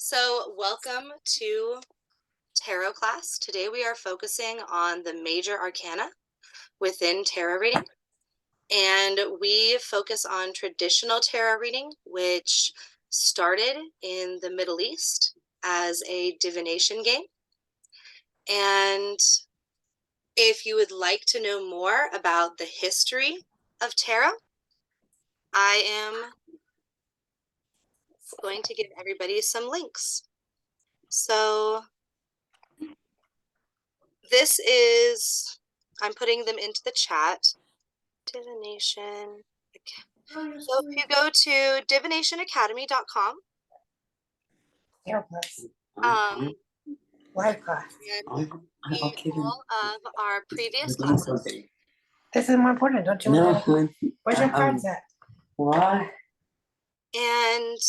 So welcome to tarot class. Today we are focusing on the major arcana within tarot reading. And we focus on traditional tarot reading, which started in the Middle East as a divination game. And if you would like to know more about the history of tarot, I am going to give everybody some links. So this is, I'm putting them into the chat. Divination. So if you go to divinationacademy.com, um, Life class. and see all of our previous classes. This is more important, don't you? No, Where's your cards at? What? And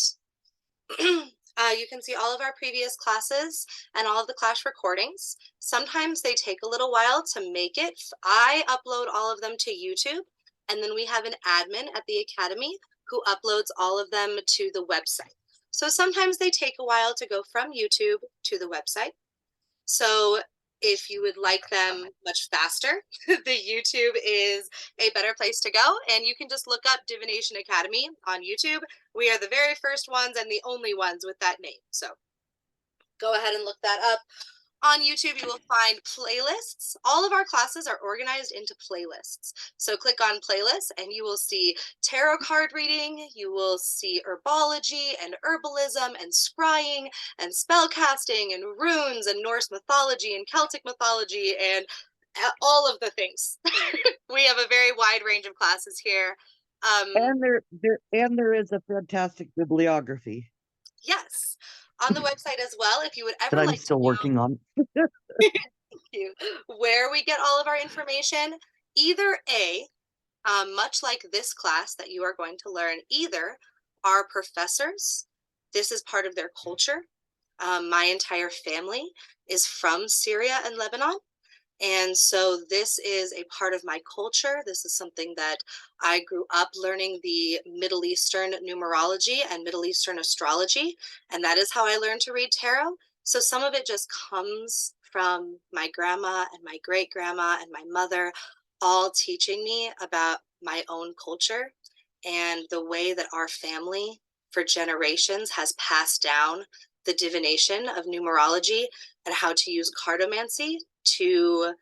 you can see all of our previous classes and all of the class recordings. Sometimes they take a little while to make it. I upload all of them to YouTube, and then we have an admin at the Academy who uploads all of them to the website. So sometimes they take a while to go from YouTube to the website. So if you would like them much faster, the YouTube is a better place to go. And you can just look up Divination Academy on YouTube. We are the very first ones and the only ones with that name. So go ahead and look that up. On YouTube, you will find playlists. All of our classes are organized into playlists. So click on playlists and you will see tarot card reading, you will see herbology and herbalism and scrying and spell casting and runes and Norse mythology and Celtic mythology and all of the things. We have a very wide range of classes here. And there is a fantastic bibliography Yes, on the website as well. If you would ever that I'm like still to know working on. where we get all of our information, either much like this class that you are going to learn, either our professors, this is part of their culture. My entire family is from Syria and Lebanon. And so this is a part of my culture. This is something that I grew up learning, the Middle Eastern numerology and Middle Eastern astrology. And that is how I learned to read tarot. So some of it just comes from my grandma and my great grandma and my mother, all teaching me about my own culture and the way that our family for generations has passed down the divination of numerology and how to use cartomancy to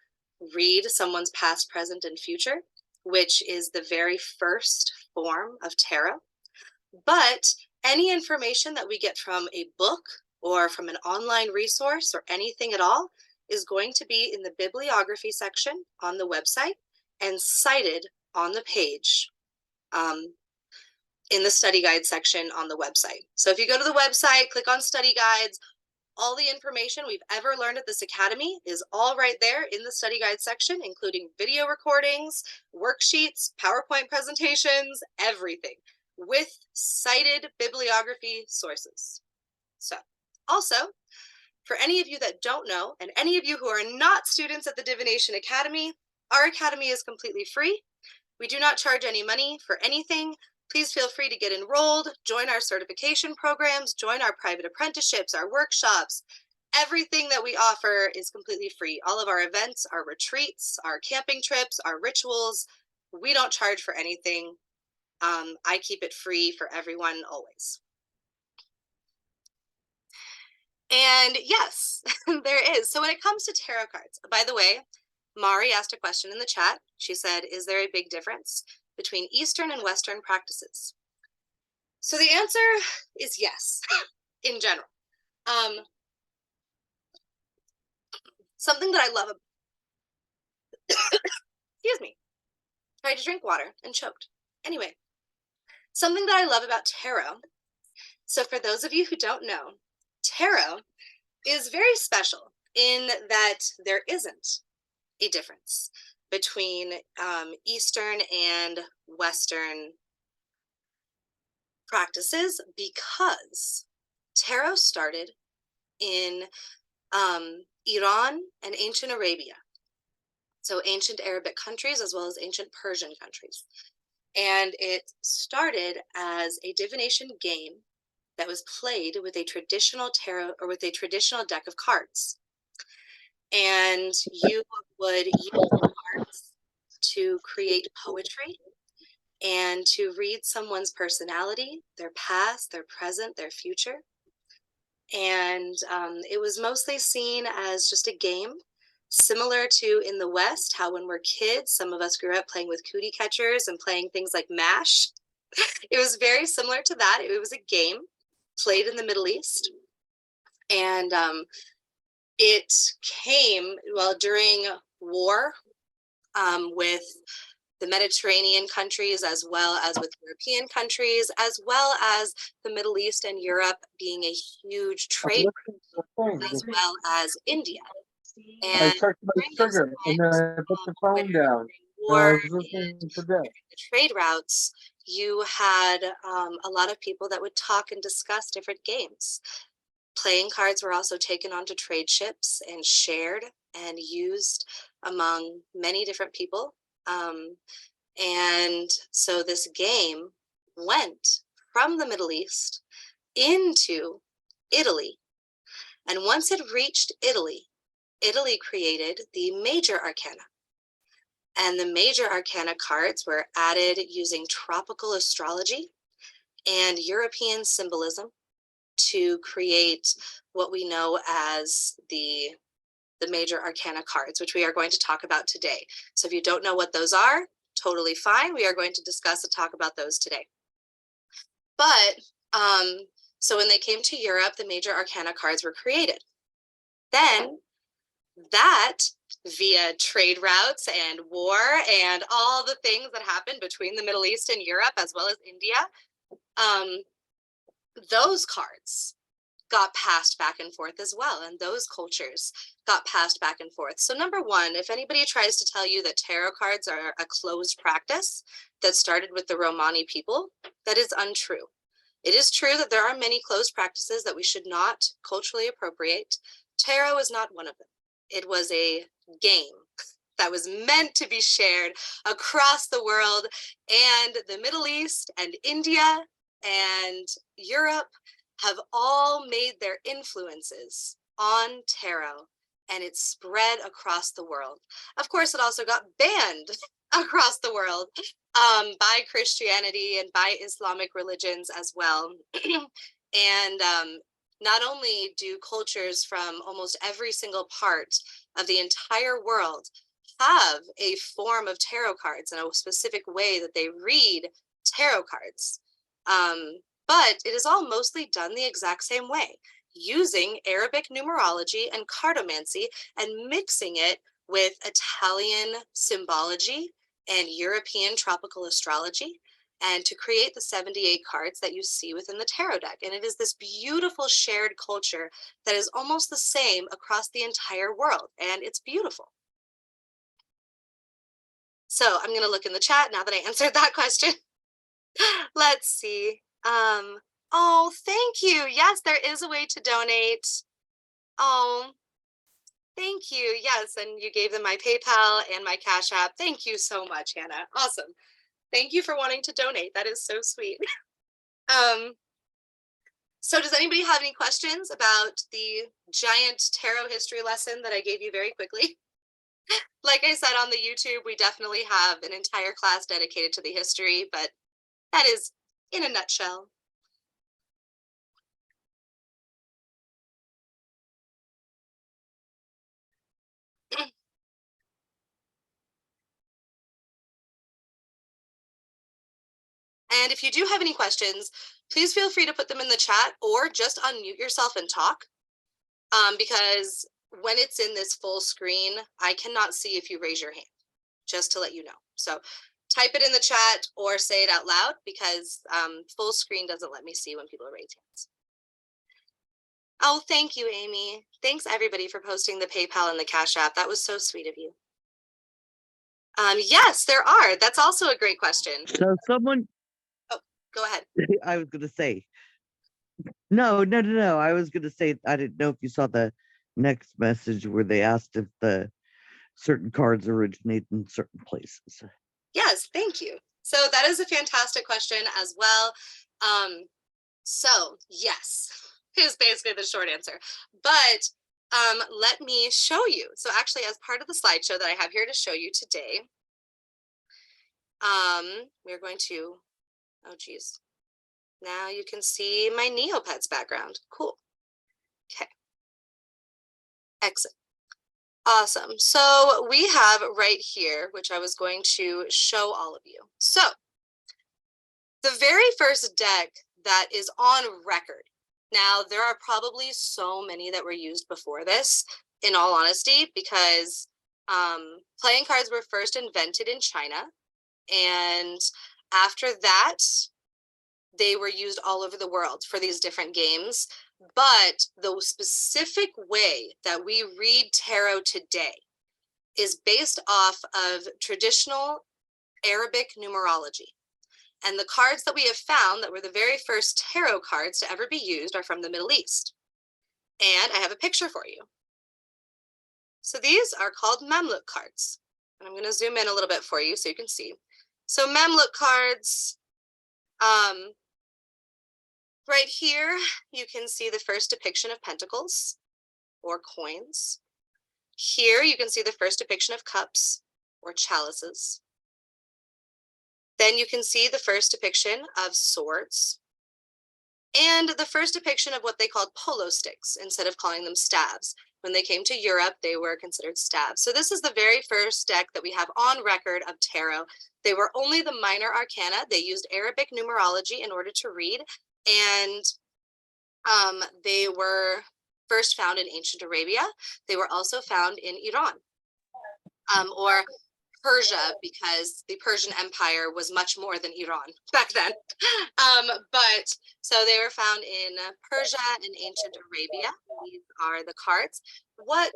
read someone's past, present, and future, which is the very first form of tarot. But any information that we get from a book or from an online resource or anything at all is going to be in the bibliography section on the website and cited on the page in the study guide section on the website. So if you go to the website, click on study guides, all the information we've ever learned at this academy is all right there in the study guide section, including video recordings, worksheets, PowerPoint presentations, everything with cited bibliography sources. So also, for any of you that don't know, and any of you who are not students at the Divination Academy, our academy is completely free. We do not charge any money for anything. Please feel free to get enrolled, join our certification programs, join our private apprenticeships, our workshops. Everything that we offer is completely free. All of our events, our retreats, our camping trips, our rituals, we don't charge for anything. I keep it free for everyone always. And yes, there is. So when it comes to tarot cards, by the way, Mari asked a question in the chat. She said, is there a big difference between Eastern and Western practices? So the answer is yes, in general. Something that I love, excuse me, tried to drink water and choked. Anyway, something that I love about tarot. So for those of you who don't know, tarot is very special in that there isn't a difference between Eastern and Western practices because tarot started in Iran and ancient Arabia. So ancient Arabic countries as well as ancient Persian countries. And it started as a divination game that was played with a traditional tarot or with a traditional deck of cards. And you would use cards to create poetry and to read someone's personality, their past, their present, their future. And it was mostly seen as just a game, similar to in the West, how when we're kids, some of us grew up playing with cootie catchers and playing things like MASH. It was very similar to that. It was a game played in the Middle East. And it came, well, during war with the Mediterranean countries, as well as with European countries, as well as the Middle East and Europe being a huge trade, as well as India. I And checked my during those sugar and then I put the where phone down. And war I was and listening to this. the trade routes, you had a lot of people that would talk and discuss different games. Playing cards were also taken onto trade ships and shared and used among many different people. And so this game went from the Middle East into Italy. And once it reached Italy, Italy created the major arcana. And the major arcana cards were added using tropical astrology and European symbolism to create what we know as the major arcana cards, which we are going to talk about today. So if you don't know what those are, totally fine. We are going to discuss and talk about those today. But so when they came to Europe, the major arcana cards were created. Then that, via trade routes and war and all the things that happened between the Middle East and Europe, as well as India, those cards got passed back and forth as well, and those cultures got passed back and forth. So number one, if anybody tries to tell you that tarot cards are a closed practice that started with the Romani people, that is untrue. It is true that there are many closed practices that we should not culturally appropriate. Tarot is not one of them. It was a game that was meant to be shared across the world, and the Middle East and India and Europe have all made their influences on tarot, and it spread across the world. Of course, it also got banned across the world by Christianity and by Islamic religions as well. And not only do cultures from almost every single part of the entire world have a form of tarot cards and a specific way that they read tarot cards, but it is all mostly done the exact same way, using Arabic numerology and cartomancy and mixing it with Italian symbology and European tropical astrology, and to create the 78 cards that you see within the tarot deck. And it is this beautiful shared culture that is almost the same across the entire world, and it's beautiful. So I'm going to look in the chat now that I answered that question. Let's see. Oh, thank you. Yes, there is a way to donate. Oh, thank you. Yes, and you gave them my PayPal and my Cash App. Thank you so much, Hannah. Awesome. Thank you for wanting to donate. That is so sweet. So does anybody have any questions about the giant tarot history lesson that I gave you very quickly? Like I said on the YouTube, we definitely have an entire class dedicated to the history, but that is in a nutshell. And if you do have any questions, please feel free to put them in the chat or just unmute yourself and talk. Because when it's in this full screen, I cannot see if you raise your hand, just to let you know. So type it in the chat or say it out loud, because full screen doesn't let me see when people raise hands. Oh, thank you, Amy. Thanks everybody for posting the PayPal and the Cash App. That was so sweet of you. Yes, there are. That's also a great question. So someone, Oh, go ahead. I was going to say, no. I was going to say, I didn't know if you saw the next message where they asked if the certain cards originate in certain places. Yes, thank you. So that is a fantastic question as well. So yes, is basically the short answer. But let me show you. So actually, as part of the slideshow that I have here to show you today, we're going to, oh geez, now you can see my Neopets background. Cool. Okay. Exit. Awesome. So we have right here, which I was going to show all of you. So the very first deck that is on record. Now, there are probably so many that were used before this, in all honesty, because playing cards were first invented in China. And after that, they were used all over the world for these different games. But the specific way that we read tarot today is based off of traditional Arabic numerology. And the cards that we have found that were the very first tarot cards to ever be used are from the Middle East. And I have a picture for you. So these are called Mamluk cards. And I'm going to zoom in a little bit for you so you can see. So Mamluk cards, right here, you can see the first depiction of pentacles or coins. Here you can see the first depiction of cups or chalices. Then you can see the first depiction of swords and the first depiction of what they called polo sticks instead of calling them staves. When they came to Europe, they were considered staves. So this is the very first deck that we have on record of tarot. They were only the minor arcana. They used Arabic numerology in order to read, and they were first found in ancient Arabia. They were also found in Iran, or Persia, because the Persian Empire was much more than Iran back then. But so they were found in Persia and ancient Arabia. These are the cards. What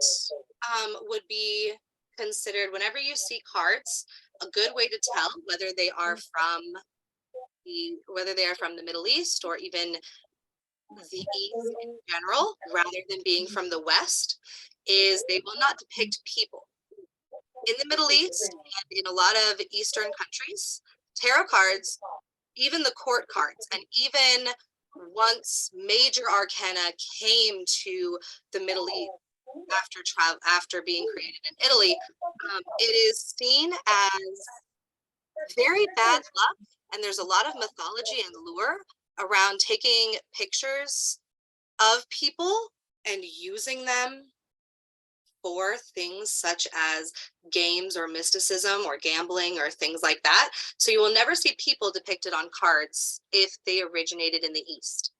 would be considered, whenever you see cards, a good way to tell whether they are from the Middle East or even the East in general, rather than being from the West, is they will not depict people. In the Middle East and in a lot of Eastern countries, tarot cards, even the court cards, and even once major arcana came to the Middle East after being created in Italy, it is seen as very bad luck, and there's a lot of mythology and lure around taking pictures of people and using them for things such as games or mysticism or gambling or things like that. So you will never see people depicted on cards if they originated in the East.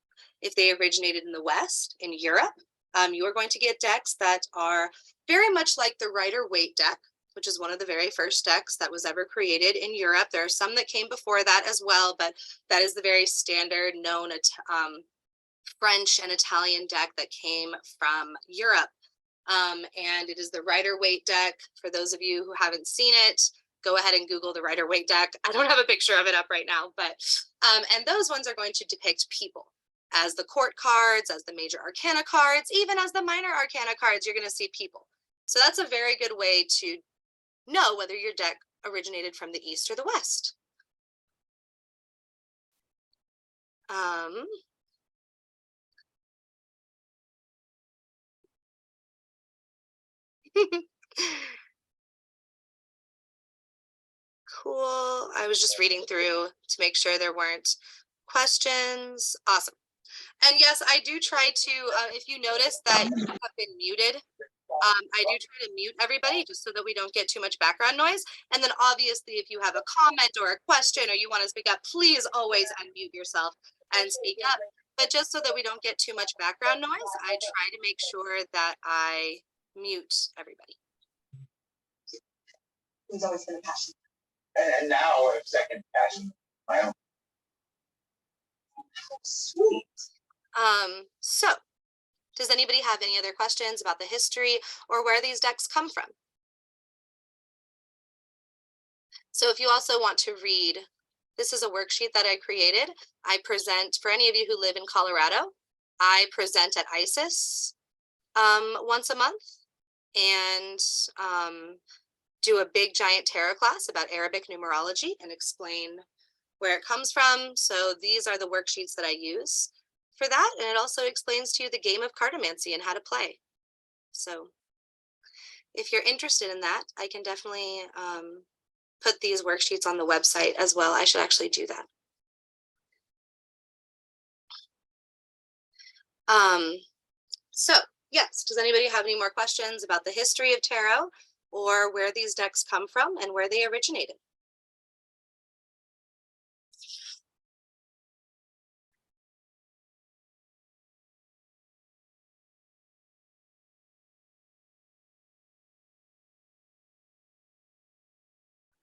If they originated in the West, in Europe, you are going to get decks that are very much like the Rider-Waite deck, which is one of the very first decks that was ever created in Europe. There are some that came before that as well, but that is the very standard known French and Italian deck that came from Europe. And it is the Rider-Waite deck. For those of you who haven't seen it, go ahead and Google the Rider-Waite deck. I don't have a picture of it up right now, but and those ones are going to depict people as the court cards, as the major arcana cards, even as the minor arcana cards, you're going to see people. So that's a very good way to know whether your deck originated from the East or the West. Cool. I was just reading through to make sure there weren't questions. Awesome. And yes, I do try to, if you notice that you have been muted, I do try to mute everybody just so that we don't get too much background noise. And then obviously, if you have a comment or a question or you want to speak up, please always unmute yourself and speak up. But just so that we don't get too much background noise, I try to make sure that I mute everybody. Who's always been a passion. And now a second passion, my own. Sweet. So does anybody have any other questions about the history or where these decks come from? So if you also want to read, this is a worksheet that I created. I present, for any of you who live in Colorado, I present at ISIS once a month and do a big giant tarot class about Arabic numerology and explain where it comes from. So these are the worksheets that I use. for that, and it also explains to you the game of cartomancy and how to play. So if you're interested in that, I can definitely put these worksheets on the website as well. I should actually do that. So yes, does anybody have any more questions about the history of tarot or where these decks come from and where they originated?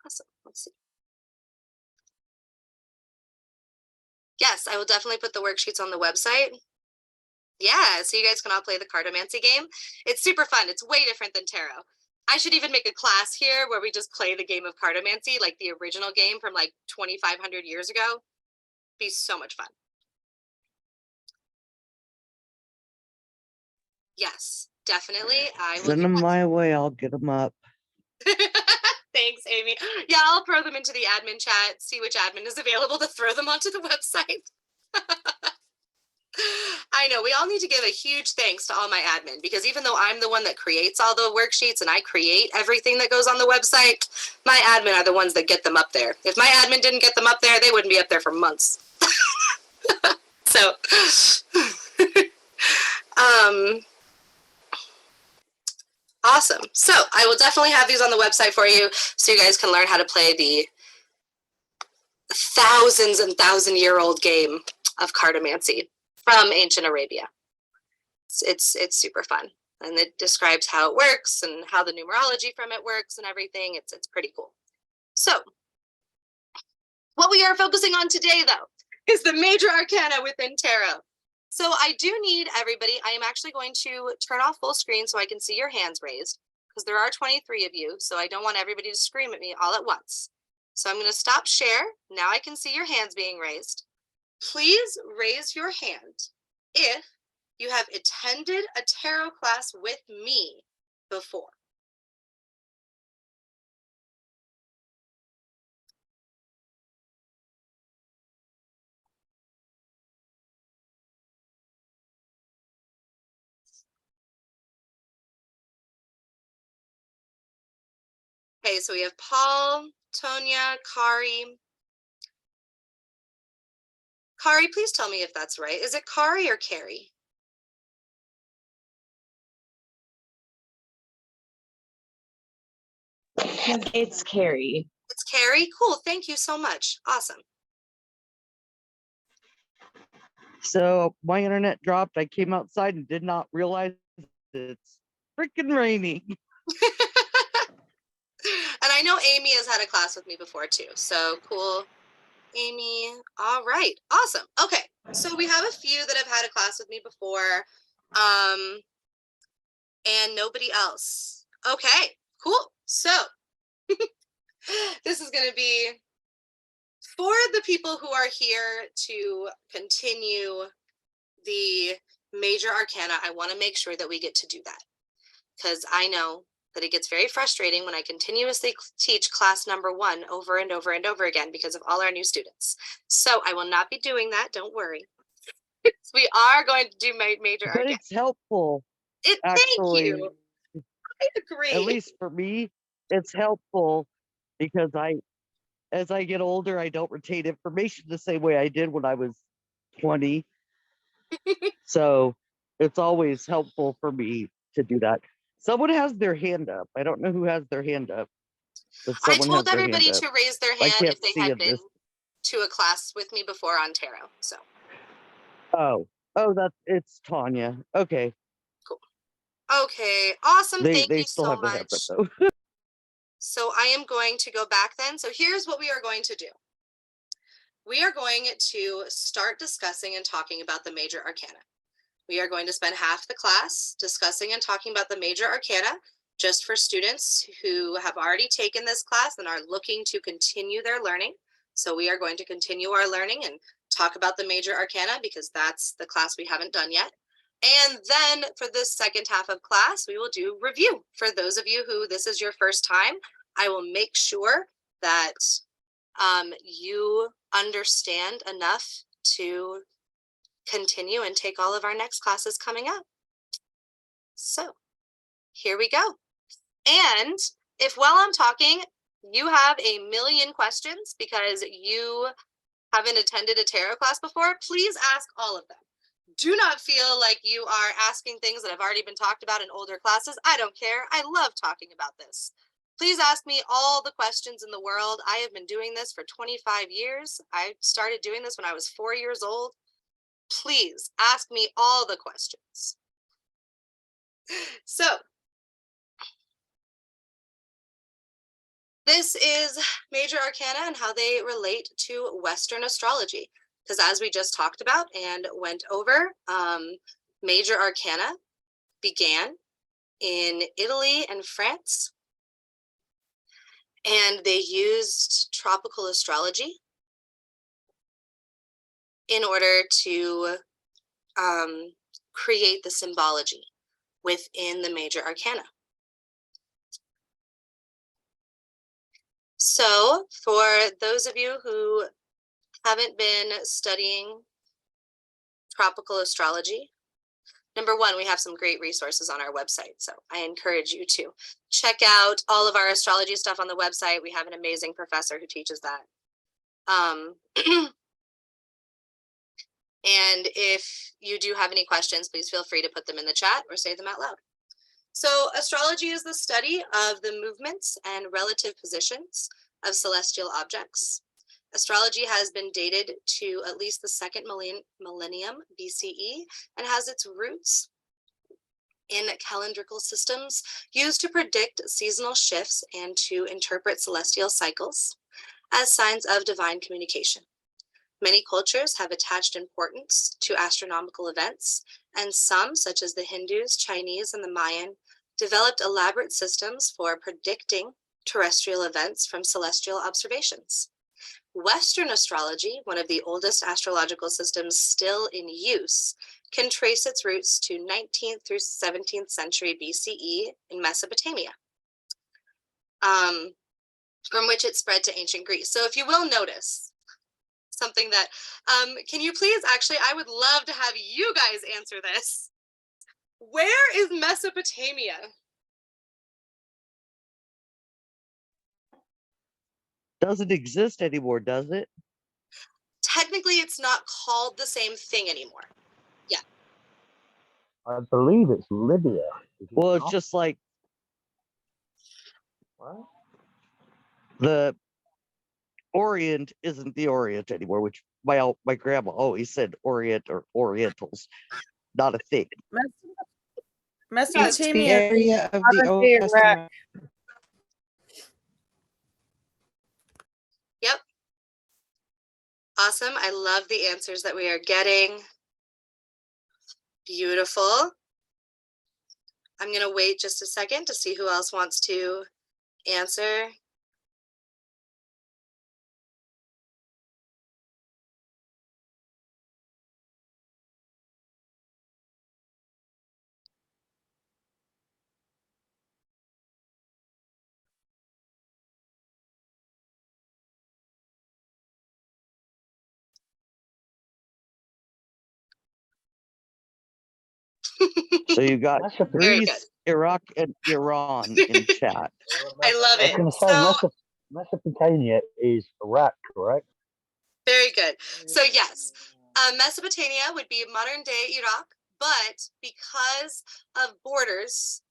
Awesome. Let's see. Yes, I will definitely put the worksheets on the website. Yeah, so you guys can all play the cartomancy game. It's super fun. It's way different than tarot. I should even make a class here where we just play the game of cartomancy, like the original game from like 2,500 years ago. Be so much fun. Yes, definitely. I will Send do them that. my way. I'll get them up. Thanks, Amy. Yeah, I'll throw them into the admin chat, see which admin is available to throw them onto the website. I know, we all need to give a huge thanks to all my admin, because even though I'm the one that creates all the worksheets and I create everything that goes on the website, my admin are the ones that get them up there. If my admin didn't get them up there, they wouldn't be up there for months. So, awesome. So I will definitely have these on the website for you so you guys can learn how to play the thousands and thousand-year-old game of cartomancy from ancient Arabia. It's super fun, and it describes how it works and how the numerology from it works and everything. It's pretty cool. So what we are focusing on today, though, is the major arcana within tarot. So I do need everybody. I am actually going to turn off full screen so I can see your hands raised, because there are 23 of you, so I don't want everybody to scream at me all at once. So I'm going to stop share. Now I can see your hands being raised. Please raise your hand if you have attended a tarot class with me before. Okay, so we have Paul, Tonya, Kari. Kari, please tell me if that's right. Is it Kari or Carrie? It's Carrie. It's Carrie. Cool. Thank you so much. Awesome. So my internet dropped. I came outside and did not realize it's freaking raining. And I know Amy has had a class with me before too. So cool. Amy. All right. Awesome. Okay. So we have a few that have had a class with me before. And nobody else. Okay. Cool. So this is going to be for the people who are here to continue the major arcana. I want to make sure that we get to do that, because I know that it gets very frustrating when I continuously teach class number 1 over and over and over again because of all our new students. So I will not be doing that. Don't worry. We are going to do major But arcana. it's helpful, Thank actually. you. I agree. At least for me, it's helpful because as I get older, I don't retain information the same way I did when I was 20. So it's always helpful for me to do that. Someone has their hand up. I don't know who has their hand up, but I someone told has their hand everybody up. to raise their I hand can't if they see had in been this. to a class with me before on tarot. So Oh, it's Tanya. Okay. cool. Okay, awesome. Thank They you still so have their hand up much. though. So I am going to go back then. So here's what we are going to do. We are going to start discussing and talking about the major arcana. We are going to spend half the class discussing and talking about the major arcana, just for students who have already taken this class and are looking to continue their learning. So we are going to continue our learning and talk about the major arcana because that's the class we haven't done yet. And then for this second half of class, we will do review. For those of you who this is your first time, I will make sure that you understand enough to continue and take all of our next classes coming up. So here we go. And if while I'm talking, you have a million questions because you haven't attended a tarot class before, please ask all of them. Do not feel like you are asking things that have already been talked about in older classes. I don't care. I love talking about this. Please ask me all the questions in the world. I have been doing this for 25 years. I started doing this when I was 4 years old. Please ask me all the questions. So, this is Major Arcana and how they relate to Western astrology. Because as we just talked about and went over, Major Arcana began in Italy and France. And they used tropical astrology in order to create the symbology within the Major Arcana. So for those of you who haven't been studying tropical astrology, number one, we have some great resources on our website. So I encourage you to check out all of our astrology stuff on the website. We have an amazing professor who teaches that. And if you do have any questions, please feel free to put them in the chat or say them out loud. So astrology is the study of the movements and relative positions of celestial objects. Astrology has been dated to at least the second millennium BCE and has its roots in calendrical systems used to predict seasonal shifts and to interpret celestial cycles as signs of divine communication. Many cultures have attached importance to astronomical events, and some, such as the Hindus, Chinese, and the Mayan, developed elaborate systems for predicting terrestrial events from celestial observations. Western astrology, one of the oldest astrological systems still in use, can trace its roots to 19th through 17th century BCE in Mesopotamia, from which it spread to ancient Greece. So if you will notice, something that, can you please, actually, I would love to have you guys answer this. Where is Mesopotamia? Doesn't exist anymore, does it? Technically, it's not called the same thing anymore. Yeah. I believe it's Libya. Well, it's just like What? the Orient isn't the Orient anymore, which my grandma always said Orient or Orientals, not a thing. It's the Mesopotamia area of the Old modern-day Iraq. Testament. Yep. Awesome. I love the answers that we are getting. Beautiful. I'm going to wait just a second to see who else wants to answer. So you got Very good. Greece, Iraq, and Iran in chat. I love I was it. going to say So, Mesopotamia is Iraq, correct? very good. So yes, Mesopotamia would be modern day Iraq, but because of borders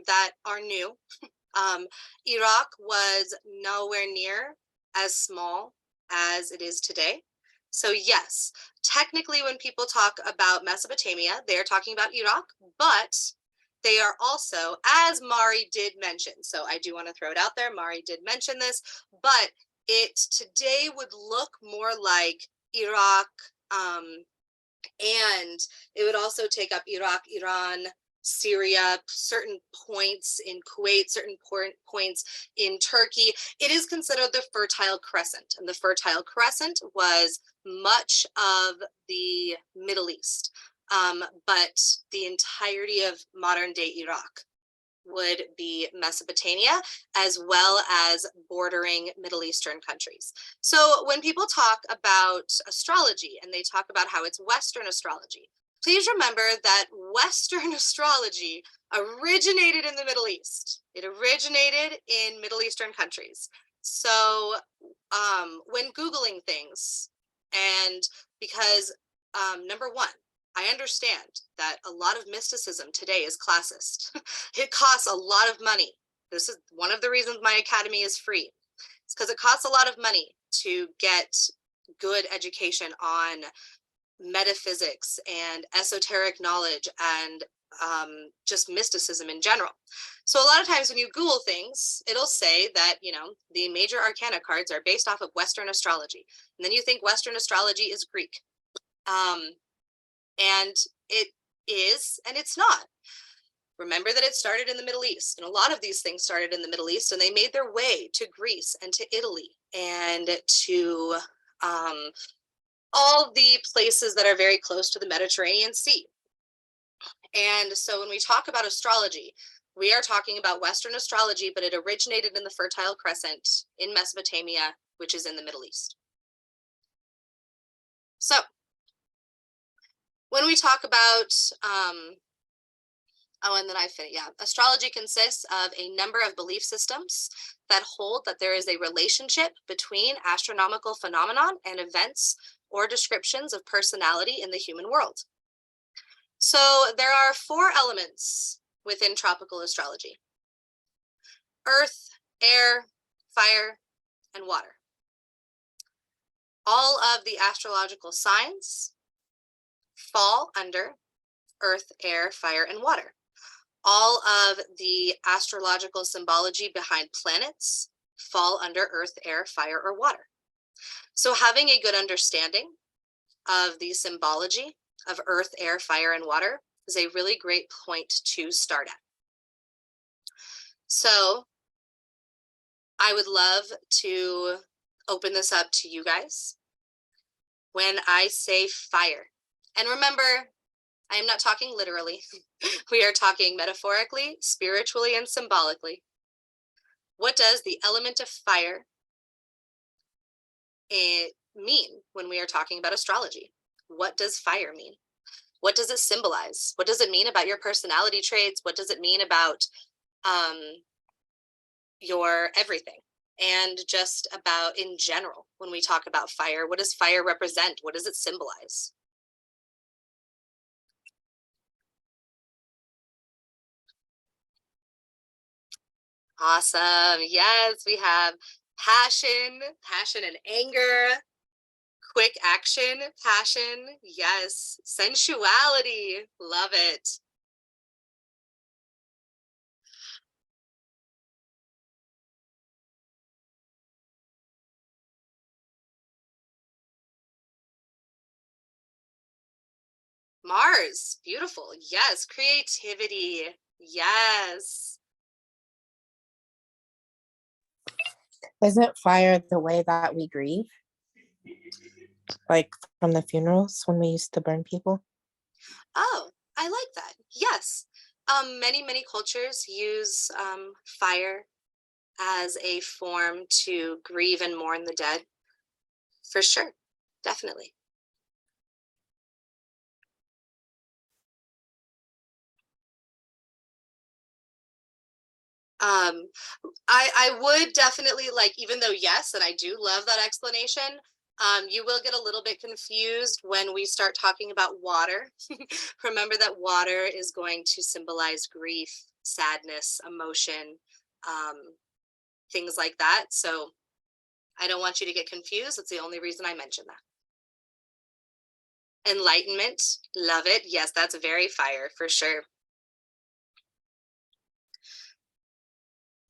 that are new, Iraq was nowhere near as small as it is today. So yes, technically when people talk about Mesopotamia, they're talking about Iraq, but they are also, as Mari did mention, so I do want to throw it out there, Mari did mention this, but it today would look more like Iraq, and it would also take up Iraq, Iran, Syria, certain points in Kuwait, certain points in Turkey. It is considered the Fertile Crescent, and the Fertile Crescent was much of the Middle East, but the entirety of modern day Iraq would be Mesopotamia, as well as bordering Middle Eastern countries. So when people talk about astrology and they talk about how it's Western astrology, please remember that Western astrology originated in the Middle East. It originated in Middle Eastern countries. So when Googling things, and because number one, I understand that a lot of mysticism today is classist. It costs a lot of money. This is one of the reasons my academy is free. It's because it costs a lot of money to get good education on metaphysics and esoteric knowledge and just mysticism in general. So a lot of times when you Google things, it'll say that, you know, the major arcana cards are based off of Western astrology. And then you think Western astrology is Greek. And it is, and it's not. Remember that it started in the Middle East, and a lot of these things started in the Middle East, and they made their way to Greece and to Italy and to all the places that are very close to the Mediterranean Sea. And so when we talk about astrology, we are talking about Western astrology, but it originated in the Fertile Crescent in Mesopotamia, which is in the Middle East. So when we talk about, and then I fit, yeah, astrology consists of a number of belief systems that hold that there is a relationship between astronomical phenomenon and events or descriptions of personality in the human world. So there are 4 elements within tropical astrology: earth, air, fire, and water. All of the astrological signs fall under earth, air, fire, and water. All of the astrological symbology behind planets fall under earth, air, fire, or water. So having a good understanding of the symbology of earth, air, fire, and water is a really great point to start at. So I would love to open this up to you guys. When I say fire, and remember, I am not talking literally. We are talking metaphorically, spiritually, and symbolically. What does the element of fire mean when we are talking about astrology? What does fire mean? What does it symbolize? What does it mean about your personality traits? What does it mean about your everything? And just about in general, when we talk about fire, what does fire represent? What does it symbolize? Awesome. Yes, we have passion and anger, quick action, passion. Yes, sensuality. Love it. Mars, beautiful. Yes, creativity. Yes. Isn't fire the way that we grieve? Like from the funerals when we used to burn people? Oh, I like that. Yes. Many cultures use fire as a form to grieve and mourn the dead. For sure. Definitely. I would definitely like, even though yes, and I do love that explanation, you will get a little bit confused when we start talking about water. Remember that water is going to symbolize grief, sadness, emotion, things like that. So I don't want you to get confused. That's the only reason I mentioned that. Enlightenment, love it. Yes, that's very fire for sure.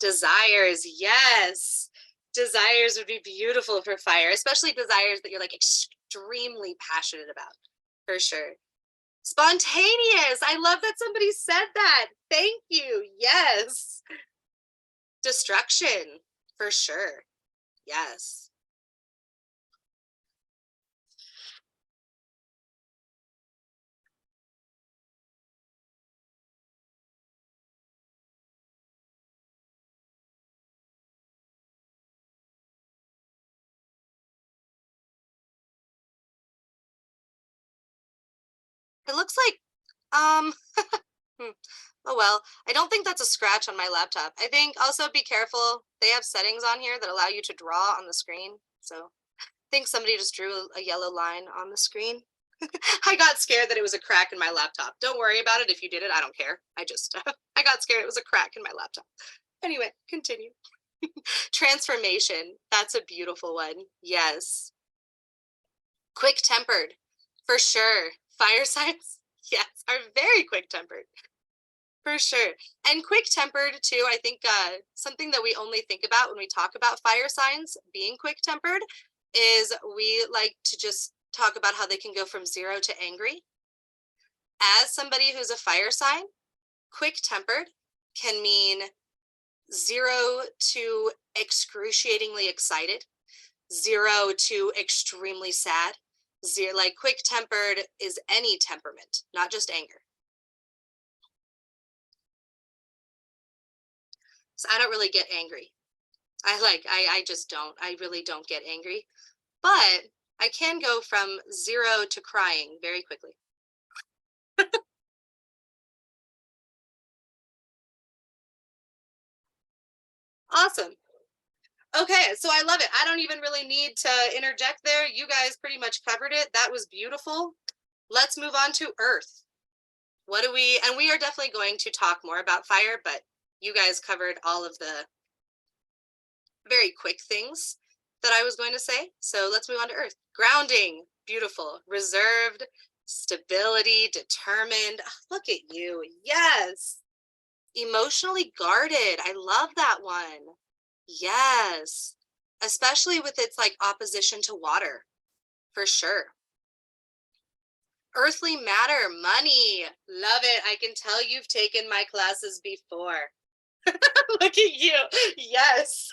Desires, yes. Desires would be beautiful for fire, especially desires that you're like extremely passionate about, for sure. Spontaneous. I love that somebody said that. Thank you. Yes. Destruction, for sure. Yes. It looks like, oh well, I don't think that's a scratch on my laptop. I think also be careful. They have settings on here that allow you to draw on the screen. So I think somebody just drew a yellow line on the screen. I got scared that it was a crack in my laptop. Don't worry about it. If you did it, I don't care. I just, I got scared it was a crack in my laptop. Anyway, continue. Transformation. That's a beautiful one. Yes. Quick-tempered, for sure. Fire signs, yes, are very quick-tempered, for sure. And quick-tempered too, I think something that we only think about when we talk about fire signs being quick-tempered is we like to just talk about how they can go from 0 to angry. As somebody who's a fire sign, quick-tempered can mean 0 to excruciatingly excited, 0 to extremely sad. 0, like quick-tempered is any temperament, not just anger. So I don't really get angry. I just don't. I really don't get angry. But I can go from 0 to crying very quickly. Awesome. Okay, so I love it. I don't even really need to interject there. You guys pretty much covered it. That was beautiful. Let's move on to Earth. What do we, and we are definitely going to talk more about fire, but you guys covered all of the very quick things that I was going to say. So let's move on to Earth. Grounding, beautiful. Reserved, stability, determined. Oh, look at you. Yes. Emotionally guarded. I love that one. Yes. Especially with its like opposition to water, for sure. Earthly matter, money. Love it. I can tell you've taken my classes before. Look at you. Yes.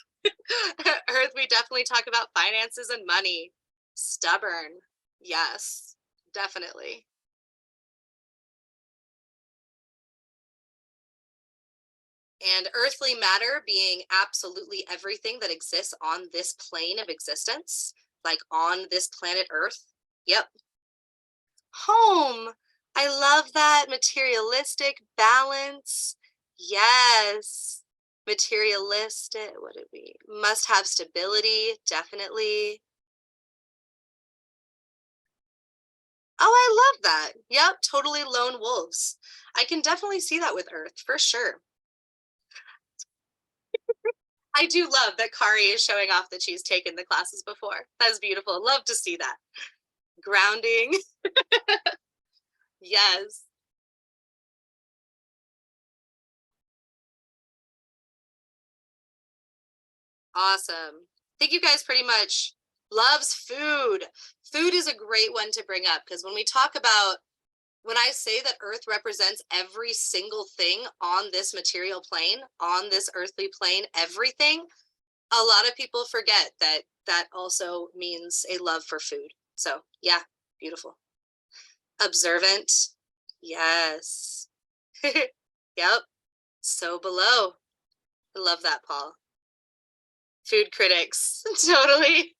Earth, we definitely talk about finances and money. Stubborn. Yes, definitely. And earthly matter being absolutely everything that exists on this plane of existence, like on this planet Earth. Yep. Home. I love that. Materialistic balance. Yes. Materialistic. What did we? Must have stability. Definitely. Oh, I love that. Yep. Totally lone wolves. I can definitely see that with Earth for sure. I do love that Kari is showing off that she's taken the classes before. That's beautiful. Love to see that. Grounding. Yes. Awesome. I think you guys pretty much loves food. Food is a great one to bring up because when we talk about, when I say that Earth represents every single thing on this material plane, on this earthly plane, everything, a lot of people forget that that also means a love for food. So yeah, beautiful. Observant. Yes. Yep. So below. I love that, Paul. Food critics. Totally.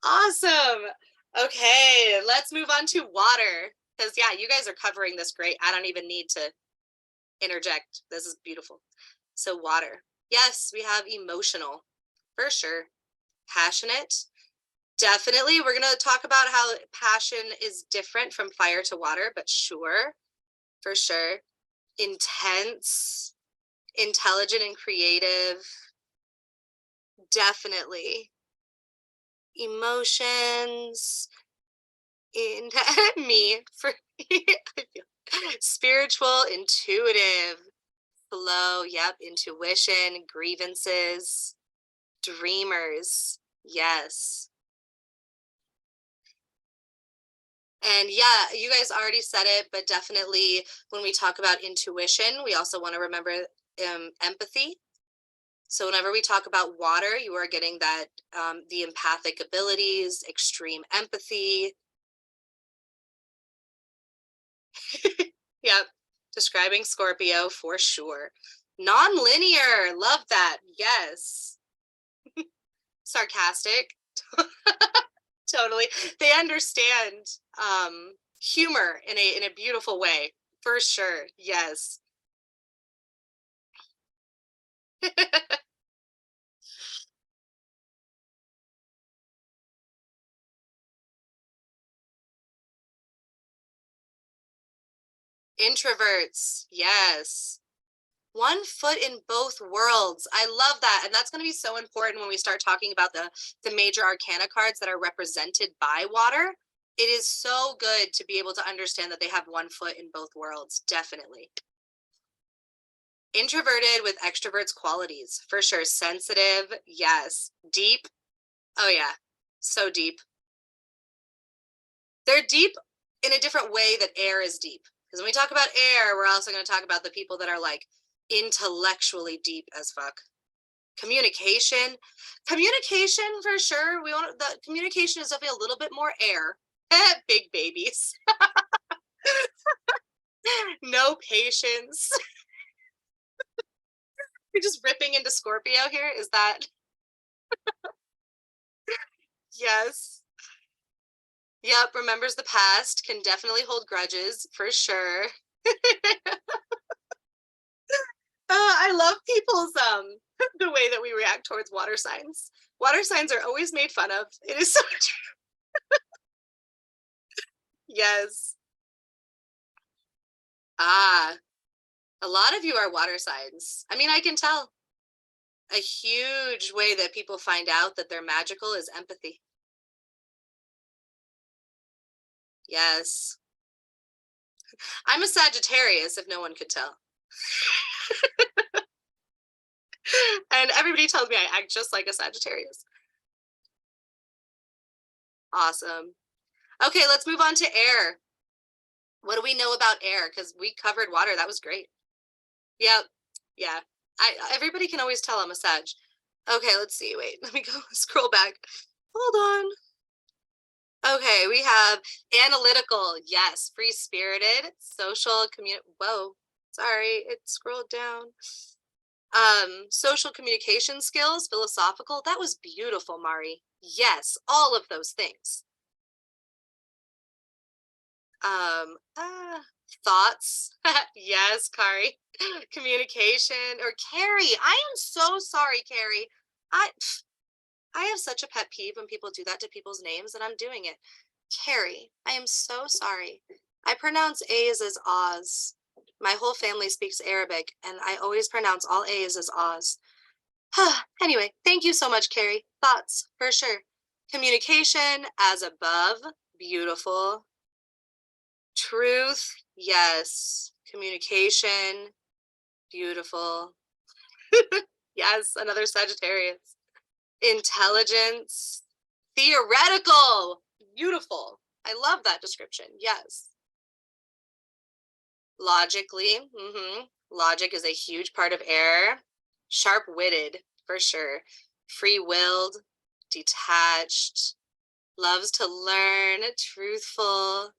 Awesome. Okay, let's move on to water. Because yeah, you guys are covering this great. I don't even need to interject. This is beautiful. So water. Yes, we have emotional, for sure. Passionate. Definitely. We're going to talk about how passion is different from fire to water, but sure, for sure. Intense, intelligent and creative. Definitely. Emotions. In me for spiritual, intuitive, flow. Yep. Intuition, grievances, dreamers. Yes. And yeah, you guys already said it, but definitely when we talk about intuition, we also want to remember empathy. So whenever we talk about water, you are getting that the empathic abilities, extreme empathy. Yep, describing Scorpio for sure. Non-linear, love that. Yes. Sarcastic. Totally. They understand humor in a beautiful way, for sure. Yes. Introverts, yes. 1 foot in both worlds. I love that. And that's going to be so important when we start talking about the major arcana cards that are represented by water. It is so good to be able to understand that they have 1 foot in both worlds. Definitely. Introverted with extroverts qualities, for sure. Sensitive, yes. Deep, oh yeah, so deep. They're deep in a different way that air is deep. Because when we talk about air, we're also going to talk about the people that are like intellectually deep as fuck. Communication for sure. We want the communication is definitely a little bit more air. Big babies. No patience. You're just ripping into Scorpio here. Is that? Yes. Yep. Remembers the past. Can definitely hold grudges for sure. I love people's the way that we react towards water signs. Water signs are always made fun of. It is so true. Yes. Ah, a lot of you are water signs. I mean, I can tell. A huge way that people find out that they're magical is empathy. Yes. I'm a Sagittarius, if no one could tell. And everybody tells me I act just like a Sagittarius. Awesome. Okay, let's move on to air. What do we know about air? Because we covered water. That was great. Yep. Yeah. Everybody can always tell I'm a Sag. Okay, let's see. Wait, let me go scroll back. Hold on. Okay, we have analytical. Yes. Free-spirited. Social community. Whoa. Sorry, it scrolled down. Social communication skills, philosophical. That was beautiful, Mari. Yes, all of those things. Thoughts. Yes, Kari. Communication or Carrie. I am so sorry, Carrie. I have such a pet peeve when people do that to people's names, and I'm doing it. Carrie, I am so sorry. I pronounce A's as Oz. My whole family speaks Arabic, and I always pronounce all A's as Oz. Anyway, thank you so much, Carrie. Thoughts, for sure. Communication as above, beautiful. Truth, yes. Communication, beautiful. Yes, another Sagittarius. Intelligence, theoretical, beautiful. I love that description. Yes. Logically, logic is a huge part of air. Sharp-witted, for sure. Free-willed, detached, loves to learn, truthful.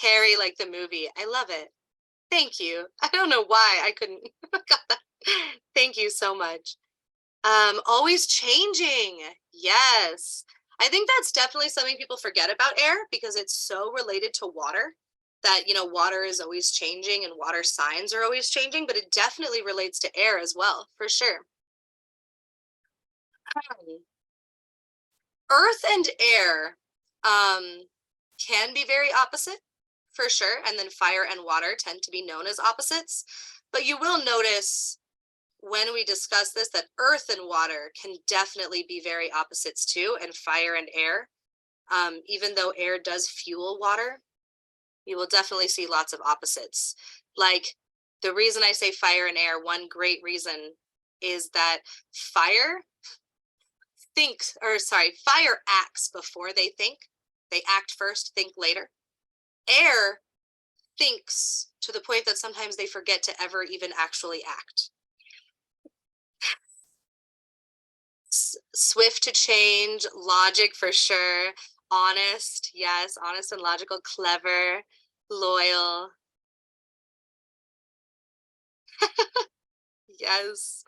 Carrie like the movie. I love it. Thank you. I don't know why I couldn't got that. Thank you so much. Always changing. Yes. I think that's definitely something people forget about air because it's so related to water that, you know, water is always changing and water signs are always changing, but it definitely relates to air as well, for sure. Earth and air can be very opposite, for sure. And then fire and water tend to be known as opposites. But you will notice when we discuss this that earth and water can definitely be very opposites too, and fire and air. Even though air does fuel water, you will definitely see lots of opposites. Like the reason I say fire and air, one great reason is that fire fire acts before they think. They act first, think later. Air thinks to the point that sometimes they forget to ever even actually act. Swift to change, logic for sure, honest, yes, honest and logical, clever, loyal. Yes.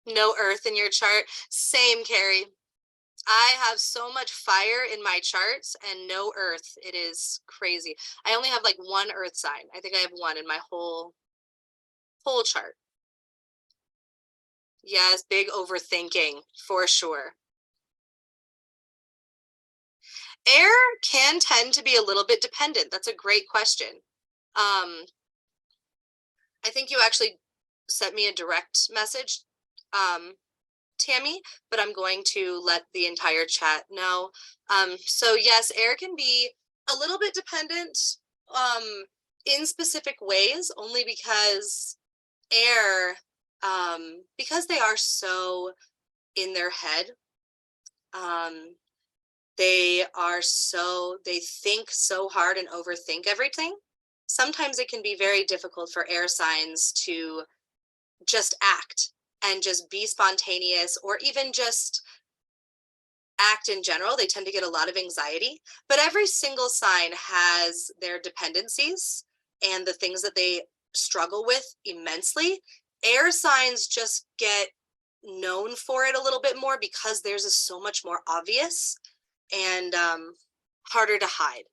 No earth in your chart. Same, Carrie. I have so much fire in my charts and no earth. It is crazy. I only have like one earth sign. I think I have one in my whole chart. Yes, big overthinking for sure. Air can tend to be a little bit dependent. That's a great question. I think you actually sent me a direct message, Tammy, but I'm going to let the entire chat know. So yes, air can be a little bit dependent in specific ways, only because air, because they are so in their head, they think so hard and overthink everything. Sometimes it can be very difficult for air signs to just act and just be spontaneous, or even just act in general. They tend to get a lot of anxiety, but every single sign has their dependencies and the things that they struggle with immensely. Air signs just get known for it a little bit more because theirs is so much more obvious and harder to hide,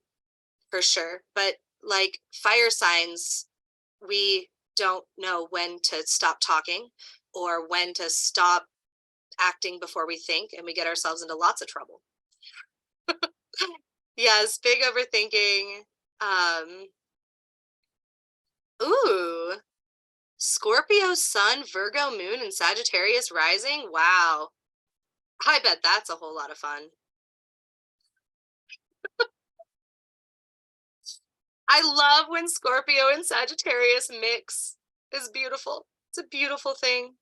for sure. But like fire signs, we don't know when to stop talking or when to stop acting before we think, and we get ourselves into lots of trouble. Yes, big overthinking. Ooh, Scorpio sun, Virgo moon, and Sagittarius rising. Wow, I bet that's a whole lot of fun. I love when Scorpio and Sagittarius mix. It's beautiful. It's a beautiful thing.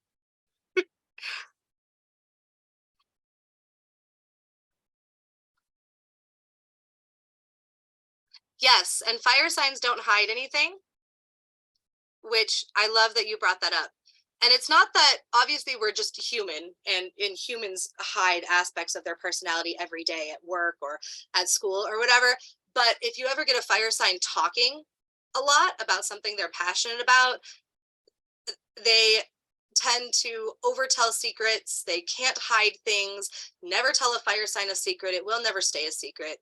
Yes, and fire signs don't hide anything, which I love that you brought that up. And it's not that, obviously we're just human, and humans hide aspects of their personality every day at work or at school or whatever. But if you ever get a fire sign talking a lot about something they're passionate about, they tend to overtell secrets. They can't hide things. Never tell a fire sign a secret. It will never stay a secret.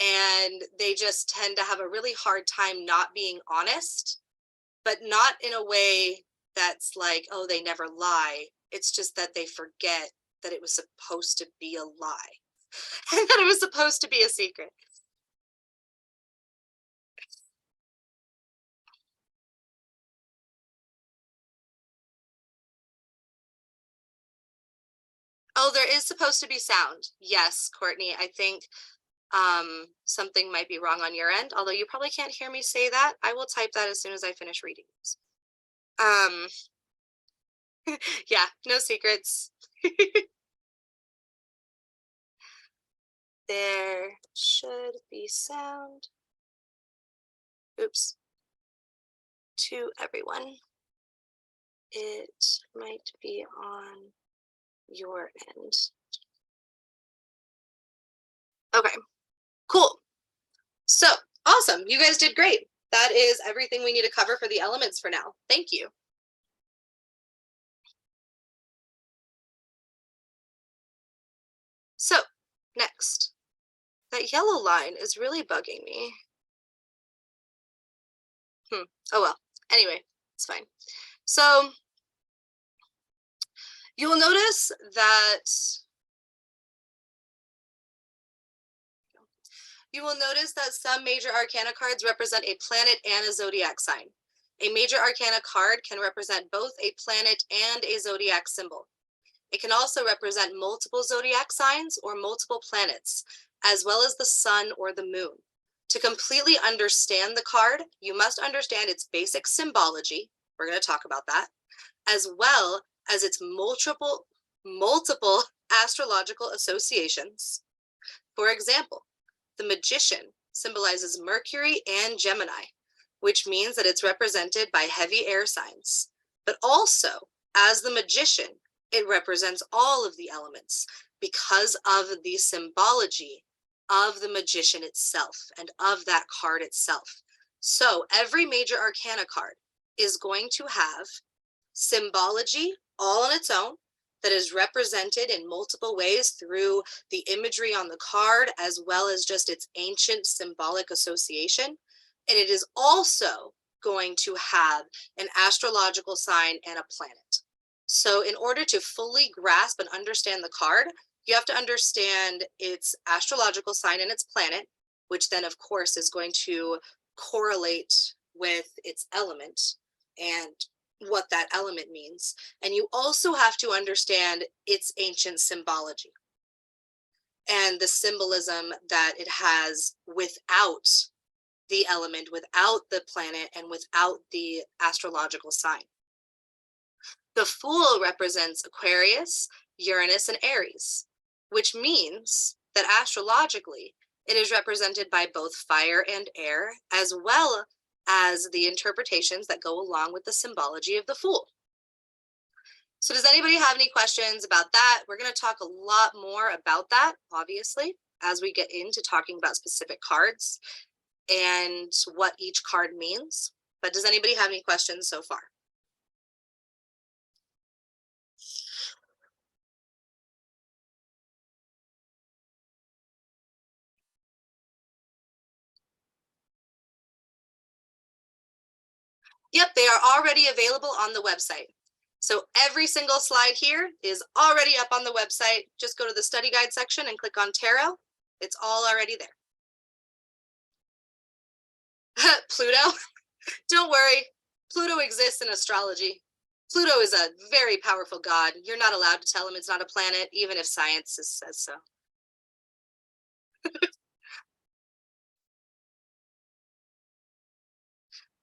And they just tend to have a really hard time not being honest, but not in a way that's like, oh, they never lie. It's just that they forget that it was supposed to be a lie and that it was supposed to be a secret. Oh, there is supposed to be sound. Yes, Courtney, I think something might be wrong on your end, although you probably can't hear me say that. I will type that as soon as I finish reading this. Yeah, no secrets. There should be sound. Oops. To everyone. It might be on your end. Okay, cool. So awesome. You guys did great. That is everything we need to cover for the elements for now. Thank you. So next, that yellow line is really bugging me. Oh well. Anyway, it's fine. So you will notice that some major arcana cards represent a planet and a zodiac sign. A major arcana card can represent both a planet and a zodiac symbol. It can also represent multiple zodiac signs or multiple planets, as well as the sun or the moon. To completely understand the card, you must understand its basic symbology. We're going to talk about that, as well as its multiple astrological associations. For example, the magician symbolizes Mercury and Gemini, which means that it's represented by heavy air signs. But also, as the magician, it represents all of the elements because of the symbology of the magician itself and of that card itself. So every major arcana card is going to have symbology all on its own, that is represented in multiple ways through the imagery on the card, as well as just its ancient symbolic association. And it is also going to have an astrological sign and a planet. So in order to fully grasp and understand the card, you have to understand its astrological sign and its planet, which then of course is going to correlate with its element and what that element means. And you also have to understand its ancient symbology and the symbolism that it has without the element, without the planet, and without the astrological sign. The Fool represents Aquarius, Uranus, and Aries, which means that astrologically, it is represented by both fire and air, as well as the interpretations that go along with the symbology of the Fool. So does anybody have any questions about that? We're going to talk a lot more about that, obviously, as we get into talking about specific cards and what each card means. But does anybody have any questions so far? Yep, they are already available on the website. So every single slide here is already up on the website. Just go to the study guide section and click on tarot. It's all already there. Pluto, don't worry. Pluto exists in astrology. Pluto is a very powerful god. You're not allowed to tell him it's not a planet, even if science says so.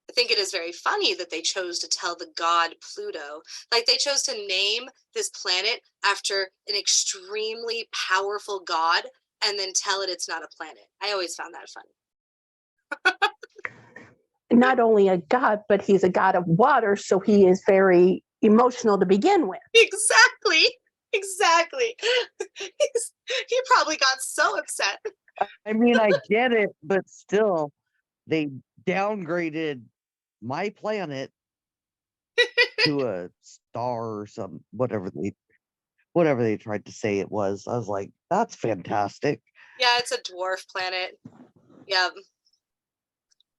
I think it is very funny that they chose to tell the god Pluto, like they chose to name this planet after an extremely powerful god and then tell it it's not a planet. I always found that funny. Not only a god, but he's a god of water, so he is very emotional to begin with. Exactly. He probably got so upset. I mean, I get it, but still, they downgraded my planet to a star or some whatever they tried to say it was. I was like, that's fantastic. Yeah, it's a dwarf planet. Yep.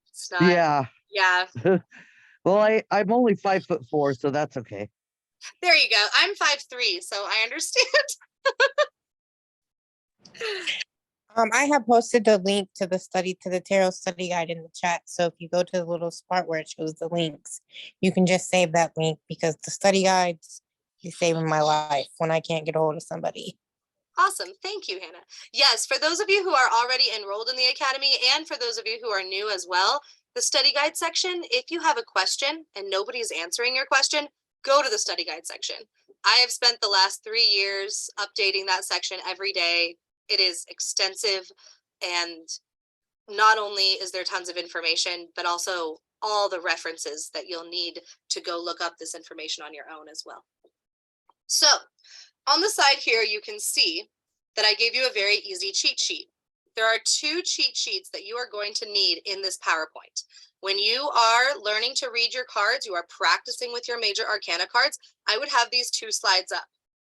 It's not. Yeah. Yeah. Well, I'm only 5'4", so that's okay. There you go. I'm 5'3", so I understand. I have posted the link to the tarot study guide in the chat. So if you go to the little spot where it shows the links, you can just save that link because the study guides is saving my life when I can't get a hold of somebody. Awesome. Thank you, Hannah. Yes, for those of you who are already enrolled in the Academy and for those of you who are new as well, the study guide section, if you have a question and nobody's answering your question, go to the study guide section. I have spent the last 3 years updating that section every day. It is extensive, and not only is there tons of information, but also all the references that you'll need to go look up this information on your own as well. So on the side here, you can see that I gave you a very easy cheat sheet. There are 2 cheat sheets that you are going to need in this PowerPoint. When you are learning to read your cards, you are practicing with your major arcana cards, I would have these 2 slides up.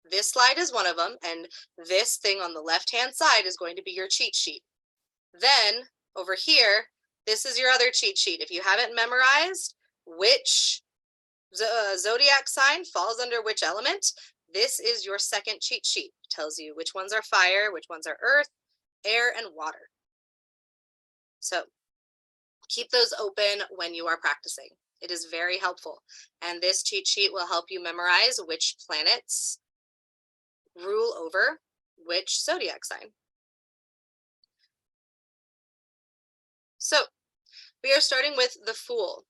This slide is one of them, and this thing on the left-hand side is going to be your cheat sheet. Then over here, this is your other cheat sheet. If you haven't memorized which zodiac sign falls under which element, this is your second cheat sheet. It tells you which ones are fire, which ones are earth, air, and water. So keep those open when you are practicing. It is very helpful. And this cheat sheet will help you memorize which planets rule over which zodiac sign. So we are starting with the Fool.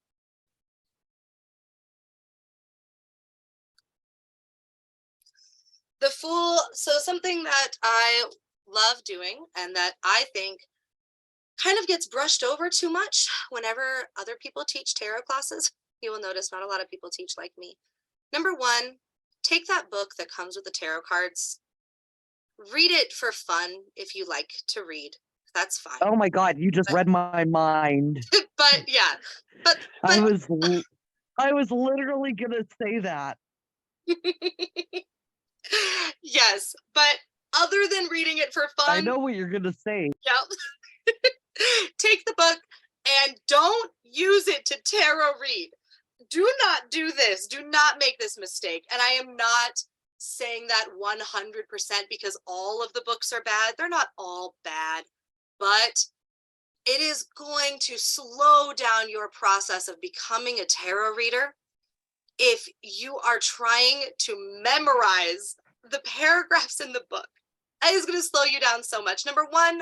The Fool, so something that I love doing and that I think kind of gets brushed over too much whenever other people teach tarot classes. You will notice not a lot of people teach like me. Number 1, take that book that comes with the tarot cards. Read it for fun if you like to read. That's fine. Oh my God, you just read my mind. But yeah, but I was literally gonna say that. Yes, but other than reading it for fun, I know what you're gonna say. yep. Take the book and don't use it to tarot read. Do not do this. Do not make this mistake. And I am not saying that 100% because all of the books are bad. They're not all bad, but it is going to slow down your process of becoming a tarot reader if you are trying to memorize the paragraphs in the book. It is going to slow you down so much. Number one,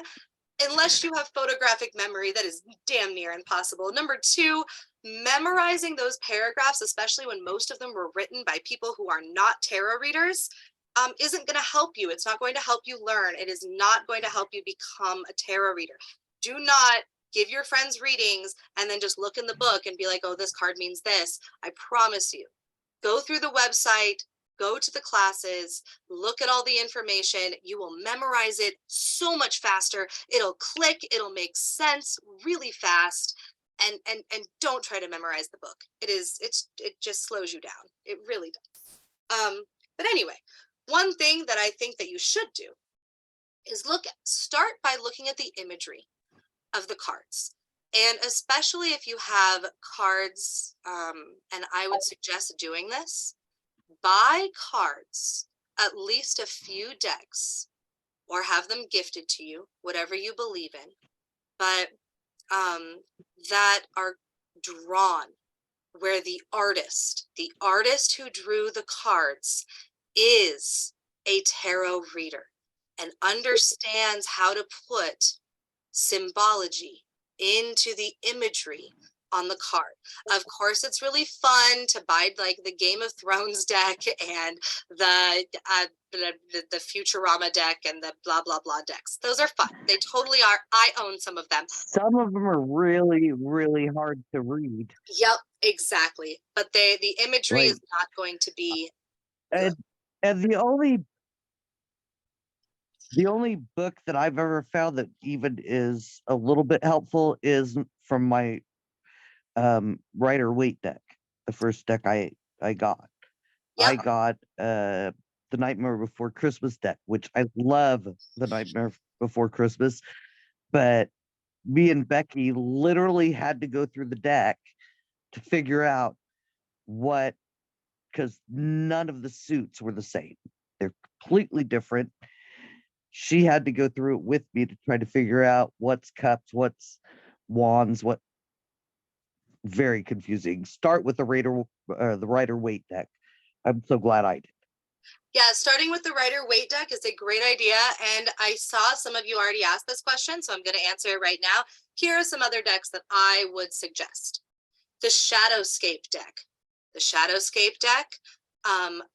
unless you have photographic memory, that is damn near impossible. Number two, memorizing those paragraphs, especially when most of them were written by people who are not tarot readers, isn't going to help you. It's not going to help you learn. It is not going to help you become a tarot reader. Do not give your friends readings and then just look in the book and be like, oh, this card means this. I promise you, go through the website, go to the classes, look at all the information. You will memorize it so much faster. It'll click, it'll make sense really fast. And don't try to memorize the book. It just slows you down. It really does. But anyway, one thing that I think that you should do is start by looking at the imagery of the cards. And especially if you have cards, and I would suggest doing this, buy cards, at least a few decks, or have them gifted to you, whatever you believe in, but that are drawn, where the artist who drew the cards is a tarot reader and understands how to put symbology into the imagery on the card. Of course, it's really fun to buy like the Game of Thrones deck and the Futurama deck and the blah blah blah decks. Those are fun. They totally are. I own some of them. Some of them are really, really hard to read. Yep, exactly. But the imagery is not going to be good. And the only book that I've ever found that even is a little bit helpful is from my Rider Waite deck, the first deck I got. Yep. I got the Nightmare Before Christmas deck, which I love the Nightmare Before Christmas, but me and Becky literally had to go through the deck to figure out because none of the suits were the same. They're completely different. She had to go through it with me to try to figure out what's cups, what's wands, what. Very confusing. Start with the Rider Waite deck. I'm so glad I did. Yeah, starting with the Rider Waite deck is a great idea. And I saw some of you already asked this question, so I'm going to answer it right now. Here are some other decks that I would suggest. The Shadowscape deck. The Shadowscape deck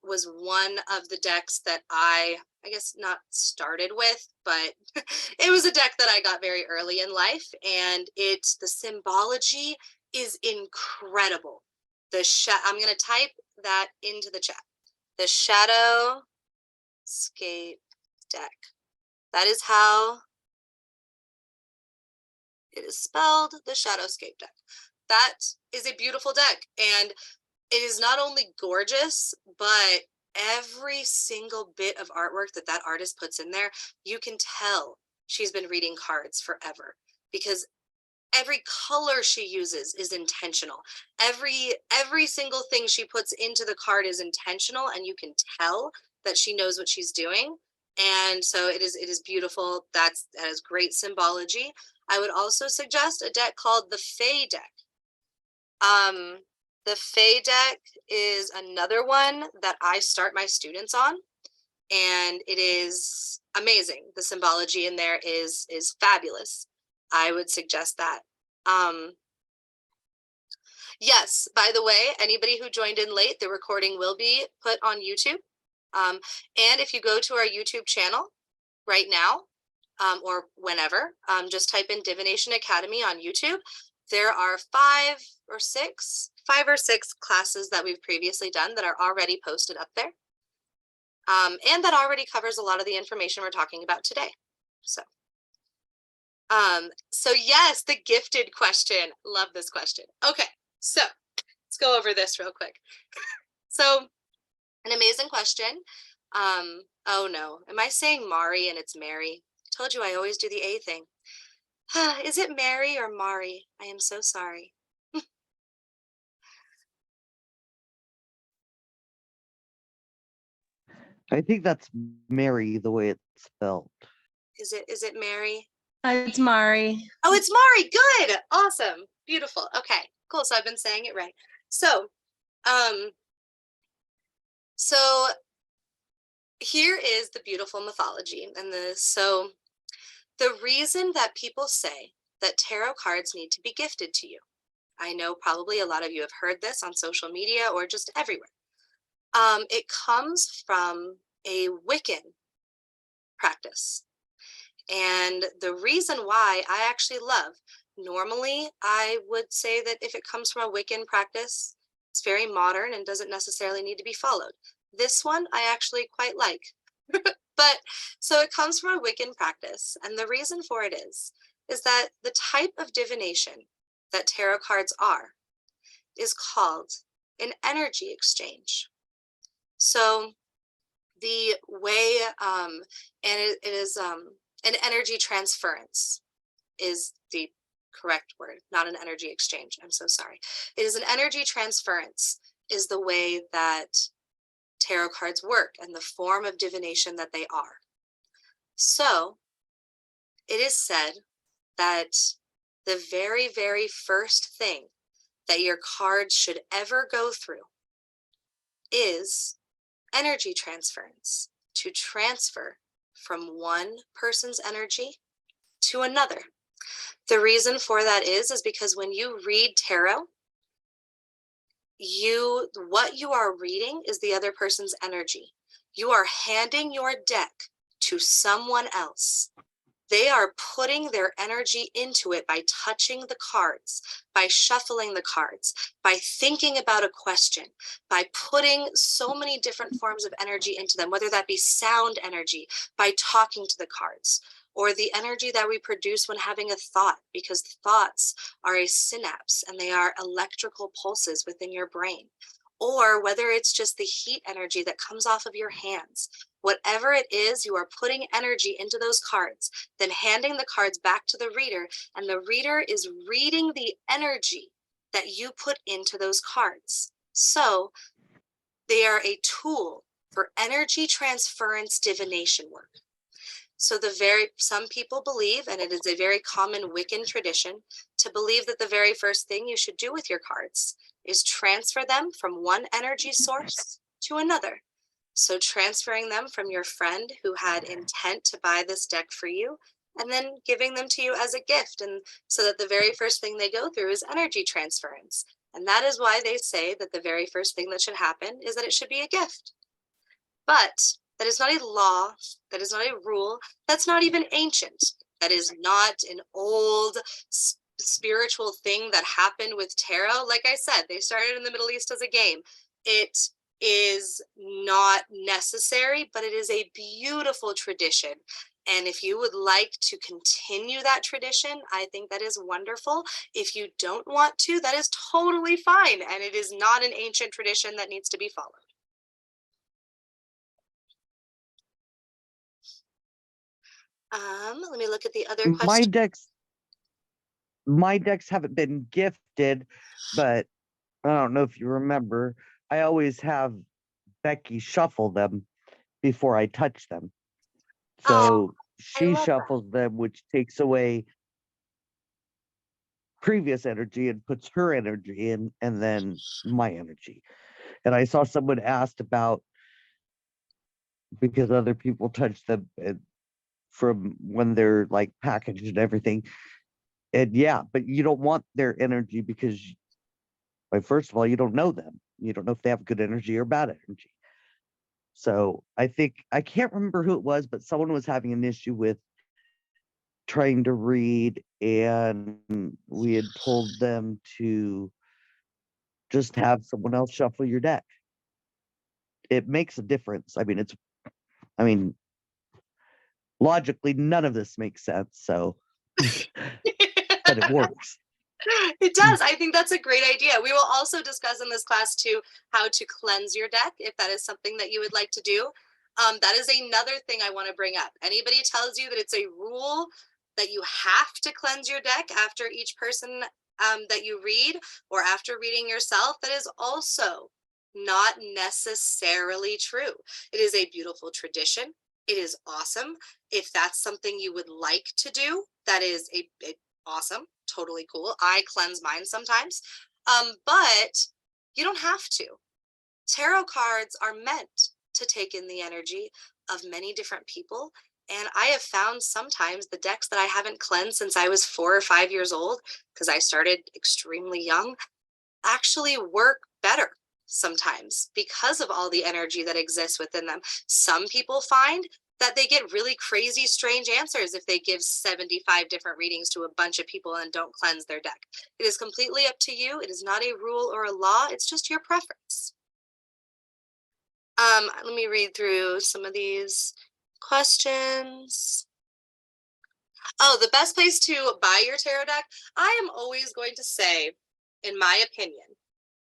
was one of the decks that I guess not started with, but it was a deck that I got very early in life. And the symbology is incredible. I'm going to type that into the chat. The Shadowscape deck. That is how it is spelled, the Shadowscape deck. That is a beautiful deck. And it is not only gorgeous, but every single bit of artwork that artist puts in there, you can tell she's been reading cards forever, because every color she uses is intentional. Every single thing she puts into the card is intentional, and you can tell that she knows what she's doing. And so it is beautiful. That is great symbology. I would also suggest a deck called the Fae deck. The Fae deck is another one that I start my students on, and it is amazing. The symbology in there is fabulous. I would suggest that. Yes, by the way, anybody who joined in late, the recording will be put on YouTube. And if you go to our YouTube channel right now, or whenever, just type in Divination Academy on YouTube. There are 5 or 6 classes that we've previously done that are already posted up there. And that already covers a lot of the information we're talking about today. So yes, the gifted question. Love this question. Okay, so let's go over this real quick. So an amazing question. Oh no, am I saying Mari and it's Mary? Told you I always do the A thing. Is it Mary or Mari? I am so sorry. I think that's Mary the way it's spelled. Is it Mary? It's Mari. Oh, it's Mari. Good. Awesome. Beautiful. Okay, cool. So I've been saying it right. So, so here is the beautiful mythology. And the reason that people say that tarot cards need to be gifted to you. I know probably a lot of you have heard this on social media or just everywhere. It comes from a Wiccan practice. And the reason why I actually love, normally I would say that if it comes from a Wiccan practice, it's very modern and doesn't necessarily need to be followed. This one I actually quite like. But so it comes from a Wiccan practice. And the reason for it is that the type of divination that tarot cards are is called an energy exchange. So the way, and it is an energy transference is the correct word, not an energy exchange. I'm so sorry. It is an energy transference is the way that tarot cards work and the form of divination that they are. So it is said that the very, very first thing that your cards should ever go through is energy transference, to transfer from one person's energy to another. The reason for that is because when you read tarot, what you are reading is the other person's energy. You are handing your deck to someone else. They are putting their energy into it by touching the cards, by shuffling the cards, by thinking about a question, by putting so many different forms of energy into them, whether that be sound energy, by talking to the cards, or the energy that we produce when having a thought, because thoughts are a synapse and they are electrical pulses within your brain, or whether it's just the heat energy that comes off of your hands. Whatever it is, you are putting energy into those cards, then handing the cards back to the reader, and the reader is reading the energy that you put into those cards. So they are a tool for energy transference divination work. So some people believe, and it is a very common Wiccan tradition, to believe that the very first thing you should do with your cards is transfer them from one energy source to another. So transferring them from your friend who had intent to buy this deck for you, and then giving them to you as a gift. And so that the very first thing they go through is energy transference. And that is why they say that the very first thing that should happen is that it should be a gift. But that is not a law, that is not a rule, that's not even ancient. That is not an old spiritual thing that happened with tarot. Like I said, they started in the Middle East as a game. It is not necessary, but it is a beautiful tradition. And if you would like to continue that tradition, I think that is wonderful. If you don't want to, that is totally fine. And it is not an ancient tradition that needs to be followed. Let me look at the other question. My decks haven't been gifted, but I don't know if you remember, I always have Becky shuffle them before I touch them. So she shuffles them, which takes away previous energy and puts her energy in, and then my energy. And I saw someone asked about, because other people touch them from when they're like packaged and everything. And yeah, but you don't want their energy because, first of all, you don't know them. You don't know if they have good energy or bad energy. So I think, I can't remember who it was, but someone was having an issue with trying to read, and we had told them to just have someone else shuffle your deck. It makes a difference. I mean, logically, none of this makes sense. So, but it works. It does. I think that's a great idea. We will also discuss in this class too how to cleanse your deck if that is something that you would like to do. That is another thing I want to bring up. Anybody tells you that it's a rule that you have to cleanse your deck after each person that you read, or after reading yourself, that is also not necessarily true. It is a beautiful tradition. It is awesome. If that's something you would like to do, that is a awesome, totally cool. I cleanse mine sometimes, but you don't have to. Tarot cards are meant to take in the energy of many different people. And I have found sometimes the decks that I haven't cleansed since I was 4 or 5 years old, because I started extremely young, actually work better sometimes because of all the energy that exists within them. Some people find that they get really crazy, strange answers if they give 75 different readings to a bunch of people and don't cleanse their deck. It is completely up to you. It is not a rule or a law. It's just your preference. Let me read through some of these questions. Oh, the best place to buy your tarot deck, I am always going to say, in my opinion,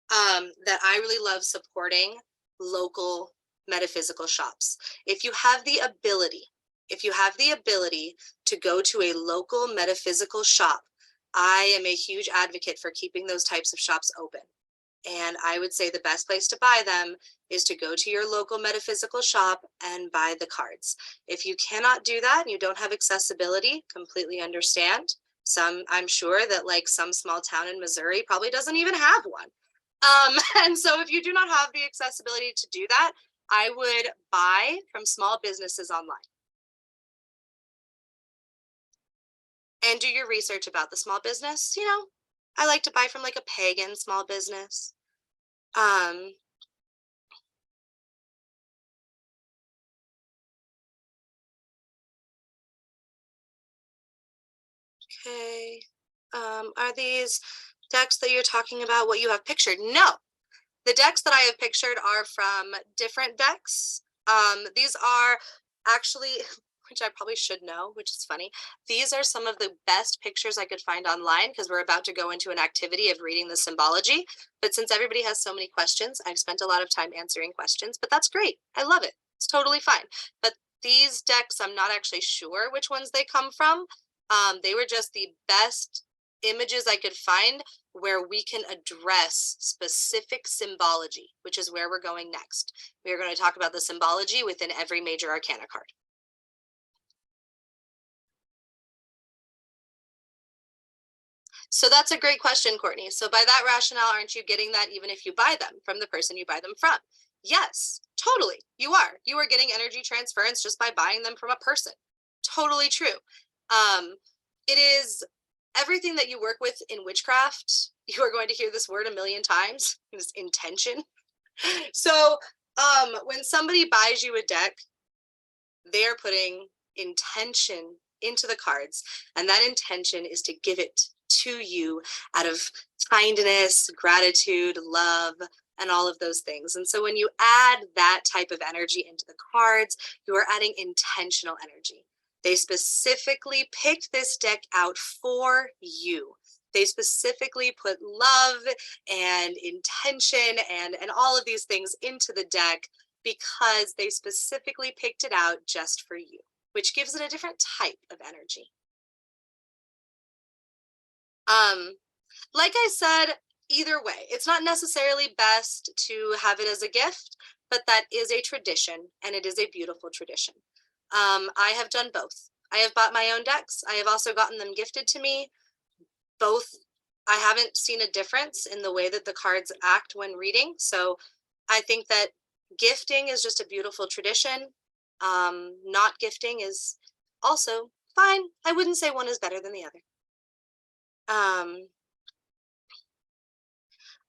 that I really love supporting local metaphysical shops. If you have the ability to go to a local metaphysical shop, I am a huge advocate for keeping those types of shops open. And I would say the best place to buy them is to go to your local metaphysical shop and buy the cards. If you cannot do that and you don't have accessibility, completely understand. I'm sure that like some small town in Missouri probably doesn't even have one. And so if you do not have the accessibility to do that, I would buy from small businesses online. And do your research about the small business. You know, I like to buy from like a pagan small business. Okay. Are these decks that you're talking about what you have pictured? No. The decks that I have pictured are from different decks. These are actually, which I probably should know, which is funny. These are some of the best pictures I could find online because we're about to go into an activity of reading the symbology. But since everybody has so many questions, I've spent a lot of time answering questions, but that's great. I love it. It's totally fine. But these decks, I'm not actually sure which ones they come from. They were just the best images I could find where we can address specific symbology, which is where we're going next. We are going to talk about the symbology within every major arcana card. So that's a great question, Courtney. So by that rationale, aren't you getting that even if you buy them from the person you buy them from? Yes, totally. You are. You are getting energy transference just by buying them from a person. Totally true. It is everything that you work with in witchcraft. You are going to hear this word a million times. Is intention. So when somebody buys you a deck, they're putting intention into the cards, and that intention is to give it to you out of kindness, gratitude, love, and all of those things. And so when you add that type of energy into the cards, you are adding intentional energy. They specifically picked this deck out for you. They specifically put love and intention and all of these things into the deck because they specifically picked it out just for you, which gives it a different type of energy. Like I said, either way, it's not necessarily best to have it as a gift, but that is a tradition, and it is a beautiful tradition. I have done both. I have bought my own decks. I have also gotten them gifted to me. Both, I haven't seen a difference in the way that the cards act when reading. So I think that gifting is just a beautiful tradition. Not gifting is also fine. I wouldn't say one is better than the other.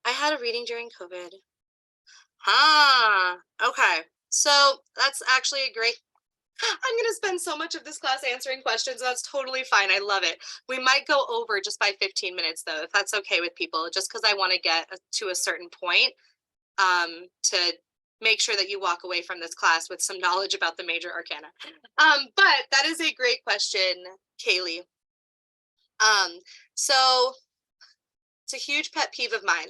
I had a reading during COVID. Okay. So that's actually a great, I'm going to spend so much of this class answering questions. That's totally fine. I love it. We might go over just by 15 minutes though, if that's okay with people, just because I want to get to a certain point to make sure that you walk away from this class with some knowledge about the major arcana. But that is a great question, Kaylee. So it's a huge pet peeve of mine.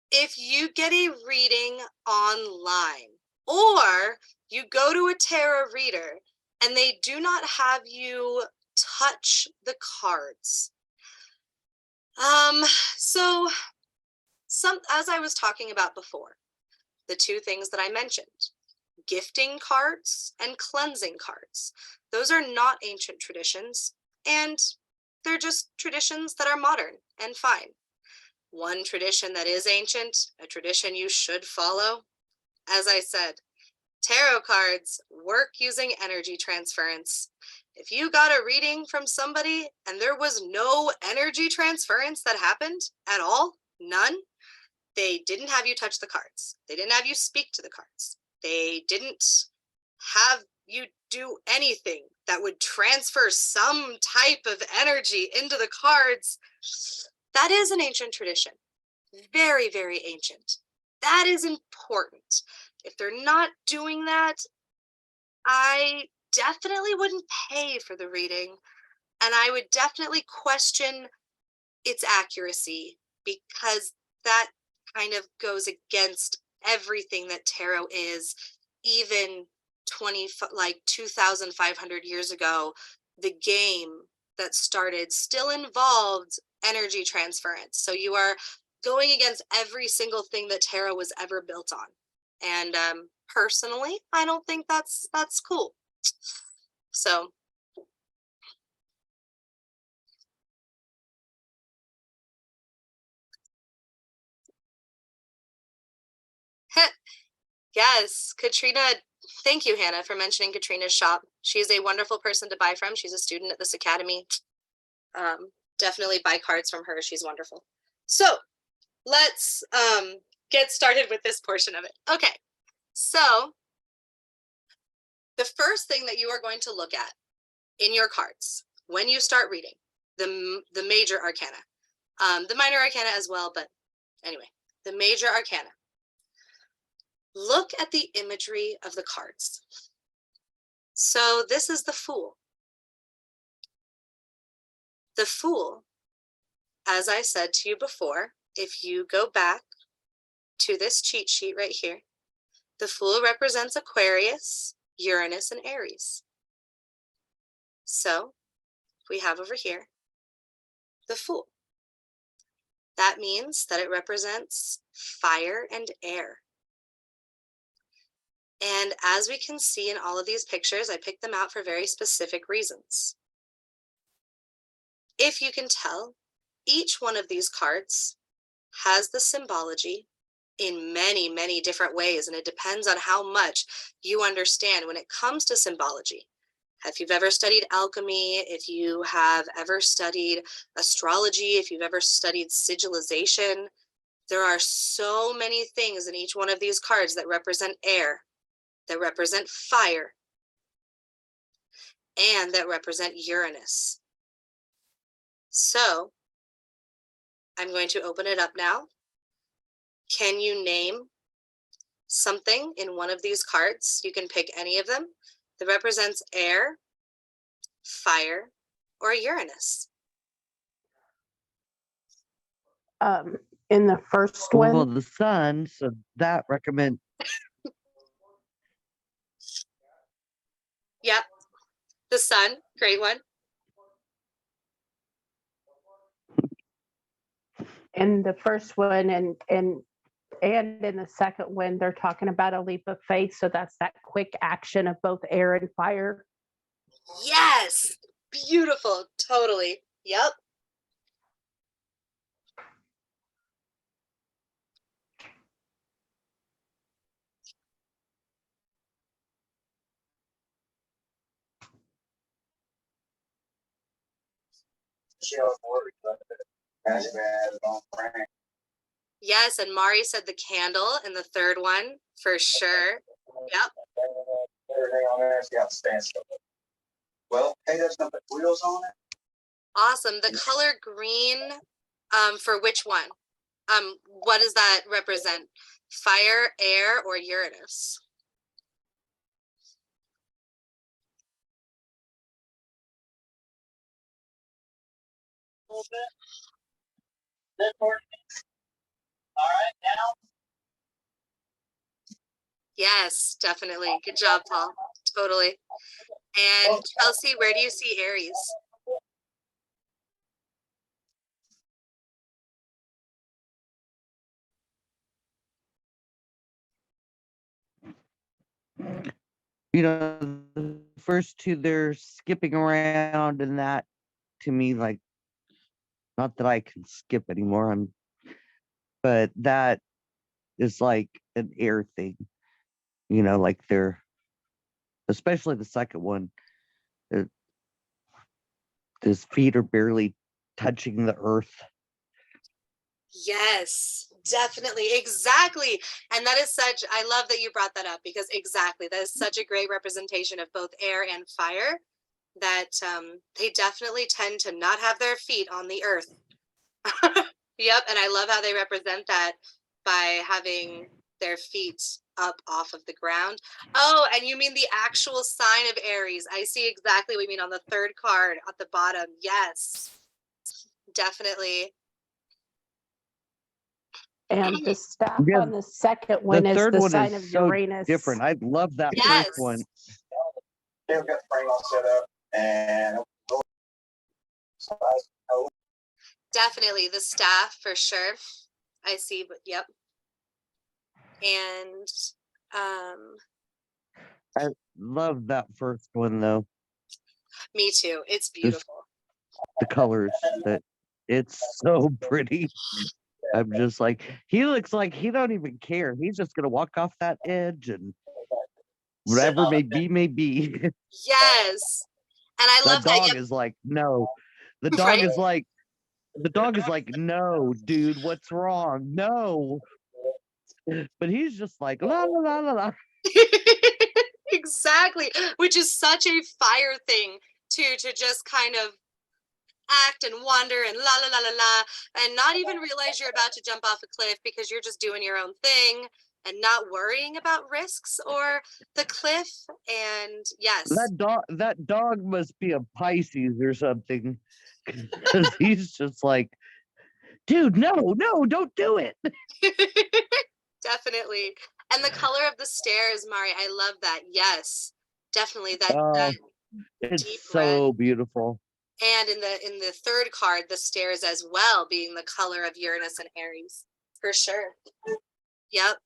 If you get a reading online Or you go to a tarot reader and they do not have you touch the cards. So as I was talking about before, the two things that I mentioned, gifting cards and cleansing cards, those are not ancient traditions, and they're just traditions that are modern and fine. One tradition that is ancient, a tradition you should follow, as I said, tarot cards work using energy transference. If you got a reading from somebody and there was no energy transference that happened at all, none, they didn't have you touch the cards. They didn't have you speak to the cards. They didn't have you do anything that would transfer some type of energy into the cards. That is an ancient tradition. Very, very ancient. That is important. If they're not doing that, I definitely wouldn't pay for the reading, and I would definitely question its accuracy, because that kind of goes against everything that tarot is. Even 2,500 years ago, the game that started still involved energy transference. So you are going against every single thing that tarot was ever built on. And personally, I don't think that's cool. So yes, Katrina, thank you, Hannah, for mentioning Katrina's shop. She's a wonderful person to buy from. She's a student at this academy. Definitely buy cards from her. She's wonderful. So let's get started with this portion of it. Okay, so the first thing that you are going to look at in your cards when you start reading the major arcana, the minor arcana as well, but anyway, the major arcana. Look at the imagery of the cards. So this is the Fool. The Fool, as I said to you before, if you go back to this cheat sheet right here, the Fool represents Aquarius, Uranus, and Aries. So we have over here the Fool. That means that it represents fire and air. And as we can see in all of these pictures, I picked them out for very specific reasons. If you can tell, each one of these cards has the symbology in many, many different ways, and it depends on how much you understand when it comes to symbology. If you've ever studied alchemy, if you have ever studied astrology, if you've ever studied sigilization, there are so many things in each one of these cards that represent air, that represent fire, and that represent Uranus. So I'm going to open it up now. Can you name something in one of these cards? You can pick any of them that represents air, fire, or Uranus. In the first Well, one, the sun, so that recommend. Yep, the sun, great one. in the first one, and in the second one, they're talking about a leap of faith. So that's that quick action of both air and fire. Yes, beautiful, totally. Yep. Yes, and Mari said the candle in the third one, for sure. Yep. Everything on there's got standstill. Well, hey, there's nothing wheels on it. Awesome. The color green, for which one? What does that represent? Fire, air, or Uranus? A little bit. That part. All right, now. Yes, definitely. Good job, Paul. Totally. And Chelsea, where do you see Aries? You know, the first two, they're skipping around, and that to me, like, not that I can skip anymore, but that is like an air thing, like they're, especially the second one, uh, his feet are barely touching the earth. Yes, definitely. Exactly. And that is such, I love that you brought that up because exactly, that is such a great representation of both air and fire that they definitely tend to not have their feet on the earth. Yep. And I love how they represent that by having their feet up off of the ground. Oh, and you mean the actual sign of Aries. I see exactly what you mean on the third card at the bottom. Yes, definitely. And the staff Yeah, on the second The one is third the one sign is of so Uranus. different. I love that Yes. first one. They've got the frame all set up and Definitely the staff for sure. I see, but yep. And I love that first one though. me too. It's Just beautiful. the colors, that it's so pretty. I'm just like, he looks like he don't even care. He's just gonna walk off that edge and whatever may be, may be. Yes. And I love That that. dog Yep. is like, no. The dog Right. is like, no, dude, what's wrong? No. But he's just like, la la la la la. Exactly. Which is such a fire thing to just kind of act and wander and la la la la la and not even realize you're about to jump off a cliff because you're just doing your own thing and not worrying about risks or the cliff. And yes. That dog must be a Pisces or something. Because he's just like, dude, no, don't do it. Definitely. And the color of the stairs, Mari, I love that. Yes, definitely that Oh, deep it's red. so beautiful. And in the third card, the stairs as well being the color of Uranus and Aries, for sure. Yep.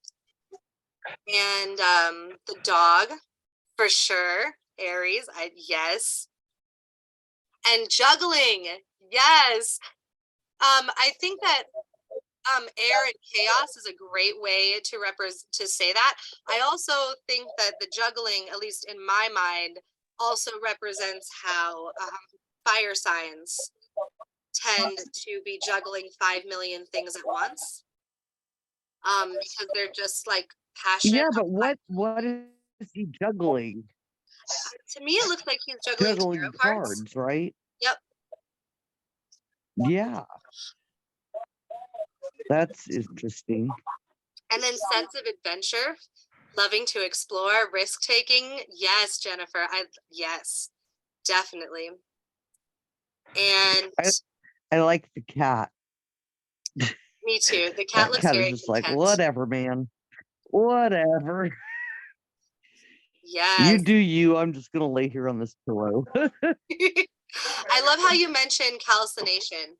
And the dog, for sure, Aries. Yes. And juggling, yes. I think that air and chaos is a great way to say that. I also think that the juggling, at least in my mind, also represents how fire signs tend to be juggling 5 million things at once. Because they're just like passionate. Yeah, but what is he juggling? To me, it looks like he's juggling tarot cards. Right? Yep. Yeah. That's interesting. And then sense of adventure, loving to explore, risk taking. Yes, Jennifer. Yes, definitely. And I like the cat. me too. The cat looks Cat very is just like, content. whatever, man. Whatever. Yes. You do you. I'm just gonna lay here on this pillow. I love how you mentioned calcination,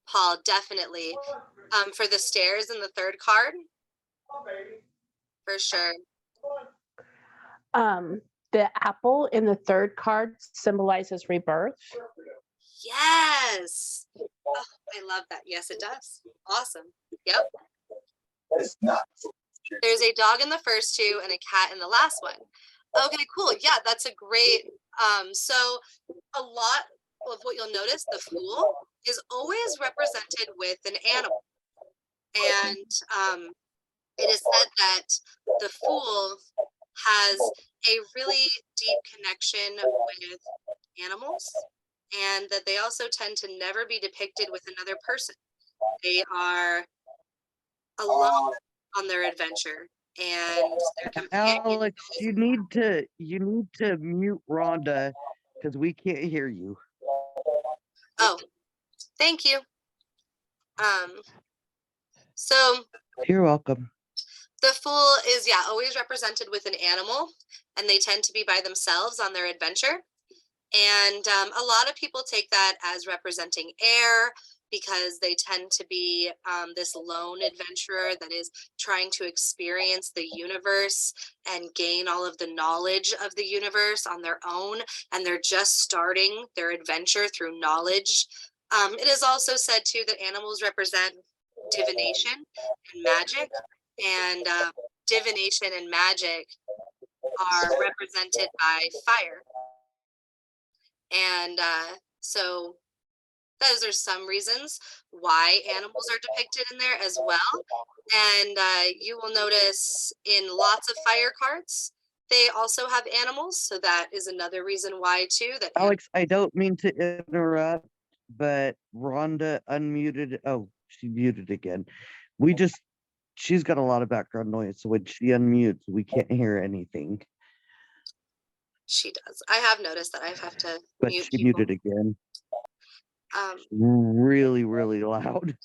Paul, definitely. For the stairs in the third card. For sure. The apple in the third card symbolizes rebirth. Yes. Oh, I love that. Yes, it does. Awesome. Yep. It's not. There's a dog in the first two and a cat in the last one. Okay, cool. Yeah, that's a great. So a lot of what you'll notice, the fool is always represented with an animal. And it is said that the fool has a really deep connection with animals, and that they also tend to never be depicted with another person. They are alone on their adventure, and their companion. Alex, you need to mute Rhonda because we can't hear you. Oh, thank you. So you're welcome. The Fool is, yeah, always represented with an animal, and they tend to be by themselves on their adventure. And a lot of people take that as representing air, because they tend to be this lone adventurer that is trying to experience the universe and gain all of the knowledge of the universe on their own. And they're just starting their adventure through knowledge. It is also said too that animals represent divination and magic. And divination and magic are represented by fire. And so those are some reasons why animals are depicted in there as well. And you will notice in lots of fire cards, they also have animals. So that is another reason why too. That Alex, I don't mean to interrupt, but Rhonda unmuted. Oh, she muted again. She's got a lot of background noise. So when she unmutes, we can't hear anything. she does. I have noticed that I have to But mute she people. muted again. Um, Really, really loud.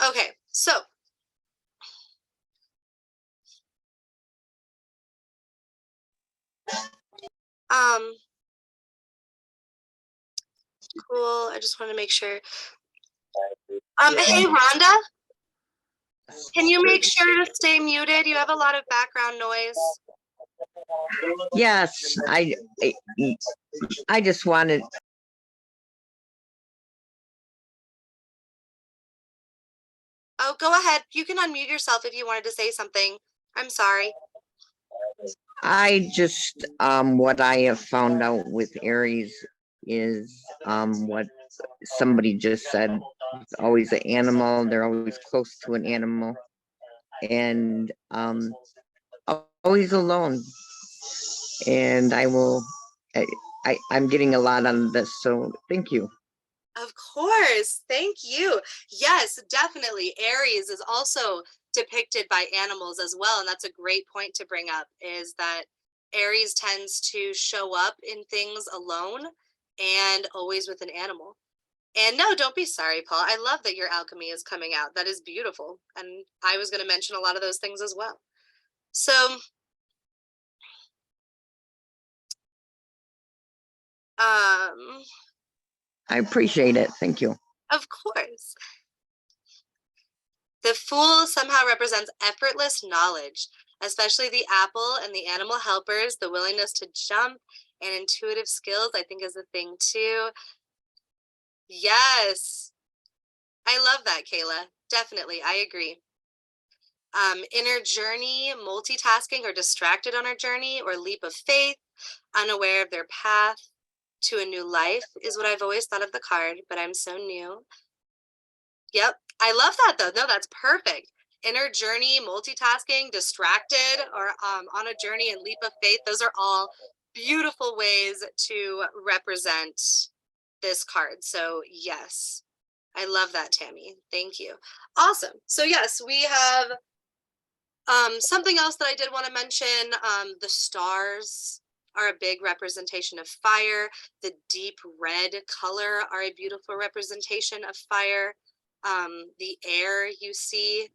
okay, so cool. I just want to make sure. Hey Rhonda, can you make sure to stay muted? You have a lot of background noise. Yes, I just wanted, Oh, go ahead. You can unmute yourself if you wanted to say something. I'm sorry. what I have found out with Aries is, what somebody just said. It's always an animal. They're always close to an animal, and always alone. And I'm getting a lot out of this, so thank you. Of course. Thank you. Yes, definitely. Aries is also depicted by animals as well. And that's a great point to bring up, is that Aries tends to show up in things alone and always with an animal. And no, don't be sorry, Paul. I love that your alchemy is coming out. That is beautiful. And I was going to mention a lot of those things as well. So, I appreciate it. Thank you. of course. The Fool somehow represents effortless knowledge, especially the apple and the animal helpers. The willingness to jump and intuitive skills, I think, is a thing too. Yes. I love that, Kayla. Definitely. I agree. Inner journey, multitasking or distracted on our journey, or leap of faith, unaware of their path to a new life is what I've always thought of the card, but I'm so new. Yep. I love that though. No, that's perfect. Inner journey, multitasking, distracted, or on a journey and leap of faith. Those are all beautiful ways to represent this card. So yes, I love that, Tammy. Thank you. Awesome. So yes, we have something else that I did want to mention. The stars are a big representation of fire. The deep red color are a beautiful representation of fire. The air you see,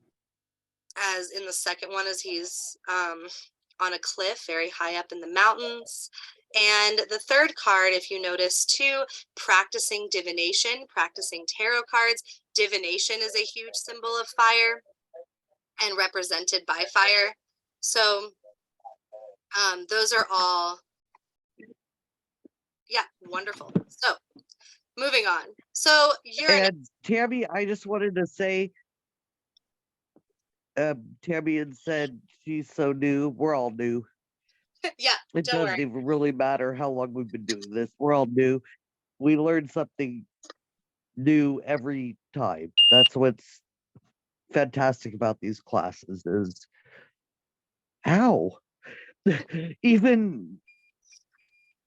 as in the second one, as he's on a cliff very high up in the mountains. And the third card, if you notice too, practicing divination, practicing tarot cards. Divination is a huge symbol of fire and represented by fire. So those are all, yeah, wonderful. So moving on. So you're And Tammy, I just wanted to say, Tammy had said she's so new. We're all new. yeah, It don't doesn't worry. even really matter how long we've been doing this. We're all new. We learn something new every time. That's what's fantastic about these classes is how even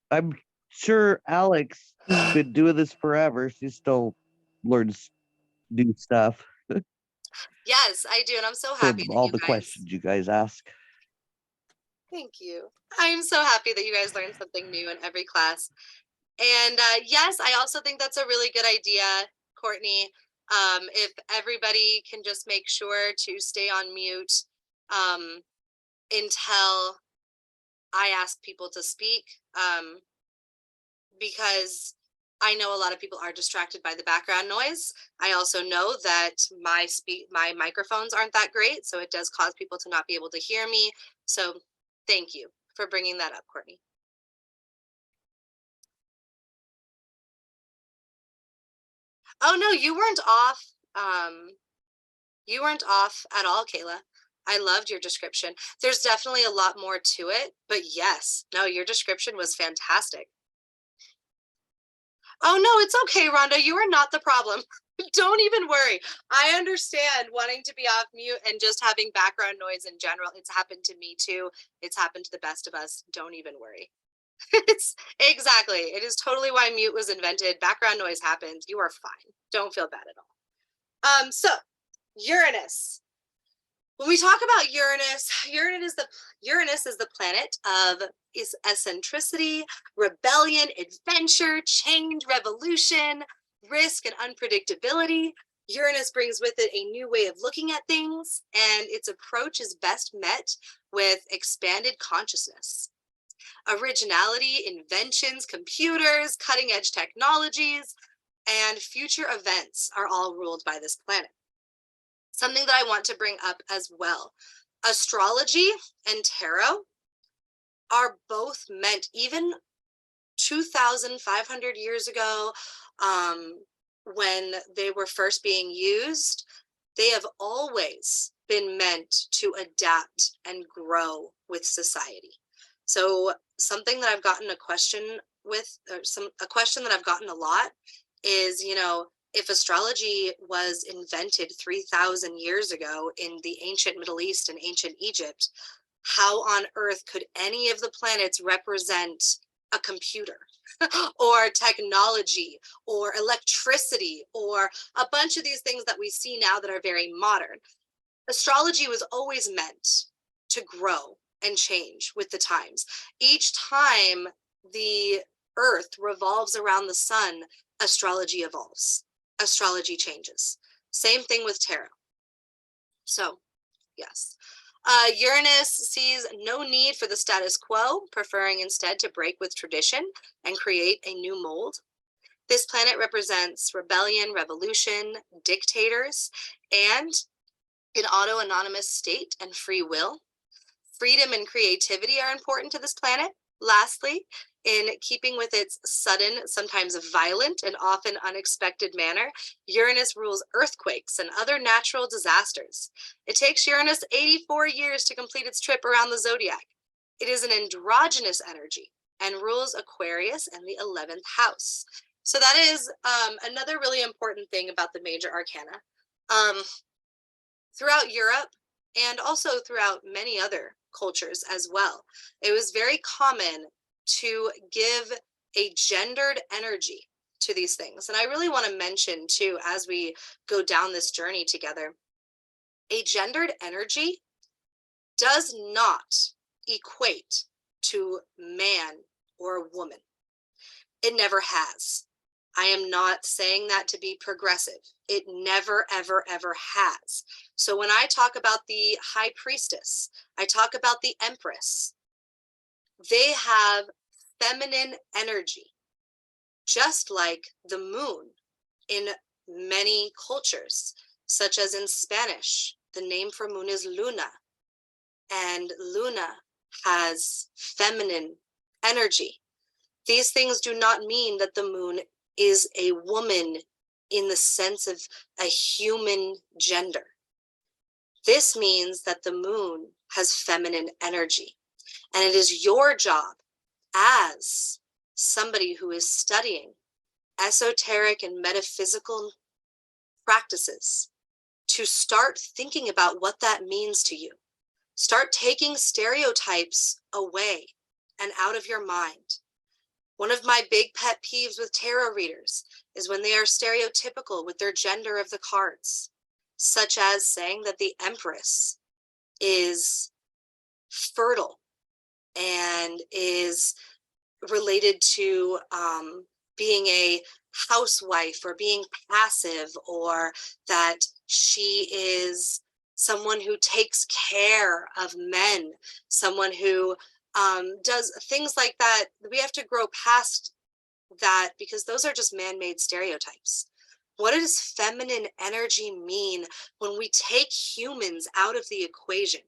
I'm sure Alex been doing this forever. She still learns new stuff Yes, I do. And I'm so from happy that all you the guys, questions you guys ask. thank you. I'm so happy that you guys learn something new in every class. And yes, I also think that's a really good idea, Courtney. If everybody can just make sure to stay on mute until I ask people to speak, because I know a lot of people are distracted by the background noise. I also know that my microphones aren't that great, so it does cause people to not be able to hear me. So thank you for bringing that up, Courtney. Oh no, you weren't off. You weren't off at all, Kayla. I loved your description. There's definitely a lot more to it, but yes, no, your description was fantastic. Oh no, it's okay, Rhonda. You are not the problem. Don't even worry. I understand wanting to be off mute and just having background noise in general. It's happened to me too. It's happened to the best of us. Don't even worry. It's exactly. It is totally why mute was invented. Background noise happens. You are fine. Don't feel bad at all. So Uranus. When we talk about Uranus, Uranus is the planet of eccentricity, rebellion, adventure, change, revolution, risk, and unpredictability. Uranus brings with it a new way of looking at things, and its approach is best met with expanded consciousness. Originality, inventions, computers, cutting-edge technologies, and future events are all ruled by this planet. Something that I want to bring up as well. Astrology and tarot are both meant, even 2,500 years ago, when they were first being used, they have always been meant to adapt and grow with society. So something that I've gotten a question with, or a question that I've gotten a lot is, you know, if astrology was invented 3,000 years ago in the ancient Middle East and ancient Egypt, how on earth could any of the planets represent a computer or technology or electricity or a bunch of these things that we see now that are very modern? Astrology was always meant to grow and change with the times. Each time the earth revolves around the sun, astrology evolves. Astrology changes. Same thing with tarot. So, yes. Uranus sees no need for the status quo, preferring instead to break with tradition and create a new mold. This planet represents rebellion, revolution, dictators, and an auto-anonymous state and free will. Freedom and creativity are important to this planet. Lastly, in keeping with its sudden, sometimes violent, and often unexpected manner, Uranus rules earthquakes and other natural disasters. It takes Uranus 84 years to complete its trip around the zodiac. It is an androgynous energy and rules Aquarius and the 11th house. So that is another really important thing about the major arcana. Throughout Europe, and also throughout many other cultures as well, it was very common to give a gendered energy to these things. And I really want to mention too, as we go down this journey together, a gendered energy does not equate to man or woman. It never has. I am not saying that to be progressive. It never, ever, ever has. So when I talk about the high priestess, I talk about the empress. They have feminine energy, just like the moon in many cultures, such as in Spanish, the name for moon is Luna, and Luna has feminine energy. These things do not mean that the moon is a woman in the sense of a human gender. This means that the moon has feminine energy, and it is your job as somebody who is studying esoteric and metaphysical practices to start thinking about what that means to you. Start taking stereotypes away and out of your mind. One of my big pet peeves with tarot readers is when they are stereotypical with their gender of the cards, such as saying that the Empress is fertile and is related to being a housewife or being passive, or that she is someone who takes care of men, someone who does things like that. We have to grow past that because those are just man-made stereotypes. What does feminine energy mean when we take humans out of the equation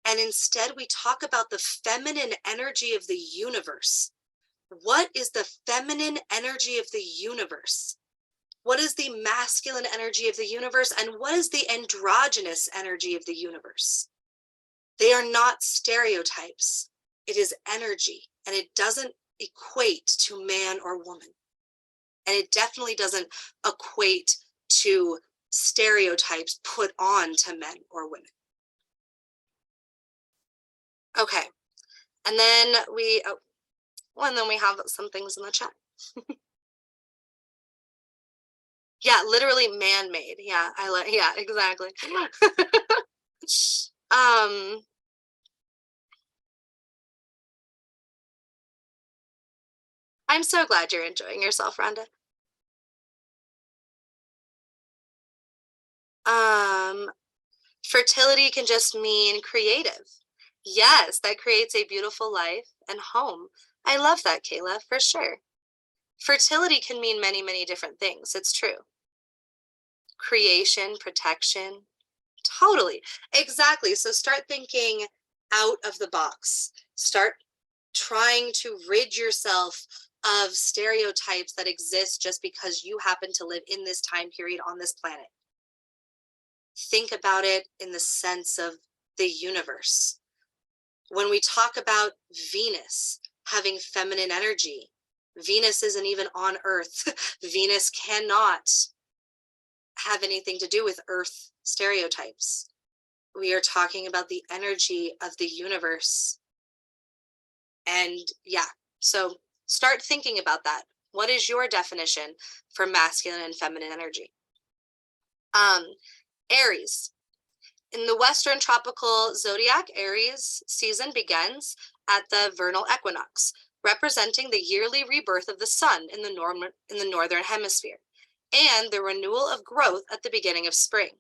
and instead we talk about the feminine energy of the universe? What is the feminine energy of the universe? What is the masculine energy of the universe? And what is the androgynous energy of the universe? They are not stereotypes. It is energy, and it doesn't equate to man or woman. And it definitely doesn't equate to stereotypes put on to men or women. Okay, and then we have some things in the chat. Yeah, literally man-made. Yeah, yeah, exactly. I'm so glad you're enjoying yourself, Rhonda. Fertility can just mean creative. Yes, that creates a beautiful life and home. I love that, Kayla, for sure. Fertility can mean many, many different things. It's true. Creation, protection, totally. Exactly. So start thinking out of the box. Start trying to rid yourself of stereotypes that exist just because you happen to live in this time period on this planet. Think about it in the sense of the universe. When we talk about Venus having feminine energy, Venus isn't even on Earth. Venus cannot have anything to do with Earth stereotypes. We are talking about the energy of the universe. And yeah, so start thinking about that. What is your definition for masculine and feminine energy? Aries. In the Western tropical zodiac, Aries season begins at the vernal equinox, representing the yearly rebirth of the sun in the northern hemisphere, and the renewal of growth at the beginning of spring.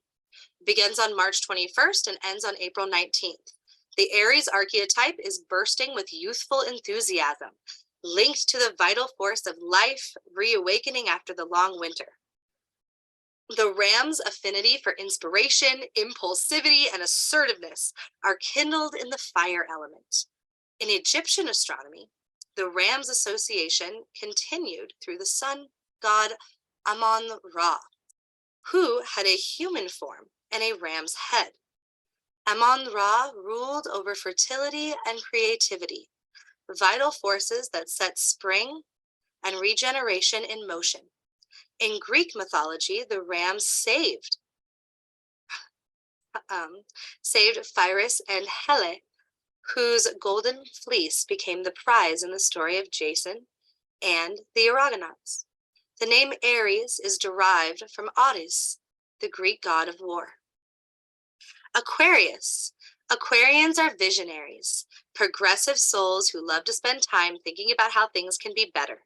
It begins on March 21st and ends on April 19th. The Aries archetype is bursting with youthful enthusiasm, linked to the vital force of life, reawakening after the long winter. The ram's affinity for inspiration, impulsivity, and assertiveness are kindled in the fire element. In Egyptian astronomy, the ram's association continued through the sun god Amon-Ra, who had a human form and a ram's head. Amon-Ra ruled over fertility and creativity, vital forces that set spring and regeneration in motion. In Greek mythology, the ram saved Pyrrhus and Helle, whose golden fleece became the prize in the story of Jason and the Argonauts. The name Aries is derived from Ares, the Greek god of war. Aquarius. Aquarians are visionaries, progressive souls who love to spend time thinking about how things can be better.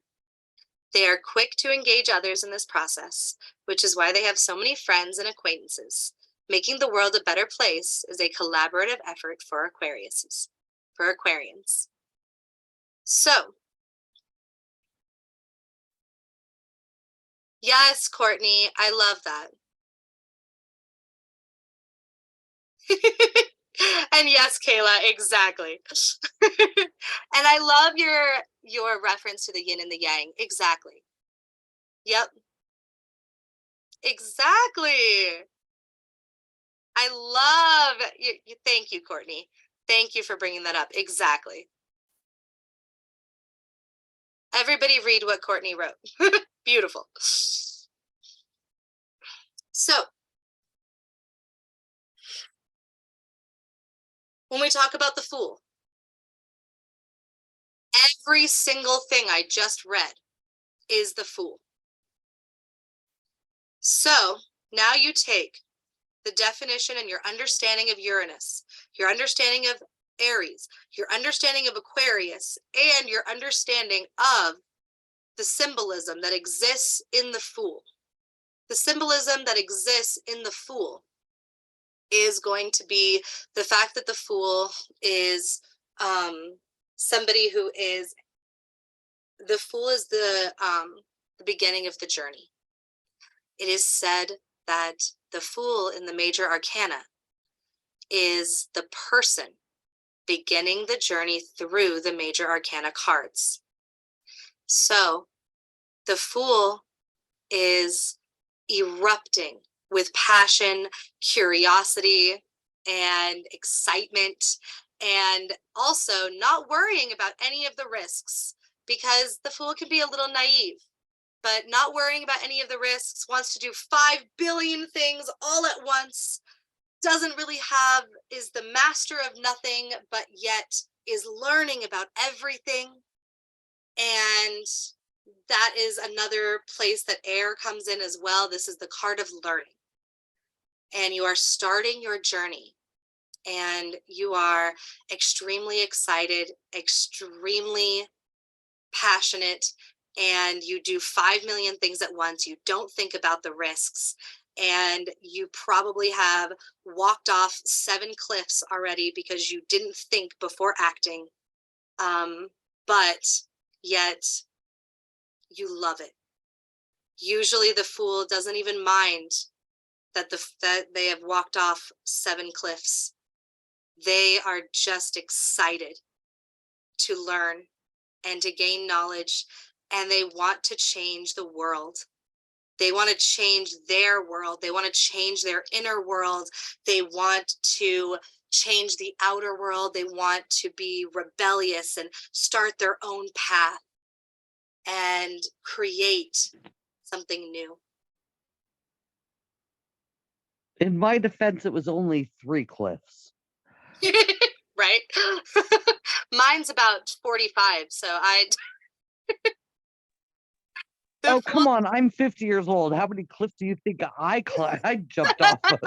They are quick to engage others in this process, which is why they have so many friends and acquaintances. Making the world a better place is a collaborative effort for Aquarians. So, yes, Courtney, I love that. And yes, Kayla, exactly. And I love your reference to the yin and the yang. Exactly. Yep. Exactly. I love you. Thank you, Courtney. Thank you for bringing that up. Exactly. Everybody read what Courtney wrote. Beautiful. So, when we talk about the Fool, every single thing I just read is the Fool. So, now you take the definition and your understanding of Uranus, your understanding of Aries, your understanding of Aquarius, and your understanding of the symbolism that exists in the Fool. The symbolism that exists in the Fool is going to be the fact that the Fool is somebody who is, the Fool is the beginning of the journey. It is said that the Fool in the major arcana is the person beginning the journey through the major arcana cards. So the Fool is erupting with passion, curiosity, and excitement, and also not worrying about any of the risks, because the Fool can be a little naive, but not worrying about any of the risks, wants to do 5 billion things all at once, doesn't really have, is the master of nothing, but yet is learning about everything. And that is another place that air comes in as well. This is the card of learning. And you are starting your journey, and you are extremely excited, extremely passionate, and you do 5 million things at once. You don't think about the risks, and you probably have walked off 7 cliffs already because you didn't think before acting, but yet you love it. Usually the Fool doesn't even mind that they have walked off 7 cliffs. They are just excited to learn and to gain knowledge, and they want to change the world. They want to change their world. They want to change their inner world. They want to change the outer world. They want to be rebellious and start their own path and create something new. In my defense, it was only 3 cliffs. Right? Mine's about 45, so I... Oh, come on. I'm 50 years old. How many cliffs do you think I jumped off of?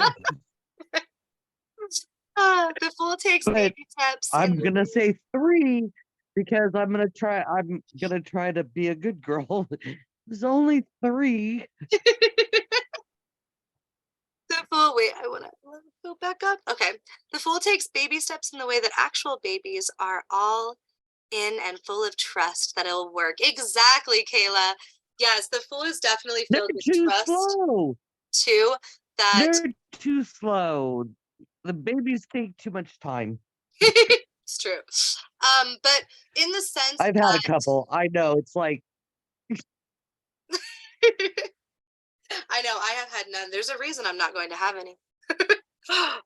The Fool takes But baby steps. I'm going to say 3 because I'm going to try to be a good girl. There's only 3. The Fool, wait, I want to go back up. Okay. The Fool takes baby steps in the way that actual babies are all in and full of trust that it'll work. Exactly, Kayla. Yes, the Fool is definitely They're filled with too trust slow. too. That They're too slow. The babies take too much time. it's true. But in the sense I've had a couple. I know. It's like, I know I have had none. There's a reason I'm not going to have any.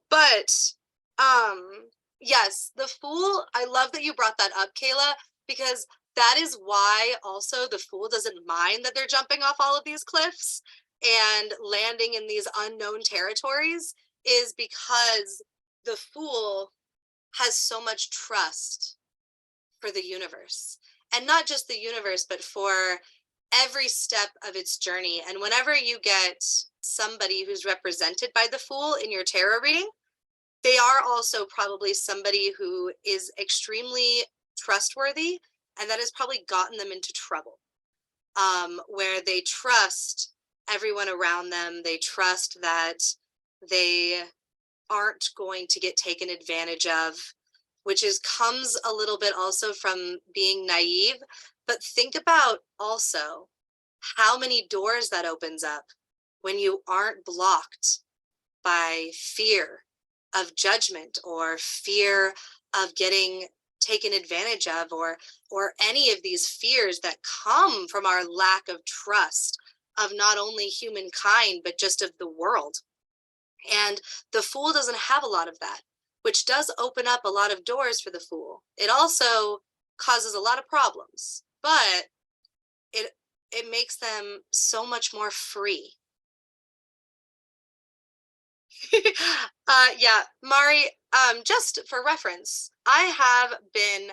But yes, the Fool, I love that you brought that up, Kayla, because that is why also the Fool doesn't mind that they're jumping off all of these cliffs and landing in these unknown territories, is because the Fool has so much trust for the universe, and not just the universe, but for every step of its journey. And whenever you get somebody who's represented by the Fool in your tarot reading, they are also probably somebody who is extremely trustworthy, and that has probably gotten them into trouble, where they trust everyone around them. They trust that they aren't going to get taken advantage of, which comes a little bit also from being naive. But think about also how many doors that opens up when you aren't blocked by fear of judgment or fear of getting taken advantage of, or any of these fears that come from our lack of trust of not only humankind, but just of the world. And the Fool doesn't have a lot of that, which does open up a lot of doors for the Fool. It also causes a lot of problems, but it makes them so much more free. Yeah, Mari, just for reference, I have been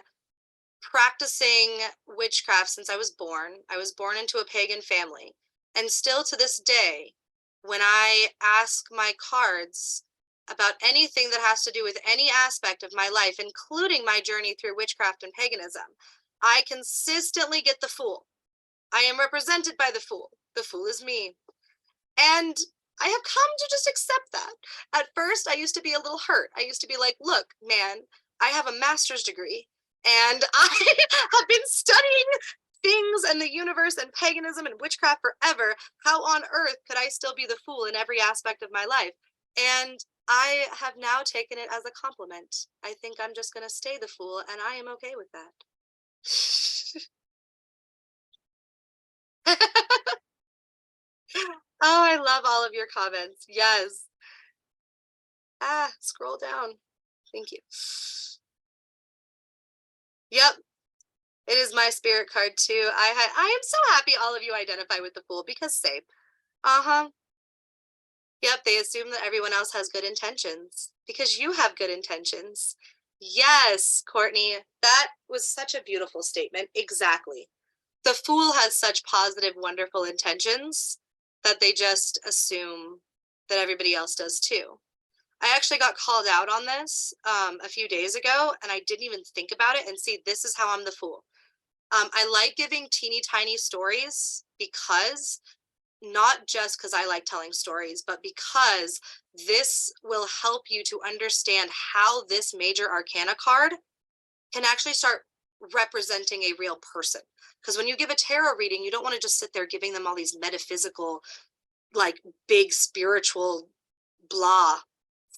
practicing witchcraft since I was born. I was born into a pagan family, and still to this day, when I ask my cards about anything that has to do with any aspect of my life, including my journey through witchcraft and paganism, I consistently get the Fool. I am represented by the Fool. The Fool is me. And I have come to just accept that. At first, I used to be a little hurt. I used to be like, look, man, I have a master's degree and I have been studying things and the universe and paganism and witchcraft forever. How on earth could I still be the fool in every aspect of my life? And I have now taken it as a compliment. I think I'm just going to stay the fool, and I am okay with that. Oh, I love all of your comments. Yes. Scroll down. Thank you. Yep. It is my spirit card too. I am so happy all of you identify with the Fool, because same. Uh-huh. Yep, they assume that everyone else has good intentions because you have good intentions. Yes, Courtney, that was such a beautiful statement. Exactly. The Fool has such positive, wonderful intentions that they just assume that everybody else does too. I actually got called out on this a few days ago, and I didn't even think about it. And see, this is how I'm the Fool. I like giving teeny tiny stories because not just because I like telling stories, but because this will help you to understand how this major arcana card can actually start representing a real person. Because when you give a tarot reading, you don't want to just sit there giving them all these metaphysical, like big spiritual blah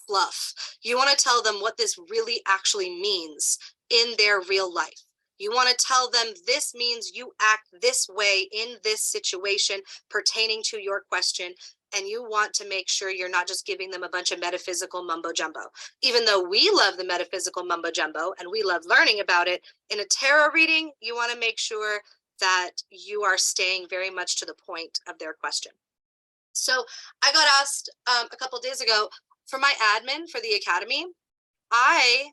fluff. You want to tell them what this really actually means in their real life. You want to tell them this means you act this way in this situation pertaining to your question. And you want to make sure you're not just giving them a bunch of metaphysical mumbo jumbo. Even though we love the metaphysical mumbo jumbo and we love learning about it, in a tarot reading, you want to make sure that you are staying very much to the point of their question. So I got asked a couple of days ago for my admin for the academy. I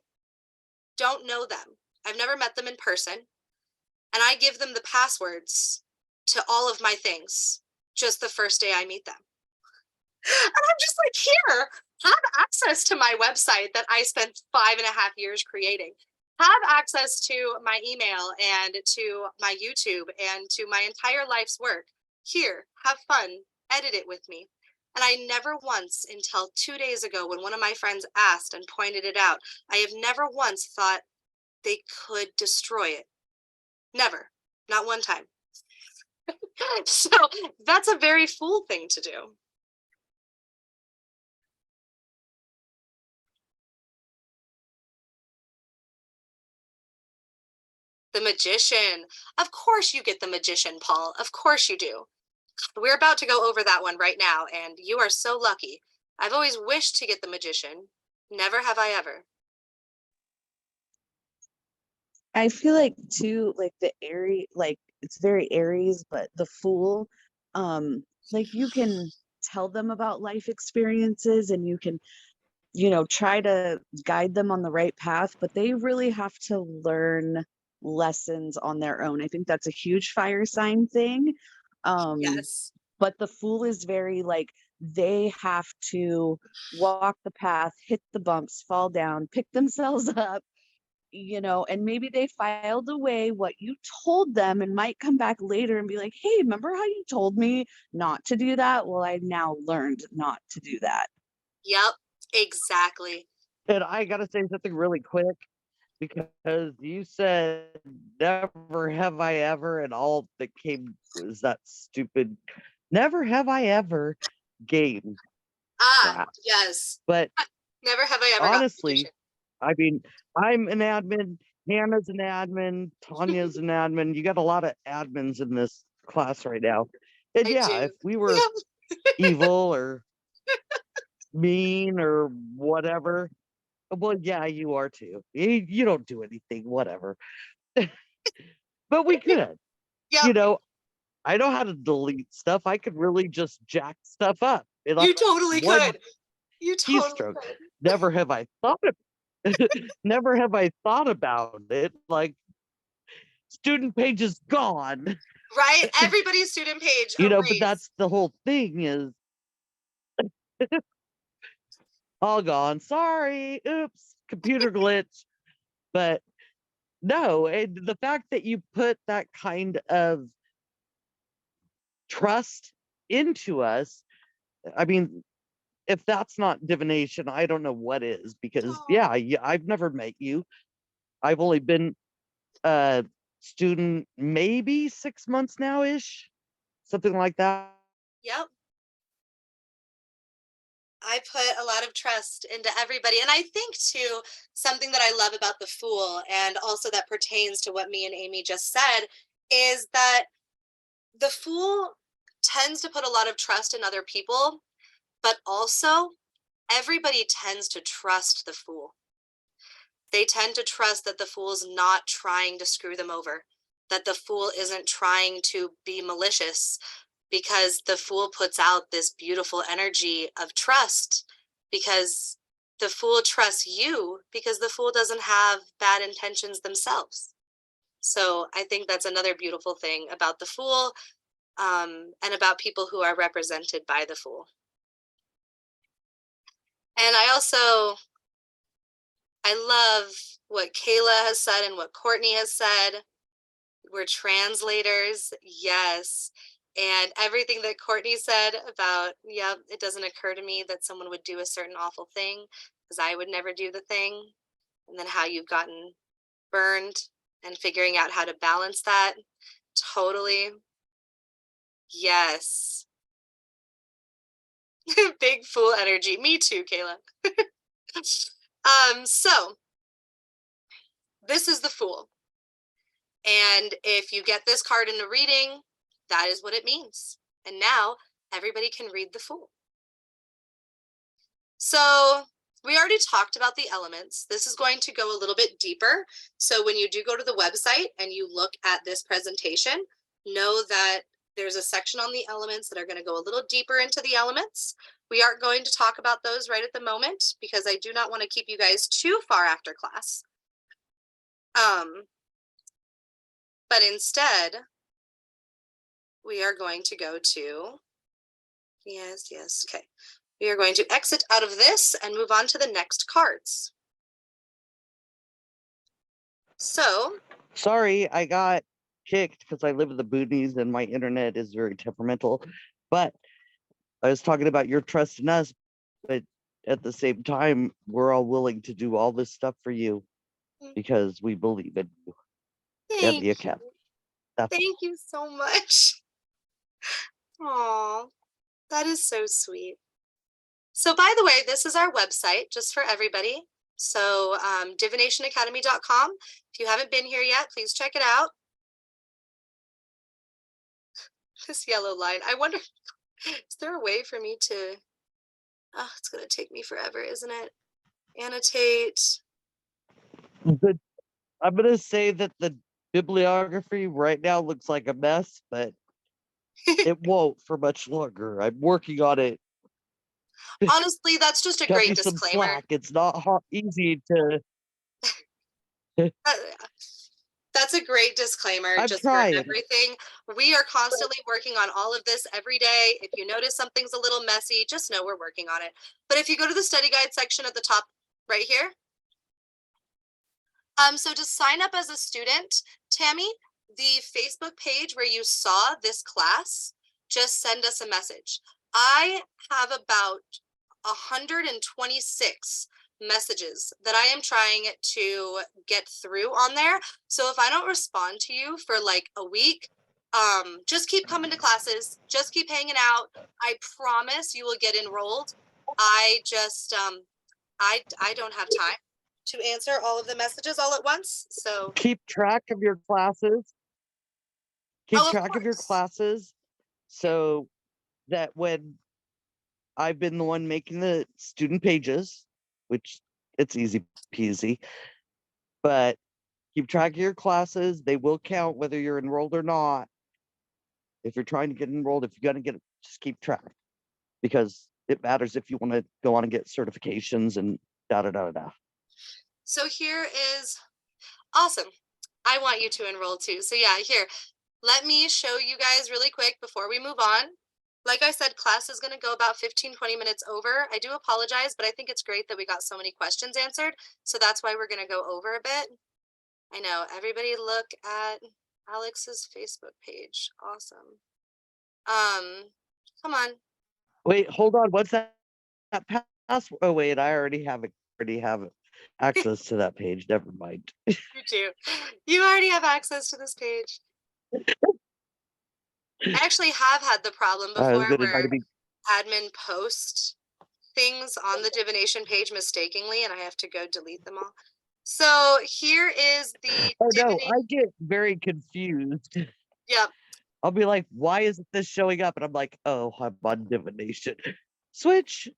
don't know them. I've never met them in person. And I give them the passwords to all of my things just the first day I meet them. And I'm just like, here, have access to my website that I spent 5.5 years creating. Have access to my email and to my YouTube and to my entire life's work. Here, have fun, edit it with me. And I never once, until 2 days ago, when one of my friends asked and pointed it out, I have never once thought they could destroy it. Never, not one time. So that's a very fool thing to do. The Magician. Of course you get the Magician, Paul. Of course you do. We're about to go over that one right now, and you are so lucky. I've always wished to get the Magician. Never have I ever. I feel like too, like the Aries, like it's very Aries, but the Fool, like you can tell them about life experiences and you can, try to guide them on the right path, but they really have to learn lessons on their own. I think that's a huge fire sign thing. Yes. But the Fool is very like, they have to walk the path, hit the bumps, fall down, pick themselves up, and maybe they filed away what you told them and might come back later and be like, hey, remember how you told me not to do that? Well, I now learned not to do that. Yep, exactly. And I gotta say something really quick because you said never have I ever, and all that came was that stupid never have I ever game crap. Yes. But Never have I ever honestly, I mean, I'm an admin, Hannah's an admin, Tanya's an admin. You got a lot of admins in this class right now. And yeah, if we were evil or mean or whatever, well, yeah, you are too. You don't do anything, whatever. But we could. Yep. I know how to delete stuff. I could really just jack stuff up. You totally could. You totally Keystroke. could. Never have I thought of never have I thought about it. Like student page is gone. Right? Everybody's student page. But that's the whole thing is all gone. Sorry. Oops. Computer glitch. But no, the fact that you put that kind of trust into us. I mean, if that's not divination, I don't know what is, because yeah, I've never met you. I've only been a student maybe 6 months now ish, something like that. Yep. I put a lot of trust into everybody. And I think too, something that I love about the Fool, and also that pertains to what me and Amy just said, is that the Fool tends to put a lot of trust in other people, but also everybody tends to trust the Fool. They tend to trust that the Fool's not trying to screw them over, that the Fool isn't trying to be malicious, because the Fool puts out this beautiful energy of trust, because the Fool trusts you, because the Fool doesn't have bad intentions themselves. So I think that's another beautiful thing about the Fool, and about people who are represented by the Fool. And I love what Kayla has said and what Courtney has said. We're translators, yes. And everything that Courtney said about, yeah, it doesn't occur to me that someone would do a certain awful thing, because I would never do the thing. And then how you've gotten burned and figuring out how to balance that. Totally. Yes. Big Fool energy. Me too, Kayla. So this is the Fool. And if you get this card in a reading, that is what it means. And now everybody can read the Fool. So we already talked about the elements. This is going to go a little bit deeper. So when you do go to the website and you look at this presentation, know that there's a section on the elements that are going to go a little deeper into the elements. We aren't going to talk about those right at the moment, because I do not want to keep you guys too far after class. But instead, we are going to go to, yes, okay. We are going to exit out of this and move on to the next cards. So, Sorry, I got kicked because I live in the boonies and my internet is very temperamental. But I was talking about your trust in us, but at the same time, we're all willing to do all this stuff for you because we believe in you and the academy. Thank you so much. Aw, that is so sweet. So by the way, this is our website, just for everybody. So divinationacademy.com. If you haven't been here yet, please check it out. This yellow line, I wonder, is there a way for me to, oh, it's gonna take me forever, isn't it? Annotate. I'm going to say that the bibliography right now looks like a mess, but it won't for much longer. I'm working on it. Honestly, that's just a Cut great me some disclaimer. slack. It's not easy to. That's a great disclaimer. I'm just trying. For everything. We are constantly working on all of this every day. If you notice something's a little messy, just know we're working on it. But if you go to the study guide section at the top right here, so to sign up as a student, Tammy, the Facebook page where you saw this class, just send us a message. I have about 126 messages that I am trying to get through on there. So if I don't respond to you for like a week, just keep coming to classes, just keep hanging out. I promise you will get enrolled. I just I don't have time to answer all of the messages all at once. So keep track of your classes. Keep of track of your classes so that when I've been the one making the student pages, which it's easy peasy, but keep track of your classes. They will count whether you're enrolled or not. If you're trying to get enrolled, if you're going to get it, just keep track, because it matters if you want to go on and get certifications and da-da-da-da. So here is awesome. I want you to enroll too. So yeah, here, let me show you guys really quick before we move on. Like I said, class is going to go about 15-20 minutes over. I do apologize, but I think it's great that we got so many questions answered. So that's why we're going to go over a bit. I know, everybody look at Alex's Facebook page. Awesome. Come on. Wait, hold on. What's that? That password? Oh wait, I already have it. Already have access to that page. Never mind. You do. You already have access to this page. I actually have had the problem I was before gonna try to where be. admin post things on the divination page mistakenly, and I have to go delete them all. So here is the Oh no, divination. I get very confused. Yep. I'll be like, why isn't this showing up? And I'm like, oh, I'm on divination. Switch.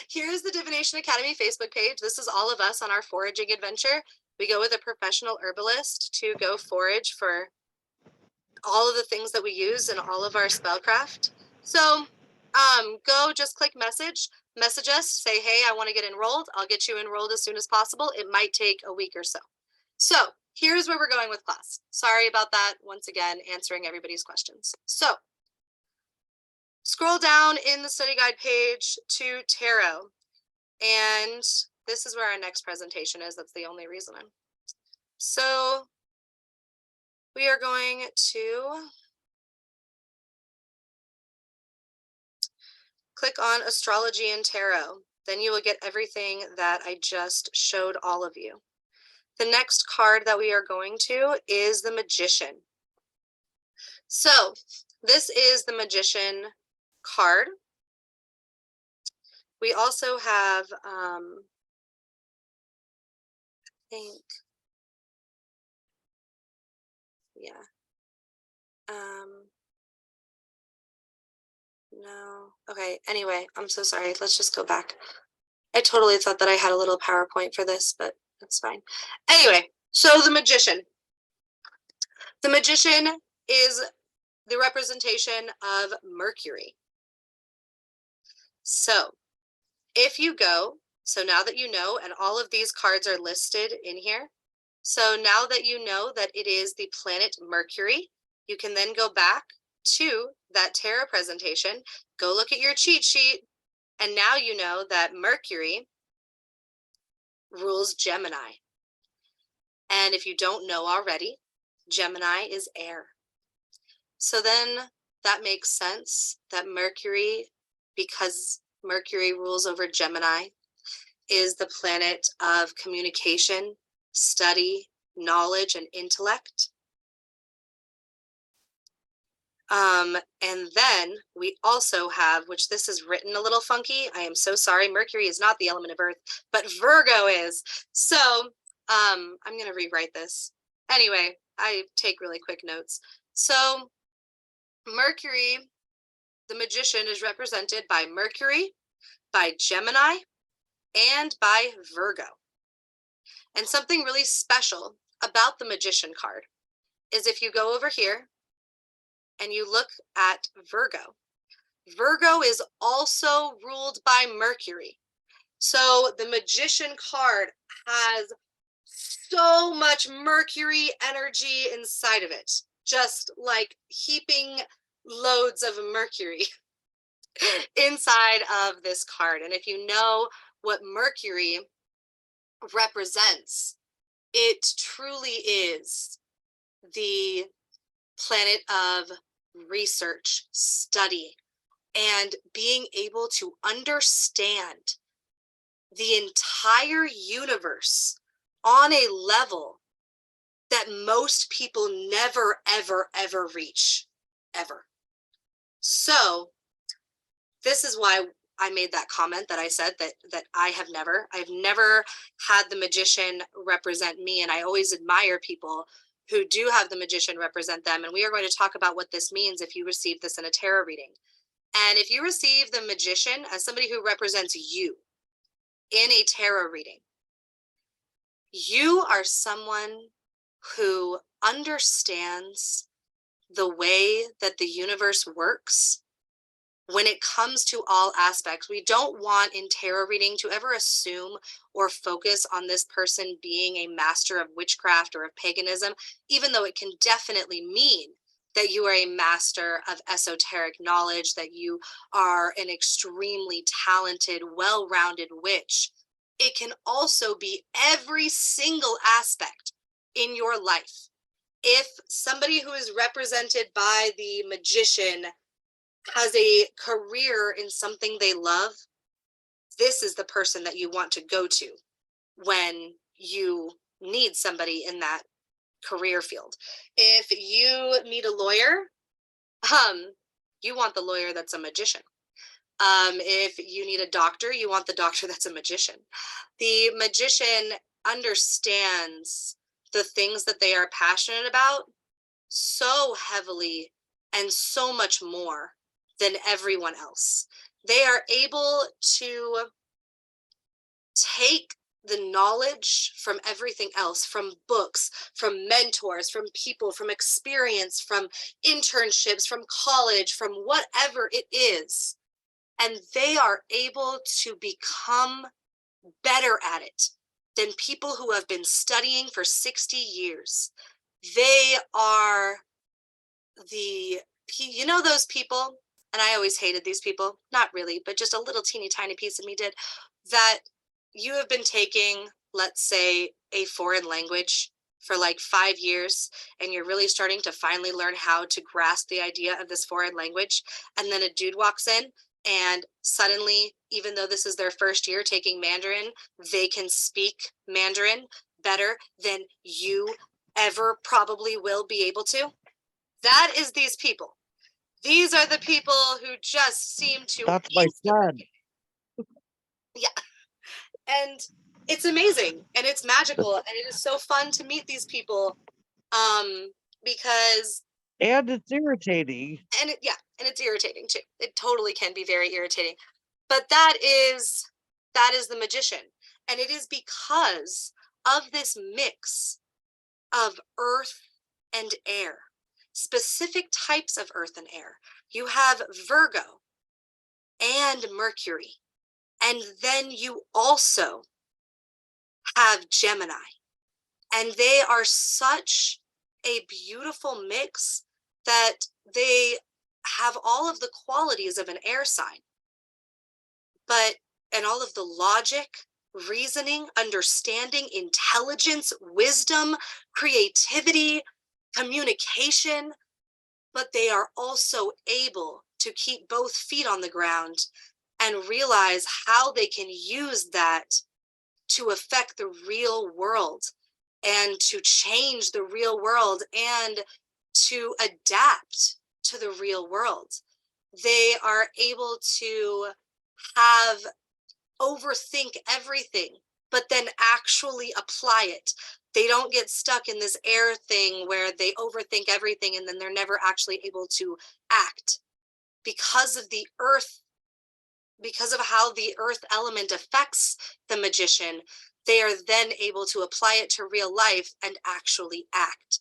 Here's the Divination Academy Facebook page. This is all of us on our foraging adventure. We go with a professional herbalist to go forage for all of the things that we use in all of our spellcraft. So go just click message us, say, hey, I want to get enrolled. I'll get you enrolled as soon as possible. It might take a week or so. So here's where we're going with class. Sorry about that. Once again, answering everybody's questions. So scroll down in the study guide page to tarot. And this is where our next presentation is. That's the only reason I'm. So we are going to click on astrology and tarot. Then you will get everything that I just showed all of you. The next card that we are going to is the Magician. So this is the Magician card. We also have, I think, yeah. No. Okay. Anyway, I'm so sorry. Let's just go back. I totally thought that I had a little PowerPoint for this, but that's fine. Anyway, so the Magician. The Magician is the representation of Mercury. So if you go, so now that you know, and all of these cards are listed in here. So now that you know that it is the planet Mercury, you can then go back to that tarot presentation, go look at your cheat sheet, and now you know that Mercury rules Gemini. And if you don't know already, Gemini is air. So then that makes sense that Mercury, because Mercury rules over Gemini, is the planet of communication, study, knowledge, and intellect. And then we also have, which this is written a little funky. I am so sorry. Mercury is not the element of earth, but Virgo is. So I'm going to rewrite this. Anyway, I take really quick notes. So Mercury, the Magician, is represented by Mercury, by Gemini, and by Virgo. And something really special about the Magician card is if you go over here and you look at Virgo, Virgo is also ruled by Mercury. So the Magician card has so much Mercury energy inside of it, just like heaping loads of Mercury inside of this card. And if you know what Mercury represents, it truly is the planet of research, study, and being able to understand the entire universe on a level that most people never, ever, ever reach, ever. So this is why I made that comment that I said that I've never had the Magician represent me. And I always admire people who do have the Magician represent them. And we are going to talk about what this means if you receive this in a tarot reading. And if you receive the Magician as somebody who represents you in a tarot reading, you are someone who understands the way that the universe works when it comes to all aspects. We don't want in tarot reading to ever assume or focus on this person being a master of witchcraft or of paganism, even though it can definitely mean that you are a master of esoteric knowledge, that you are an extremely talented, well-rounded witch. It can also be every single aspect in your life. If somebody who is represented by the magician has a career in something they love, this is the person that you want to go to when you need somebody in that career field. If you need a lawyer, you want the lawyer that's a magician. If you need a doctor, you want the doctor that's a magician. The magician understands the things that they are passionate about so heavily and so much more than everyone else. They are able to take the knowledge from everything else, from books, from mentors, from people, from experience, from internships, from college, from whatever it is, and they are able to become better at it than people who have been studying for 60 years. They are those people, and I always hated these people, not really, but just a little teeny tiny piece of me did, that you have been taking, let's say, a foreign language for like 5 years, and you're really starting to finally learn how to grasp the idea of this foreign language. And then a dude walks in, and suddenly, even though this is their first year taking Mandarin, they can speak Mandarin better than you ever probably will be able to. That is these people. These are the people who just seem to That's my son. Yeah. And it's amazing and it's magical and it is so fun to meet these people, because And it's irritating. and it's irritating too. It totally can be very irritating. But that is the magician. And it is because of this mix of earth and air, specific types of earth and air. You have Virgo and Mercury. And then you also have Gemini. And they are such a beautiful mix that they have all of the qualities of an air sign, and all of the logic, reasoning, understanding, intelligence, wisdom, creativity, communication, but they are also able to keep both feet on the ground and realize how they can use that to affect the real world and to change the real world and to adapt to the real world. They are able to overthink everything, but then actually apply it. They don't get stuck in this air thing where they overthink everything and then they're never actually able to act. Because of the earth, because of how the earth element affects the magician, they are then able to apply it to real life and actually act.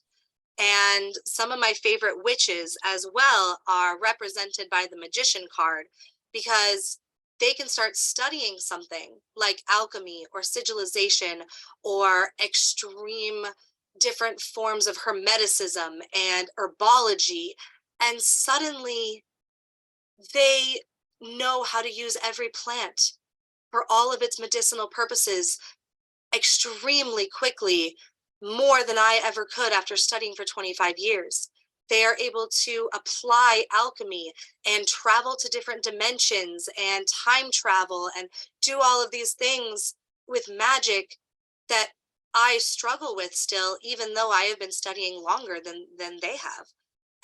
And some of my favorite witches as well are represented by the magician card, because they can start studying something like alchemy or sigilization or extreme different forms of hermeticism and herbology, and suddenly they know how to use every plant for all of its medicinal purposes extremely quickly, more than I ever could after studying for 25 years. They are able to apply alchemy and travel to different dimensions and time travel and do all of these things with magic that I struggle with still, even though I have been studying longer than they have.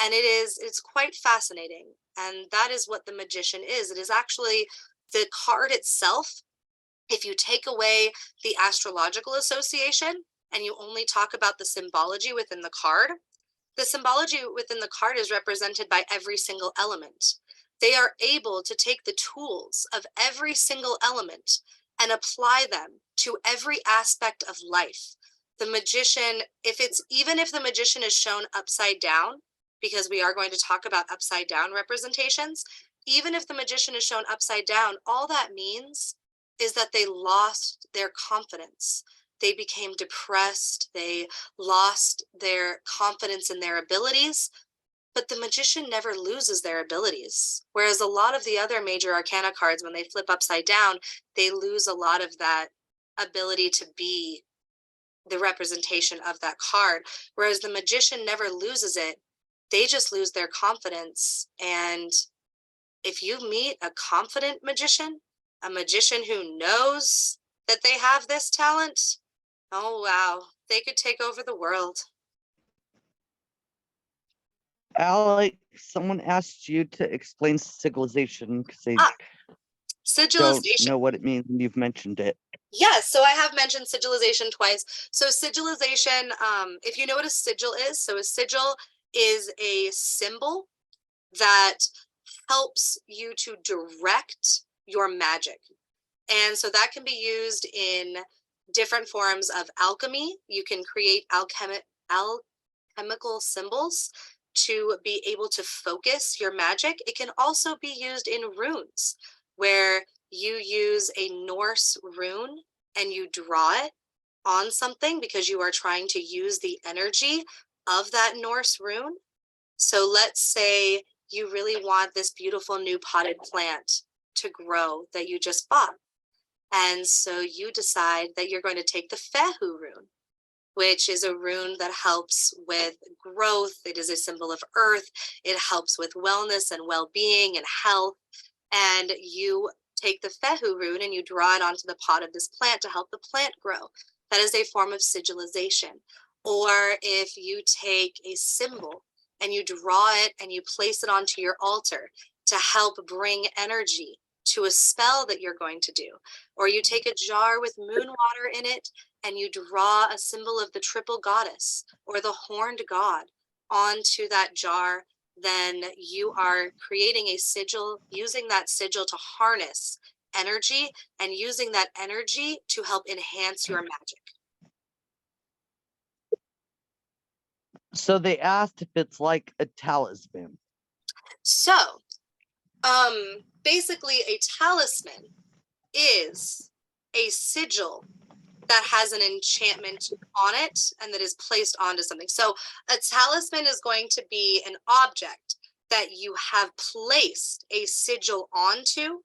And it's quite fascinating. And that is what the magician is. It is actually the card itself. If you take away the astrological association and you only talk about the symbology within the card, the symbology within the card is represented by every single element. They are able to take the tools of every single element and apply them to every aspect of life. The magician, even if the magician is shown upside down, because we are going to talk about upside down representations, even if the magician is shown upside down, all that means is that they lost their confidence. They became depressed. They lost their confidence in their abilities. But the magician never loses their abilities. Whereas a lot of the other major arcana cards, when they flip upside down, they lose a lot of that ability to be the representation of that card. Whereas the magician never loses it. They just lose their confidence. And if you meet a confident magician, a magician who knows that they have this talent, oh wow, they could take over the world. Alex, someone asked you to explain sigilization because they don't Sigilization. know what it means, and you've mentioned it. Yes, so I have mentioned sigilization twice. So sigilization, if you know what a sigil is, so a sigil is a symbol that helps you to direct your magic. And so that can be used in different forms of alchemy. You can create alchemical symbols to be able to focus your magic. It can also be used in runes, where you use a Norse rune and you draw it on something because you are trying to use the energy of that Norse rune. So let's say you really want this beautiful new potted plant to grow that you just bought. And so you decide that you're going to take the Fehu rune, which is a rune that helps with growth. It is a symbol of earth. It helps with wellness and well-being and health. And you take the Fehu rune and you draw it onto the pot of this plant to help the plant grow. That is a form of sigilization. Or if you take a symbol and you draw it and you place it onto your altar to help bring energy to a spell that you're going to do. Or you take a jar with moon water in it and you draw a symbol of the triple goddess or the horned god onto that jar, then you are creating a sigil, using that sigil to harness energy and using that energy to help enhance your magic. So they asked if it's like a talisman. So, basically a talisman is a sigil that has an enchantment on it and that is placed onto something. So a talisman is going to be an object that you have placed a sigil onto.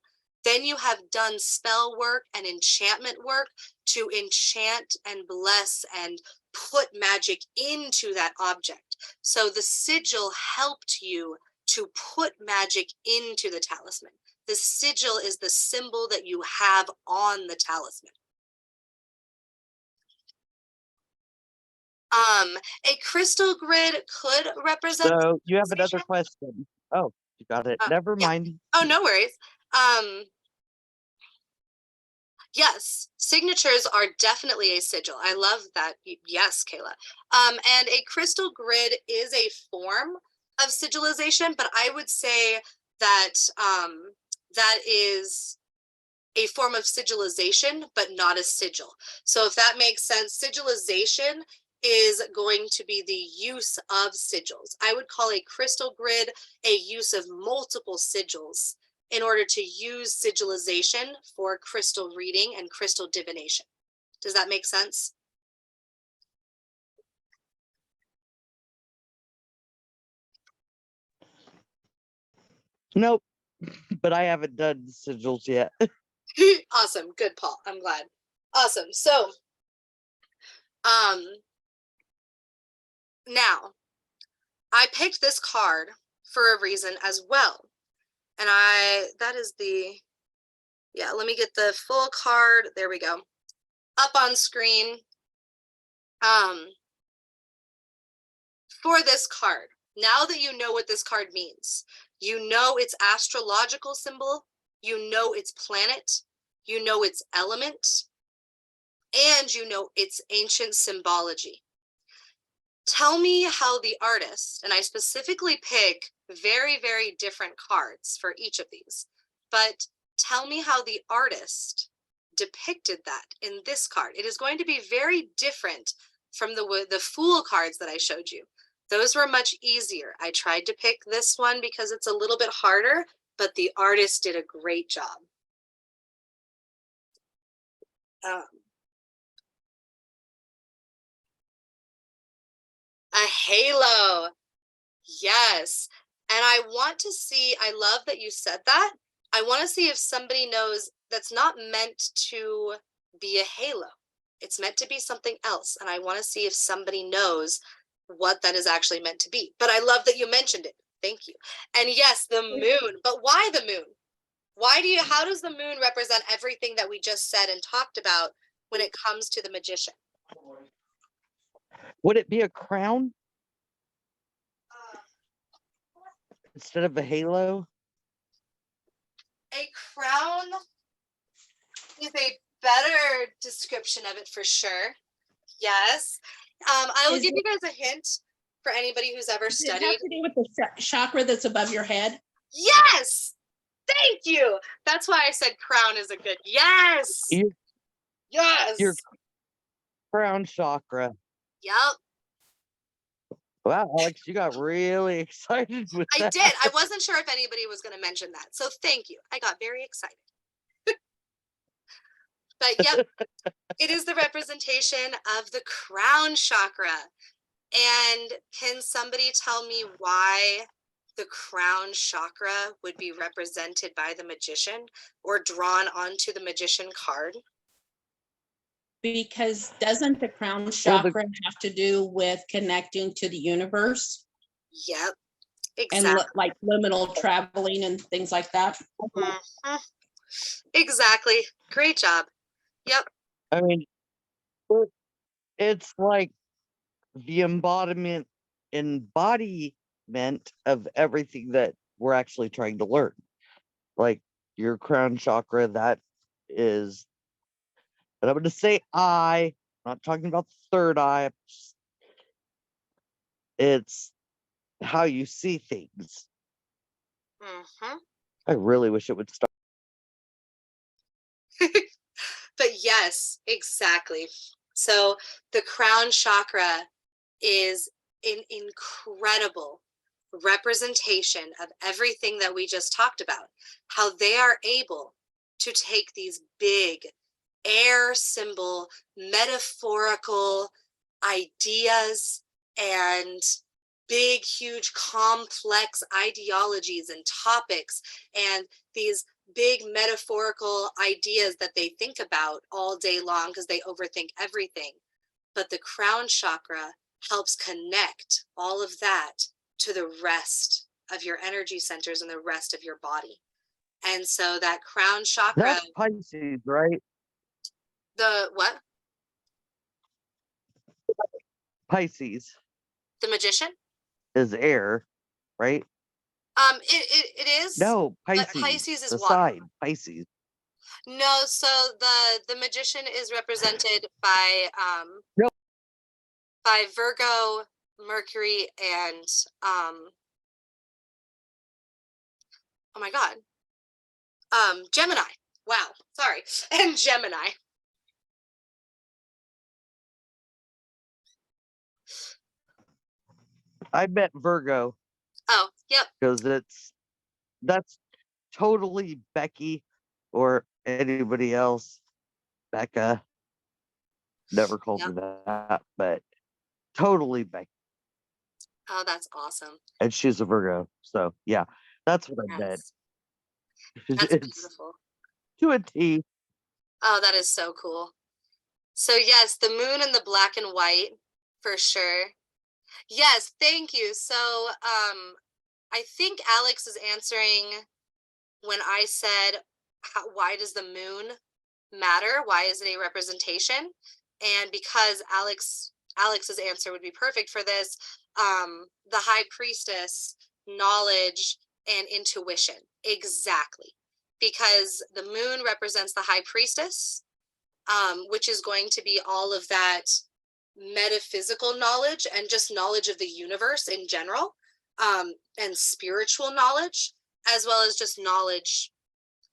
Then you have done spell work and enchantment work to enchant and bless and put magic into that object. So the sigil helped you to put magic into the talisman. The sigil is the symbol that you have on the talisman. A crystal grid could represent. So you have another question. Oh, you got it. Never Yeah. mind. Oh, no worries. Yes, signatures are definitely a sigil. I love that. Yes, Kayla. And a crystal grid is a form of sigilization, but I would say that that is a form of sigilization, but not a sigil. So if that makes sense, sigilization is going to be the use of sigils. I would call a crystal grid a use of multiple sigils in order to use sigilization for crystal reading and crystal divination. Does that make sense? Nope, but I haven't done sigils yet. Awesome. Good, Paul. I'm glad. Awesome. So, now I picked this card for a reason as well. And that is the, yeah, let me get the full card. There we go. Up on screen. For this card, now that you know what this card means, you know its astrological symbol, you know its planet, you know its element, and you know its ancient symbology. Tell me how the artist, and I specifically pick very, very different cards for each of these, but tell me how the artist depicted that in this card. It is going to be very different from the Fool cards that I showed you. Those were much easier. I tried to pick this one because it's a little bit harder, but the artist did a great job. A halo. Yes. And I want to see, I love that you said that. I want to see if somebody knows that's not meant to be a halo. It's meant to be something else. And I want to see if somebody knows what that is actually meant to be. But I love that you mentioned it. Thank you. And yes, the moon. But why the moon? How does the moon represent everything that we just said and talked about when it comes to the magician? Would it be a crown instead of a halo? A crown is a better description of it for sure. Yes. I will Is give you guys a hint for anybody who's ever Does it have studied. to do with the chakra that's above your head? Yes. Thank you. That's why I said crown is a good. Yes. Yes. Your crown chakra. Yep. Wow, Alex, you got really excited with I that. did. I wasn't sure if anybody was going to mention that. So thank you. I got very excited. But yep, it is the representation of the crown chakra. And can somebody tell me why the crown chakra would be represented by the magician or drawn onto the magician card? Because doesn't the crown chakra have to do with connecting to the universe Yep, and exactly. like liminal traveling and things like that? Mhm. Exactly. Great job. Yep. I mean, it's like the embodiment of everything that we're actually trying to learn. Like your crown chakra, that is, and I'm going to say I'm not talking about the third eye. It's how you see things. Mhm. I really wish it would stop. But yes, exactly. So the crown chakra is an incredible representation of everything that we just talked about, how they are able to take these big air symbol, metaphorical ideas and big, huge, complex ideologies and topics and these big metaphorical ideas that they think about all day long because they overthink everything. But the crown chakra helps connect all of that to the rest of your energy centers and the rest of your body. And so that crown chakra. That's Pisces, right? The what? Pisces The magician? is air, right? It is. No, But Pisces. Pisces is the water. side, Pisces. No, so the magician is represented by No. by Virgo, Mercury, and oh my God, Gemini. Wow, sorry, and Gemini. I bet Virgo Oh, yep. because that's totally Becky or anybody else. Becca. Never called Yep. her that, but totally Becky. Oh, that's awesome. And she's a Virgo. So yeah, that's what I bet. Yes. That's It's beautiful. to a T. Oh, that is so cool. So yes, the moon and the black and white for sure. Yes, thank you. So I think Alex is answering when I said, why does the moon matter? Why is it a representation? And because Alex's answer would be perfect for this, the high priestess, knowledge and intuition. Exactly. Because the moon represents the high priestess, which is going to be all of that metaphysical knowledge and just knowledge of the universe in general, and spiritual knowledge, as well as just knowledge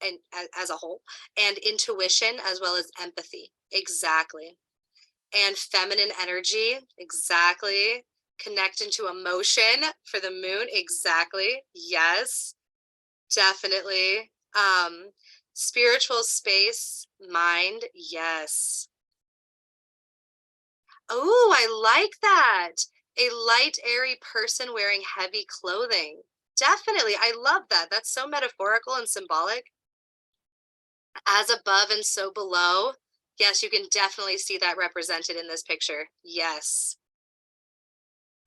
and as a whole, and intuition as well as empathy. Exactly. And feminine energy. Exactly. Connect into emotion for the moon. Exactly. Yes, definitely. Spiritual space, mind. Yes. Oh, I like that. A light, airy person wearing heavy clothing. Definitely. I love that. That's so metaphorical and symbolic. As above and so below. Yes, you can definitely see that represented in this picture. Yes.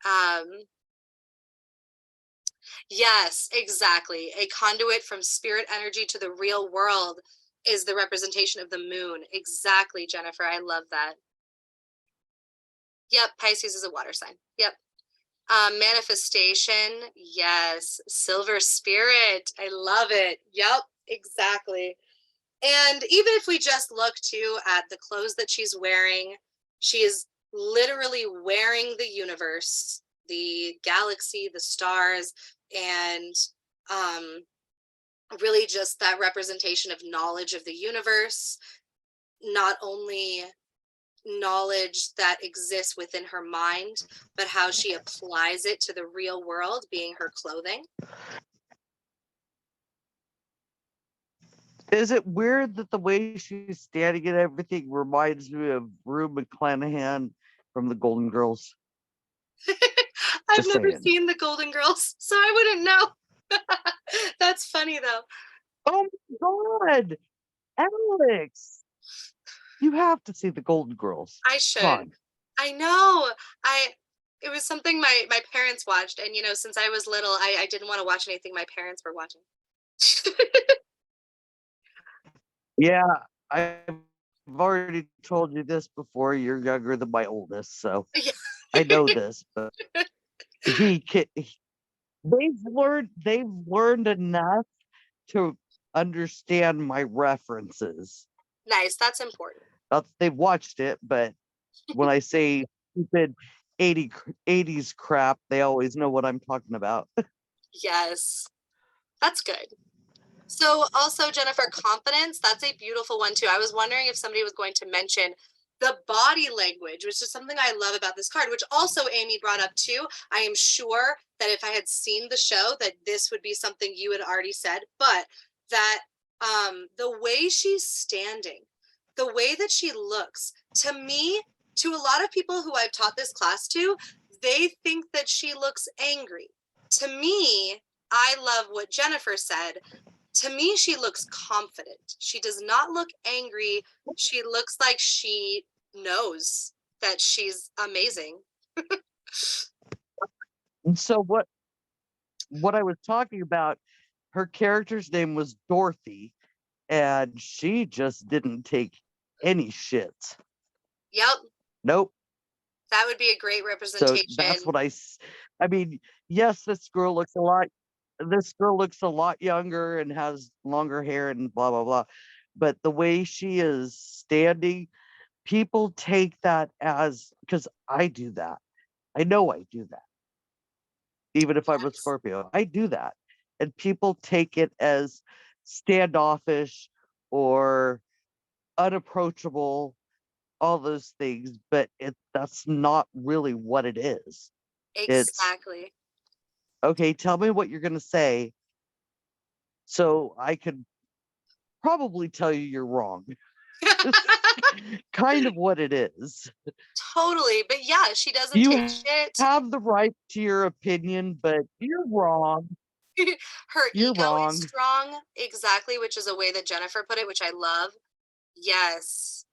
Um, yes, exactly. A conduit from spirit energy to the real world is the representation of the moon. Exactly, Jennifer. I love that. Yep, Pisces is a water sign. Yep. Manifestation. Yes. Silver spirit. I love it. Yep, exactly. And even if we just look too at the clothes that she's wearing, she is literally wearing the universe, the galaxy, the stars, and really just that representation of knowledge of the universe, not only knowledge that exists within her mind, but how she applies it to the real world, being her clothing. Is it weird that the way she's standing and everything reminds me of Rue McClanahan from the Golden Girls? I've Just never saying. seen the Golden Girls, so I wouldn't know. That's funny though. Oh my God, Alex, you have to see the Golden Girls. I Come should. on. I know. It was something my parents watched, and since I was little, I didn't want to watch anything my parents were watching. Yeah, I've already told you this before. You're younger than my oldest, so Yeah. I know this, but they've learned enough to understand my references. Nice. That's important. They've watched it, but when I say stupid 80s crap, they always know what I'm talking about. Yes. That's good. So also, Jennifer, confidence, that's a beautiful one too. I was wondering if somebody was going to mention the body language, which is something I love about this card, which also Amy brought up too. I am sure that if I had seen the show, that this would be something you had already said, but that the way she's standing, the way that she looks, to me, to a lot of people who I've taught this class to, they think that she looks angry. To me, I love what Jennifer said. To me, she looks confident. She does not look angry. She looks like she knows that she's amazing. And so what I was talking about, her character's name was Dorothy, and she just didn't take any shit. Yep, Nope. that would be a great So representation. that's what I mean, yes, this girl looks a lot younger and has longer hair and blah blah blah. But the way she is standing, people take that as, because I do that. I know I do that. Even if I'm a Yes. Scorpio, I do that. And people take it as standoffish or unapproachable, all those things, but that's not really what it is. It's Exactly. okay, tell me what you're gonna say so I could probably tell you you're wrong. Kind of what it is. Totally. But yeah, she doesn't You take shit. have the right to your opinion, but you're wrong. Her You're ego wrong. is strong. Exactly, which is a way that Jennifer put it, which I love. Yes.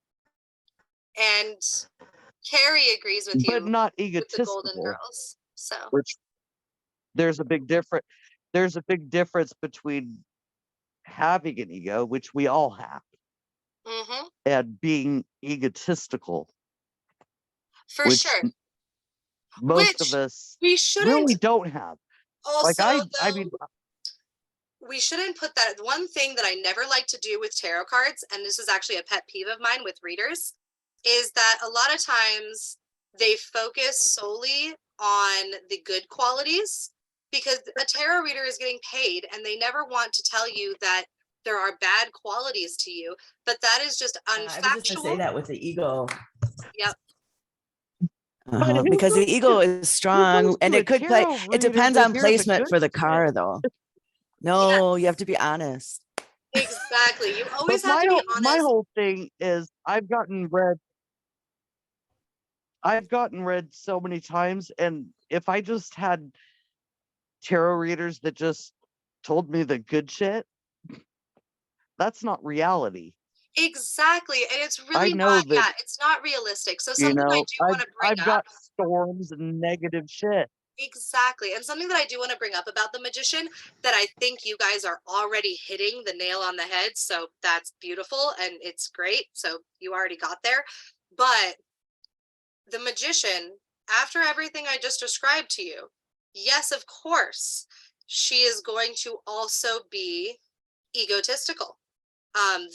And Carrie agrees with But you not with the Golden egotistical. Girls. So, Which there's a big difference. There's a big difference between having an ego, which we all have, mm-hmm, and being egotistical, for which sure. most of Which us we shouldn't really don't have. Like also, I though, mean, we shouldn't put that. One thing that I never like to do with tarot cards, and this is actually a pet peeve of mine with readers, is that a lot of times they focus solely on the good qualities, because a tarot reader is getting paid and they never want to tell you that there are bad qualities to you, but that is just I was just gonna say unfactual. that with the ego. Yep. but who Because the goes ego to is who strong goes and to a it could play, tarot it reader depends to on hear the placement good for the shit? car though. Yeah, No, you have to be honest. exactly. You But always have to be my honest. whole thing is I've gotten read so many times, and if I just had tarot readers that just told me the good shit, that's not reality. Exactly, and it's I really know not, that, it's not realistic. So you something I know, do I've want to bring I've up. got storms and negative shit. Exactly. And something that I do want to bring up about the magician that I think you guys are already hitting the nail on the head. So that's beautiful and it's great. So you already got there. But the magician, after everything I just described to you, yes, of course, she is going to also be egotistical.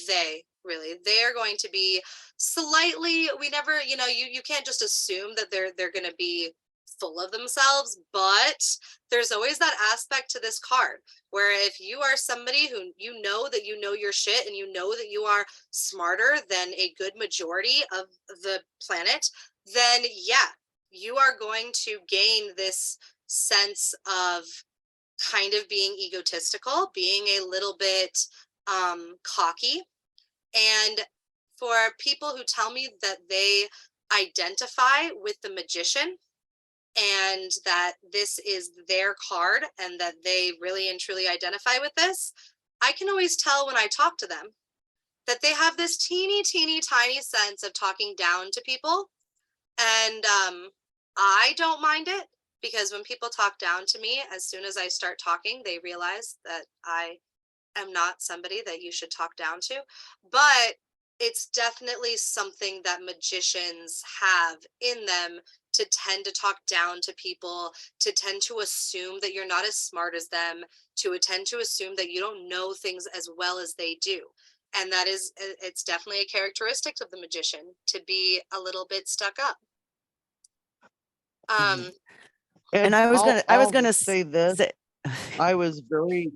They are going to be slightly, we never, you can't just assume that they're going to be full of themselves, but there's always that aspect to this card where if you are somebody who that you know your shit and you know that you are smarter than a good majority of the planet, then yeah, you are going to gain this sense of kind of being egotistical, being a little bit cocky. And for people who tell me that they identify with the magician and that this is their card and that they really and truly identify with this, I can always tell when I talk to them that they have this teeny, teeny, tiny sense of talking down to people. And I don't mind it because when people talk down to me, as soon as I start talking, they realize that I am not somebody that you should talk down to. But it's definitely something that magicians have in them to tend to talk down to people, to tend to assume that you're not as smart as them, to tend to assume that you don't know things as well as they do. And that is, it's definitely a characteristic of the magician to be a little bit stuck up. Um, And I was I'll gonna say this. say, I was very,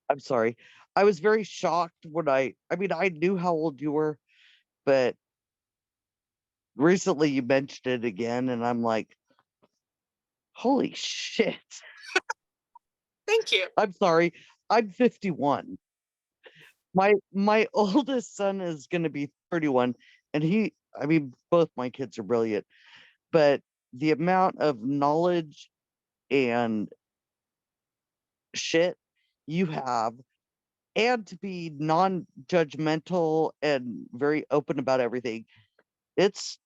I'm sorry. I was very shocked when I mean, I knew how old you were, but recently you mentioned it again, and I'm like, holy shit. thank you. I'm sorry. I'm 51. My oldest son is going to be 31, and I mean, both my kids are brilliant, but the amount of knowledge and shit you have, and to be non-judgmental and very open about everything, it's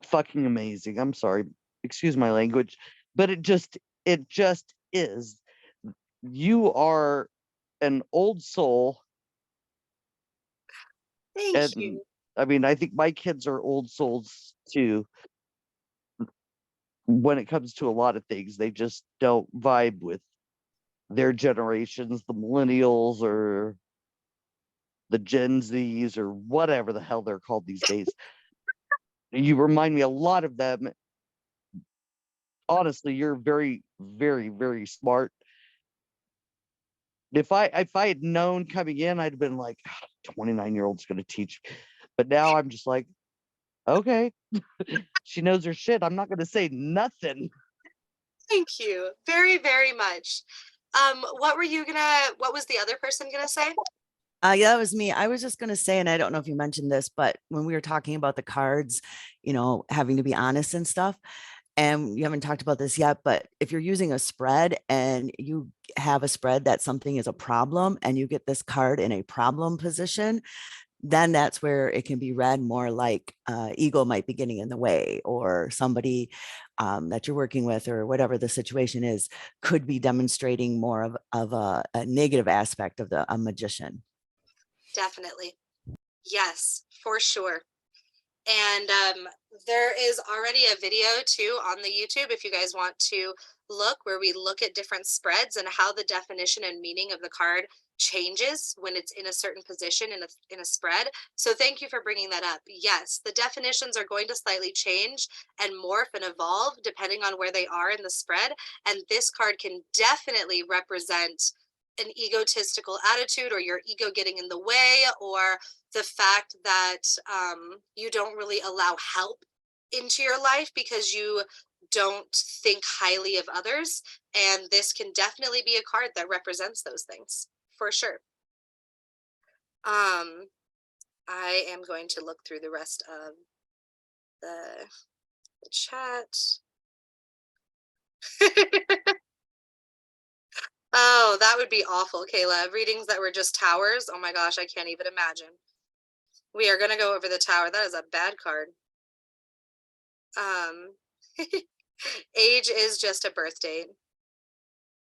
fucking amazing. I'm sorry, excuse my language, but it just is. You are an old soul, Thank and you. I mean, I think my kids are old souls too. When it comes to a lot of things, they just don't vibe with their generations, the millennials or the Gen Zs or whatever the hell they're called these days. You remind me a lot of them. Honestly, you're very, very, very smart. If I had known coming in, I'd have been like, 29-year-old's gonna teach. But now I'm just like, okay, she knows her shit. I'm not gonna say nothing. Thank you very, very much. What was the other person gonna say? yeah, that was me. I was just gonna say, and I don't know if you mentioned this, but when we were talking about the cards, having to be honest and stuff, and you haven't talked about this yet, but if you're using a spread and you have a spread that something is a problem and you get this card in a problem position, then that's where it can be read more like ego might be getting in the way, or somebody that you're working with, or whatever the situation is, could be demonstrating more of a negative aspect of a magician. Definitely. Yes, for sure. And there is already a video too on the YouTube if you guys want to look, where we look at different spreads and how the definition and meaning of the card changes when it's in a certain position in a spread. So thank you for bringing that up. Yes, the definitions are going to slightly change and morph and evolve depending on where they are in the spread. And this card can definitely represent an egotistical attitude, or your ego getting in the way, or the fact that you don't really allow help into your life because you don't think highly of others. And this can definitely be a card that represents those things for sure. I am going to look through the rest of the chat. Oh, that would be awful, Kayla. Readings that were just towers. Oh my gosh, I can't even imagine. We are gonna go over the tower. That is a bad card. Age is just a birth date.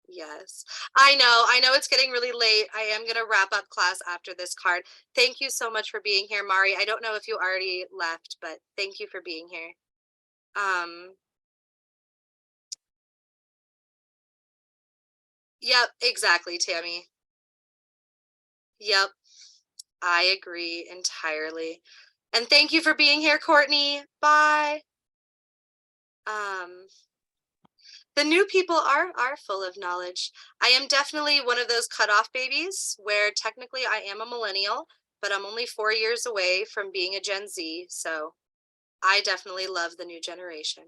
Yes, I know it's getting really late. I am gonna wrap up class after this card. Thank you so much for being here, Mari. I don't know if you already left, but thank you for being here. Yep, exactly, Tammy. Yep, I agree entirely. And thank you for being here, Courtney. Bye. The new people are full of knowledge. I am definitely one of those cutoff babies where technically I am a millennial, but I'm only 4 years away from being a Gen Z. So I definitely love the new generation.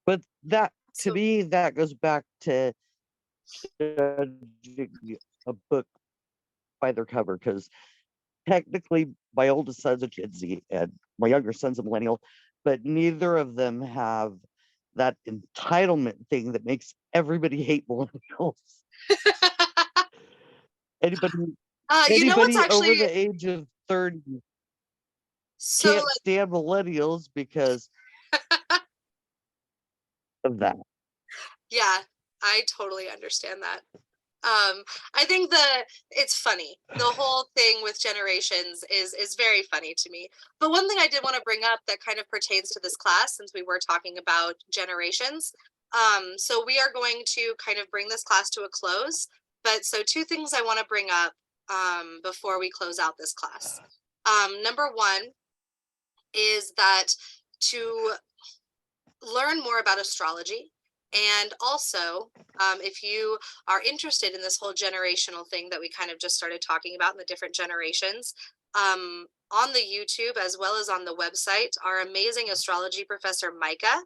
But that, to So me, that goes back to judging a book by their cover, because technically my oldest son's a Gen Z and my younger son's a millennial, but neither of them have that entitlement thing that makes everybody hate millennials. Anybody you know what's over actually the age of 30 so can't like stand millennials because of that. yeah, I totally understand that. I think it's funny. The whole thing with generations is very funny to me. But one thing I did want to bring up that kind of pertains to this class, since we were talking about generations. So we are going to kind of bring this class to a close. But so two things I want to bring up before we close out this class. Number one is that to learn more about astrology. And also, if you are interested in this whole generational thing that we kind of just started talking about in the different generations, on the YouTube as well as on the website, our amazing astrology professor, Micah,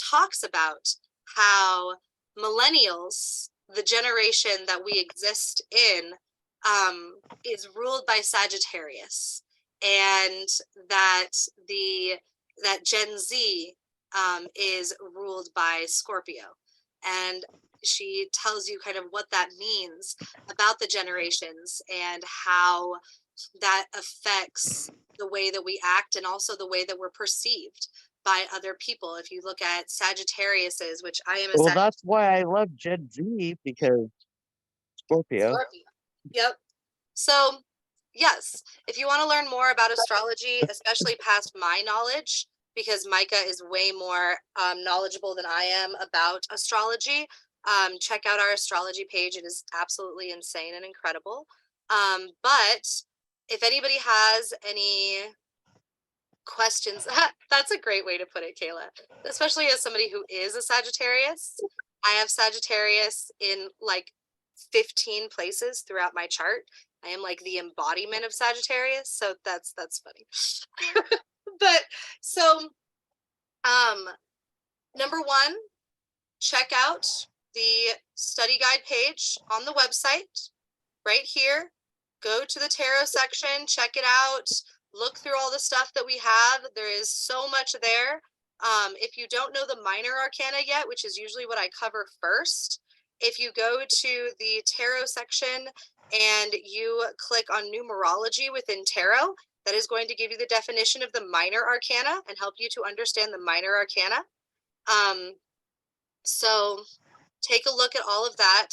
talks about how millennials, the generation that we exist in, is ruled by Sagittarius, and that that Gen Z is ruled by Scorpio. And she tells you kind of what that means about the generations and how that affects the way that we act and also the way that we're perceived by other people. If you look at Sagittarius's, which I am a Well, that's why I love Gen Z, because Scorpio. Yep. So yes, if you want to learn more about astrology, especially past my knowledge, because Micah is way more knowledgeable than I am about astrology, check out our astrology page. It is absolutely insane and incredible. But if anybody has any questions, that's a great way to put it, Kayla, especially as somebody who is a Sagittarius. I have Sagittarius in like 15 places throughout my chart. I am like the embodiment of Sagittarius, so that's funny. But so number one, check out the study guide page on the website right here. Go to the tarot section, check it out, look through all the stuff that we have. There is so much there. If you don't know the minor arcana yet, which is usually what I cover first, if you go to the tarot section and you click on numerology within tarot, that is going to give you the definition of the minor arcana and help you to understand the minor arcana. So take a look at all of that.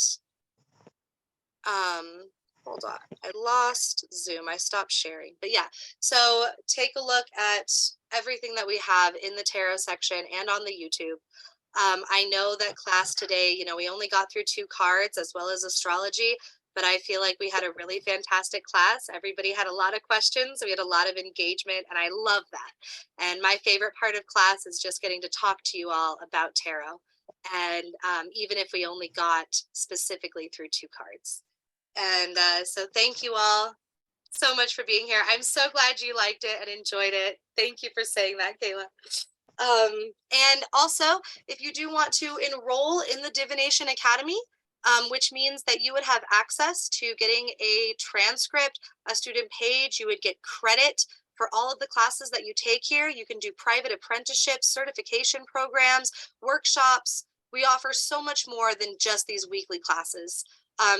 Hold on, I lost Zoom. I stopped sharing, but yeah. So take a look at everything that we have in the tarot section and on the YouTube. I know that class today, we only got through 2 cards as well as astrology, but I feel like we had a really fantastic class. Everybody had a lot of questions. We had a lot of engagement, and I love that. And my favorite part of class is just getting to talk to you all about tarot. And even if we only got specifically through 2 cards. And so thank you all so much for being here. I'm so glad you liked it and enjoyed it. Thank you for saying that, Kayla. And also, if you do want to enroll in the Divination Academy, which means that you would have access to getting a transcript, a student page, you would get credit For all of the classes that you take here, you can do private apprenticeships, certification programs, workshops. We offer so much more than just these weekly classes.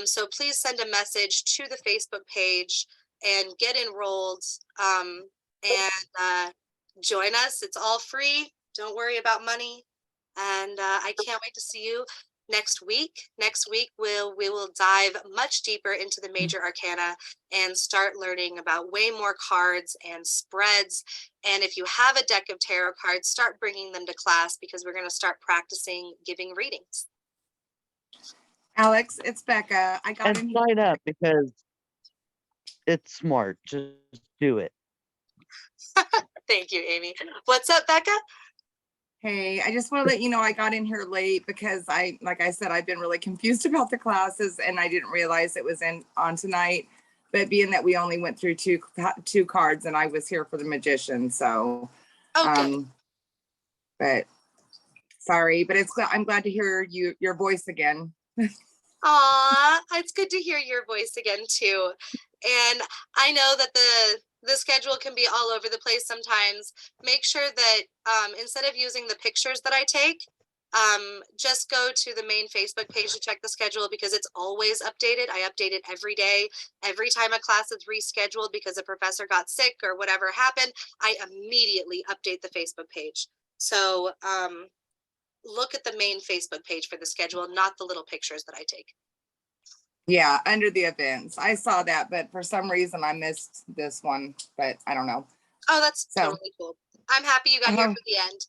So please send a message to the Facebook page and get enrolled, and join us. It's all free. Don't worry about money. And I can't wait to see you next week. Next week, we will dive much deeper into the major arcana and start learning about way more cards and spreads. And if you have a deck of tarot cards, start bringing them to class, because we're going to start practicing giving readings. Alex, it's Becca. I got And in. sign up because it's smart. Just do it. Thank you, Amy. What's up, Becca? Hey, I just want to let you know I got in here late because like I said, I've been really confused about the classes and I didn't realize it was on tonight. But being that we only went through two cards and I was here for the magician, so Okay. But sorry, but I'm glad to hear your voice again. Aw, it's good to hear your voice again too. And I know that the schedule can be all over the place sometimes. Make sure that instead of using the pictures that I take, just go to the main Facebook page to check the schedule, because it's always updated. I update it every day. Every time a class is rescheduled because a professor got sick or whatever happened, I immediately update the Facebook page. So look at the main Facebook page for the schedule, not the little pictures that I take. Yeah, under the events. I saw that, but for some reason I missed this one, but I don't know. Oh, that's So, totally cool. I'm happy you got here for the end.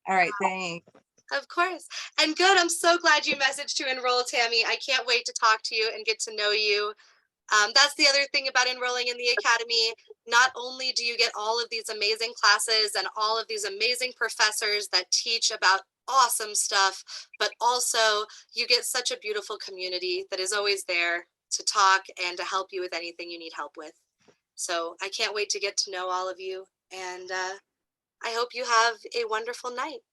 All right, thanks. Of course. And good. I'm so glad you messaged to enroll, Tammy. I can't wait to talk to you and get to know you. That's the other thing about enrolling in the academy. Not only do you get all of these amazing classes and all of these amazing professors that teach about awesome stuff, but also you get such a beautiful community that is always there to talk and to help you with anything you need help with. So I can't wait to get to know all of you, and I hope you have a wonderful night.